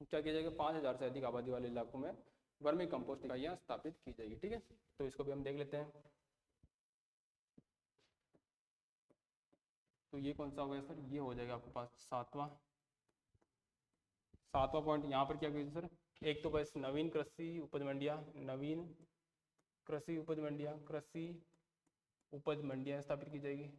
S1: क्या किया जाएगा, 5000 से अधिक आबादी वाले इलाकों में वर्मी कंपोस्ट इकाइयाँ स्थापित की जाएगी। ठीक है, तो इसको भी हम देख लेते हैं। तो ये कौन सा हो गया सर, ये हो जाएगा आपके पास सातवां पॉइंट। यहाँ पर क्या किया सर, एक तो बस नवीन कृषि उपज मंडियाँ, नवीन कृषि उपज मंडियाँ, कृषि उपज मंडियाँ स्थापित की जाएगी,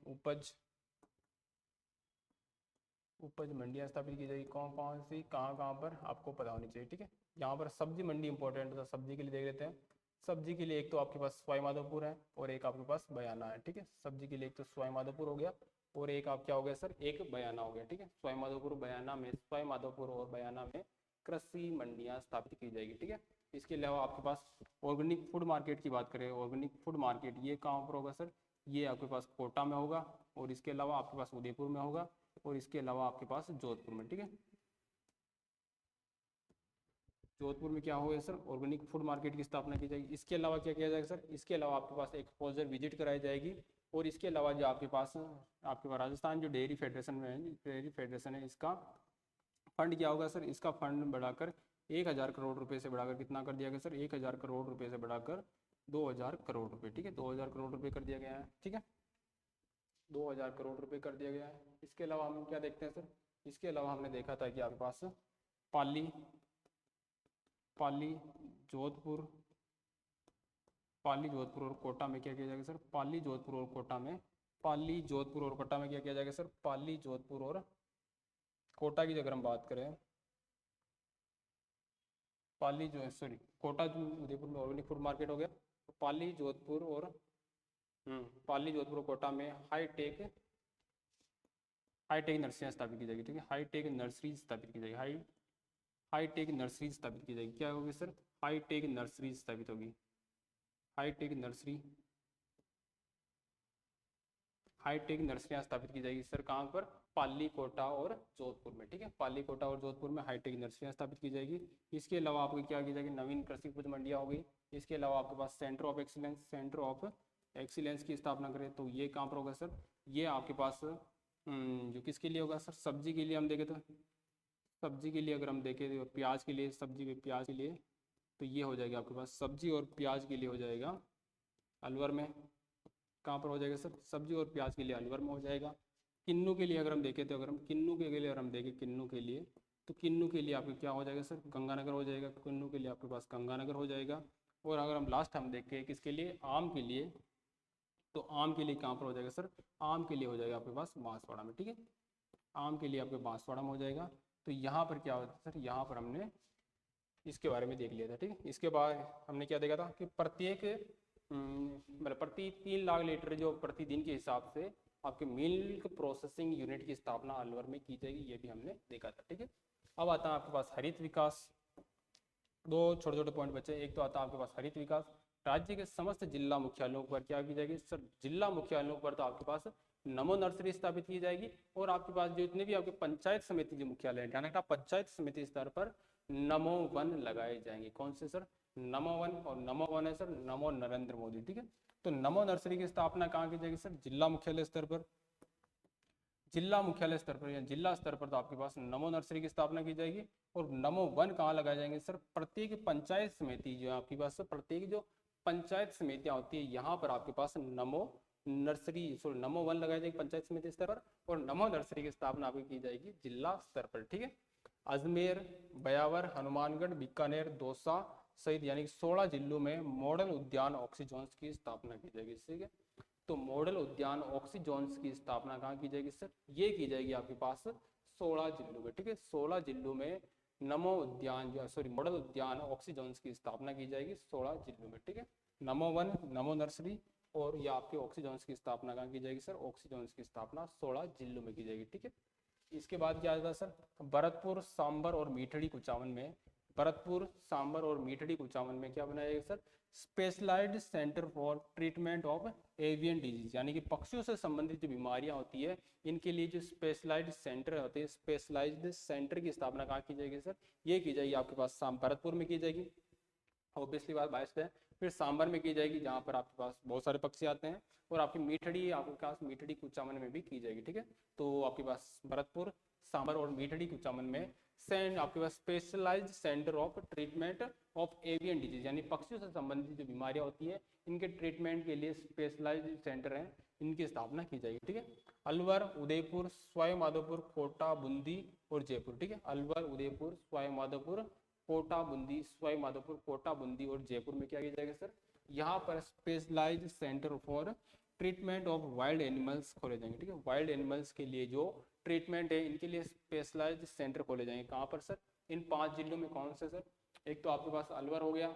S1: उपज मंडियाँ स्थापित की जाएगी। कौन कौन सी, कहाँ कहाँ पर आपको पता होनी चाहिए। ठीक है, यहाँ पर सब्जी मंडी इंपॉर्टेंट है, सब्जी के लिए देख लेते हैं। सब्जी के लिए एक तो आपके पास सवाई माधोपुर है और एक आपके पास बयाना है। ठीक है, सब्जी के लिए एक तो सवाई माधोपुर हो गया और एक आप क्या हो गया सर, एक बयाना हो गया। ठीक है, सवाई माधोपुर, बयाना में, सवाई माधोपुर और बयाना में कृषि मंडियाँ स्थापित की जाएगी। ठीक है, इसके अलावा आपके पास ऑर्गेनिक फूड मार्केट की बात करें, ऑर्गेनिक फूड मार्केट ये कहाँ पर होगा सर, ये आपके पास कोटा में होगा, और इसके अलावा आपके पास उदयपुर में होगा, और इसके अलावा आपके पास जोधपुर में। ठीक है, जोधपुर में क्या होगा सर, ऑर्गेनिक फूड मार्केट की स्थापना की जाएगी। इसके अलावा क्या किया जाएगा सर, इसके अलावा आपके पास एक्सपोजर विजिट कराई जाएगी, और इसके अलावा जो आपके पास राजस्थान जो डेयरी फेडरेशन में है, डेयरी फेडरेशन है, इसका फंड क्या होगा सर, इसका फंड बढ़ाकर 1000 करोड़ रुपए से बढ़ाकर कितना कर दिया गया सर, 1000 करोड़ रुपए से बढ़ाकर 2000 करोड़ रुपए। ठीक है, 2000 करोड़ रुपए कर दिया गया है। ठीक है, 2000 करोड़ रुपए कर दिया गया है। इसके अलावा हम क्या देखते हैं सर, इसके अलावा हमने देखा था कि आपके पास पाली, जोधपुर, पाली जोधपुर और कोटा में क्या किया जाएगा सर, पाली जोधपुर और कोटा में, पाली जोधपुर और कोटा में क्या किया जाएगा सर, पाली जोधपुर और कोटा की अगर हम बात करें, पाली जो सॉरी कोटा जो उदयपुर में ऑर्गेनिक फूड मार्केट हो गया, तो पाली जोधपुर और पाली जोधपुर और कोटा में हाईटेक नर्सरियाँ स्थापित की जाएगी। ठीक है, हाईटेक नर्सरी स्थापित की जाएगी, हाईटेक नर्सरी स्थापित की जाएगी। क्या होगी सर, हाईटेक नर्सरी स्थापित होगी, हाईटेक नर्सरी, हाईटेक नर्सरियाँ स्थापित की जाएगी सर कहाँ पर, पाली कोटा और जोधपुर में। ठीक है, पाली कोटा और जोधपुर में हाईटेक नर्सरियाँ स्थापित की जाएगी। इसके अलावा आपको क्या की जाएगी, नवीन कृषि उपज मंडियाँ हो गई। इसके अलावा आपके पास centre of excellence, centre of excellence की स्थापना करें तो ये कहाँ पर होगा सर, ये आपके पास जो किसके लिए होगा सर, सब्जी के लिए हम देखें तो, सब्जी के लिए अगर हम देखें तो प्याज के लिए, सब्जी प्याज के लिए, तो ये हो जाएगा आपके पास सब्जी और प्याज के लिए हो जाएगा अलवर में। कहाँ पर हो जाएगा सर, सब्जी और प्याज के लिए अलवर में हो जाएगा। किन्नू के लिए अगर हम देखें तो, अगर हम किन्नू के लिए अगर हम देखें, किन्नू के लिए, तो किन्नू के लिए आपको क्या हो जाएगा सर, गंगानगर हो जाएगा। किन्नू के लिए आपके पास गंगानगर हो जाएगा। और अगर हम लास्ट हम देखें किसके लिए, आम के लिए, तो आम के लिए कहाँ पर हो जाएगा सर, आम के लिए हो जाएगा आपके पास बांसवाड़ा में। ठीक है, आम के लिए आपके बांसवाड़ा में हो जाएगा। तो यहाँ पर क्या होता है सर, यहाँ पर हमने इसके बारे में देख लिया था। ठीक है, इसके बाद हमने क्या देखा था कि प्रत्येक मतलब प्रति 3 लाख लीटर जो प्रतिदिन के हिसाब से आपके मिल्क प्रोसेसिंग यूनिट की स्थापना अलवर में की जाएगी, ये भी हमने देखा था। ठीक है, अब आता है आपके पास हरित विकास। दो छोटे छोटे पॉइंट बचे। एक तो आता है आपके पास हरित विकास, राज्य के समस्त जिला मुख्यालयों पर क्या की जाएगी सर, जिला मुख्यालयों पर तो आपके पास नमो नर्सरी स्थापित की जाएगी। और आपके पास जो इतने भी आपके पंचायत समिति के मुख्यालय हैं, ध्यान रखना पंचायत समिति स्तर पर नमो वन लगाए जाएंगे। कौन से सर, नमो वन। और नमो वन है सर नमो नरेंद्र मोदी। ठीक है, तो नमो नर्सरी की स्थापना कहाँ की जाएगी सर, जिला मुख्यालय स्तर पर, जिला मुख्यालय स्तर पर या जिला स्तर पर तो आपके पास नमो नर्सरी की स्थापना की जाएगी। और नमो वन कहाँ लगाए जाएंगे सर, प्रत्येक पंचायत समिति जो है आपके पास, प्रत्येक जो पंचायत समितियां होती है यहाँ पर आपके पास नमो नर्सरी सॉरी नमो वन लगाई जाएगी पंचायत समिति स्तर पर। और नमो नर्सरी की स्थापना आपकी की जाएगी जिला स्तर पर। ठीक है, अजमेर, ब्यावर, हनुमानगढ़, बीकानेर, दौसा सहित यानी 16 जिलों में मॉडल उद्यान ऑक्सीजोन्स की स्थापना की जाएगी। ठीक है, तो मॉडल उद्यान ऑक्सीजोन्स की स्थापना कहाँ की जाएगी सर, ये की जाएगी आपके पास 16 जिलों में। ठीक है, 16 जिलों में नमो उद्यान जो सॉरी मॉडल उद्यान ऑक्सीजोन्स की स्थापना की जाएगी 16 जिलों में। ठीक है, नमो वन, नमो नर्सरी और ये आपके ऑक्सीजोन्स की स्थापना कहाँ की जाएगी सर, ऑक्सीजोन्स की स्थापना 16 जिलों में की जाएगी। ठीक है, इसके बाद क्या आएगा सर, भरतपुर, सांबर और मीठड़ी कुचामन में, भरतपुर, सांबर और मीठड़ी कुचामन में क्या बनाया जाएगा sir, specialised centre for treatment of avian disease, यानी कि पक्षियों से संबंधित जो बीमारियां होती है इनके लिए जो स्पेशलाइज्ड सेंटर होते हैं, स्पेशलाइज्ड सेंटर की स्थापना कहाँ की जाएगी सर, ये की जाएगी आपके पास भरतपुर में की जाएगी, ऑब्वियसली बात बायस्ड है। फिर सांबर में की जाएगी जहाँ पर आपके पास बहुत सारे पक्षी आते हैं। और आपकी मीठड़ी आपके पास मीठड़ी कुचामन में भी की जाएगी। ठीक है, तो आपके पास भरतपुर, सांबर और मीठड़ी कुचामन में सेंड आपके पास specialised centre of treatment of avian disease, यानी पक्षियों से संबंधित जो बीमारियां होती है इनके ट्रीटमेंट के लिए स्पेशलाइज्ड सेंटर हैं, इनकी स्थापना की जाएगी। ठीक है, अलवर, उदयपुर, सवाई माधोपुर, कोटा, बूंदी और जयपुर। ठीक है, अलवर, उदयपुर, सवाई माधोपुर, कोटा, बूंदी, सवाई माधोपुर, कोटा, बूंदी और जयपुर में क्या किया जाएगा सर, यहाँ पर specialised centre for treatment of wild animals खोले जाएंगे। ठीक है, वाइल्ड एनिमल्स के लिए जो ट्रीटमेंट है इनके लिए स्पेशलाइज्ड सेंटर खोले जाएंगे। कहाँ पर सर, इन 5 जिलों में। कौन से सर, एक तो आपके पास अलवर हो गया,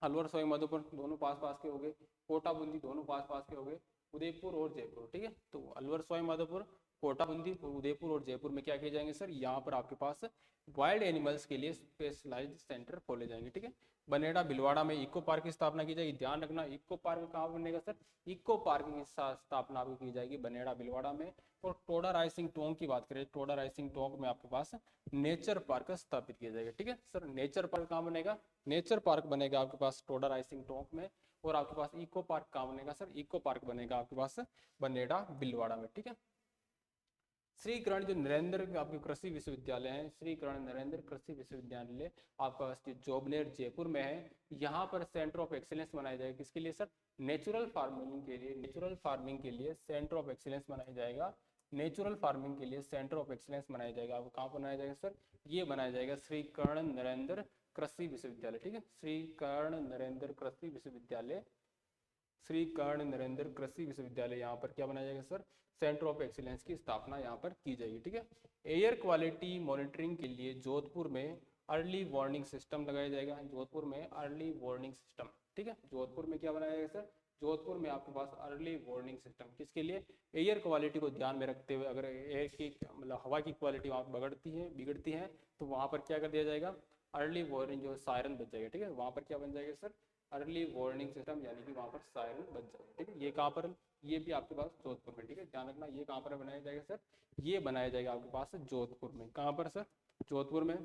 S1: अलवर सवाई माधोपुर दोनों पास पास के हो गए, कोटा बूंदी दोनों पास पास के हो गए, उदयपुर और जयपुर। ठीक है, तो अलवर सवाई माधोपुर, कोटा बूंदी, उदयपुर और जयपुर में क्या किए जाएंगे सर, यहाँ पर आपके पास वाइल्ड एनिमल्स के लिए स्पेशलाइज्ड सेंटर खोले जाएंगे। ठीक है, बनेड़ा भिलवाड़ा में इको पार्क की स्थापना की जाएगी। ध्यान रखना इको पार्क कहाँ बनेगा सर, इको पार्क की स्थापना आपकी की जाएगी बनेड़ा भिलवाड़ा में। और टोडा राइसिंग टोंग की बात करें, टोडा राइसिंग टोंग में आपके पास नेचर पार्क स्थापित किया जाएगा। ठीक है सर, नेचर पार्क कहाँ बनेगा, नेचर पार्क बनेगा आपके पास टोडा राइसिंग टोंग में। और आपके पास इको पार्क कहाँ बनेगा सर, इको पार्क बनेगा आपके पास बनेड़ा भिलवाड़ा में। ठीक है, श्री कर्ण जो नरेंद्र आपके कृषि विश्वविद्यालय है, श्री कर्ण नरेंद्र कृषि विश्वविद्यालय आपका जोबनेर जयपुर में है। यहाँ पर सेंटर ऑफ एक्सीलेंस बनाया जाएगा किसके लिए सर, नेचुरल फार्मिंग के लिए, नेचुरल फार्मिंग के लिए सेंटर ऑफ एक्सीलेंस बनाया जाएगा, नेचुरल फार्मिंग के लिए सेंटर ऑफ एक्सीलेंस बनाया जाएगा। आपको कहाँ बनाया जाएगा सर, ये बनाया जाएगा श्री कर्ण नरेंद्र कृषि विश्वविद्यालय। ठीक है, श्री कर्ण नरेंद्र कृषि विश्वविद्यालय श्री कर्ण नरेंद्र कृषि विश्वविद्यालय, यहाँ पर क्या बनाया जाएगा सर, सेंटर ऑफ एक्सीलेंस की स्थापना यहाँ पर की जाएगी। ठीक है, एयर क्वालिटी मॉनिटरिंग के लिए जोधपुर में अर्ली वार्निंग सिस्टम लगाया जाएगा। जोधपुर में अर्ली वार्निंग सिस्टम, ठीक है, जोधपुर में क्या बनाया जाएगा सर, जोधपुर में आपके पास अर्ली वार्निंग सिस्टम, किसके लिए, एयर क्वालिटी को ध्यान में रखते हुए, अगर एयर की मतलब हवा की क्वालिटी वहाँ बिगड़ती है तो वहाँ पर क्या कर दिया जाएगा, अर्ली वार्निंग जो सायरन बच जाएगा। ठीक है, वहाँ पर क्या बन जाएगा सर, अर्ली वार्निंग सिस्टम, यानी कि वहाँ पर सायरन बच जाएगा। ठीक है, ये कहाँ पर, ये भी आपके पास जोधपुर में। ठीक है, ध्यान रखना, ये कहाँ पर बनाया जाएगा सर, ये बनाया जाएगा आपके पास जोधपुर में। कहाँ पर सर, जोधपुर में।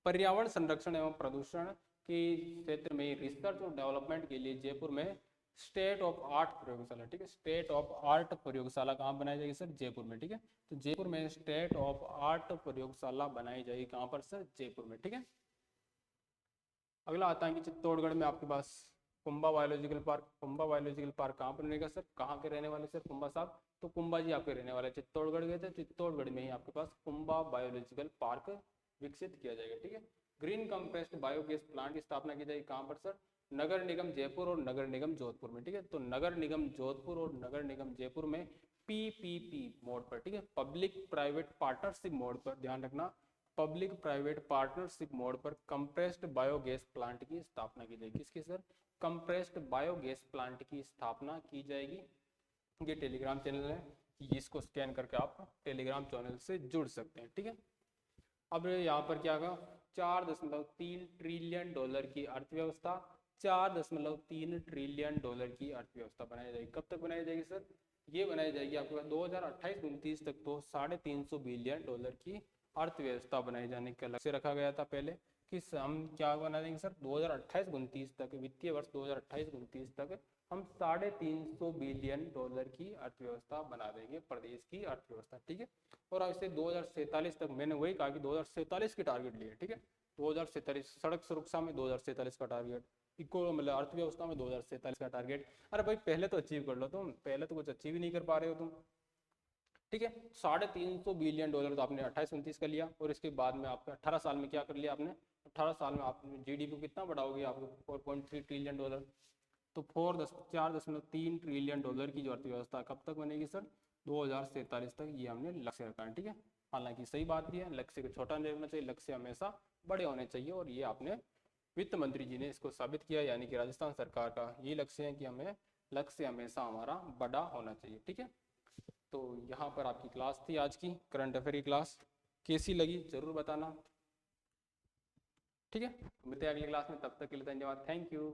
S1: पर्यावरण संरक्षण एवं प्रदूषण के क्षेत्र में रिसर्च और डेवलपमेंट के लिए जयपुर में स्टेट ऑफ आर्ट प्रयोगशाला, ठीक है, स्टेट ऑफ आर्ट प्रयोगशाला कहाँ बनाई जाएगी सर, जयपुर में। ठीक है, तो जयपुर में स्टेट ऑफ आर्ट प्रयोगशाला बनाई जाएगी, कहाँ पर सर, जयपुर में। ठीक है, अगला आता है कि चित्तौड़गढ़ में आपके पास Kumbha biological park. Kumbha biological park कहाँ पर बनेगा सर, कहाँ के रहने वाले सर कुंभा साहब, तो कुंभा जी आपके रहने वाले, चित्तौड़गढ़ गए थे, चित्तौड़गढ़ में ही आपके पास कुंभा बायोलॉजिकल पार्क विकसित किया जाएगा। ठीक है, ग्रीन कंप्रेस्ड बायोगैस प्लांट की स्थापना की जाएगी, कहाँ पर सर, नगर निगम जयपुर और नगर निगम जोधपुर में। ठीक है, तो नगर निगम जोधपुर और नगर निगम जयपुर में पीपीपी मोड पर, ठीक है, पब्लिक प्राइवेट पार्टनरशिप मोड पर, ध्यान रखना, पब्लिक प्राइवेट पार्टनरशिप मोड पर कंप्रेस्ड बायोगैस प्लांट की स्थापना की जाएगी। किसकी सर, कंप्रेस्ड बायोगैस प्लांट की स्थापना की जाएगी। ये टेलीग्राम चैनल है, इसको स्कैन करके आप टेलीग्राम चैनल से जुड़ सकते हैं। ठीक है, अब यहाँ पर क्या होगा, 4.3 ट्रिलियन डॉलर की अर्थव्यवस्था, 4.3 ट्रिलियन डॉलर की अर्थव्यवस्था बनाई जाएगी। कब तक बनाई जाएगी सर, ये बनाई जाएगी आपके पास 2028-29 तक, तो 350 बिलियन डॉलर की अर्थव्यवस्था बनाए जाने का लक्ष्य रखा गया था पहले, कि हम क्या बना देंगे सर, 2028-29 तक, वित्तीय वर्ष 2028-29 तक हम 350 बिलियन डॉलर की अर्थव्यवस्था बना देंगे, प्रदेश की अर्थव्यवस्था। ठीक है, और ऐसे 2047 तक, मैंने वही कहा कि 2047 की टारगेट लिए। ठीक है, 2047 सड़क सुरक्षा में 2047 का टारगेट, इको मतलब अर्थव्यवस्था में 2047 का टारगेट। अरे भाई पहले तो अचीव कर लो तुम, पहले तो कुछ अचीव ही नहीं कर पा रहे हो तुम। ठीक है, 350 बिलियन डॉलर तो आपने 28-29 का लिया, और इसके बाद में आपका 18 साल में क्या कर लिया आपने, 18 साल में आपने जीडीपी कितना बढ़ाओगे, आपको 4.3 ट्रिलियन डॉलर, तो 4.3 ट्रिलियन डॉलर की जो अर्थव्यवस्था कब तक बनेगी सर, 2047 तक, ये हमने लक्ष्य रखा है। ठीक है, हालांकि सही बात भी है, लक्ष्य को छोटा नहीं रखना चाहिए, लक्ष्य हमेशा बड़े होने चाहिए, और ये आपने वित्त मंत्री जी ने इसको साबित किया, यानी कि राजस्थान सरकार का ये लक्ष्य है कि हमें लक्ष्य हमेशा हमारा बड़ा होना चाहिए। ठीक है, तो यहाँ पर आपकी क्लास थी आज की, करंट अफेयर की क्लास, कैसी लगी जरूर बताना। ठीक है, मिलते हैं अगली क्लास में, तब तक के लिए धन्यवाद, थैंक यू।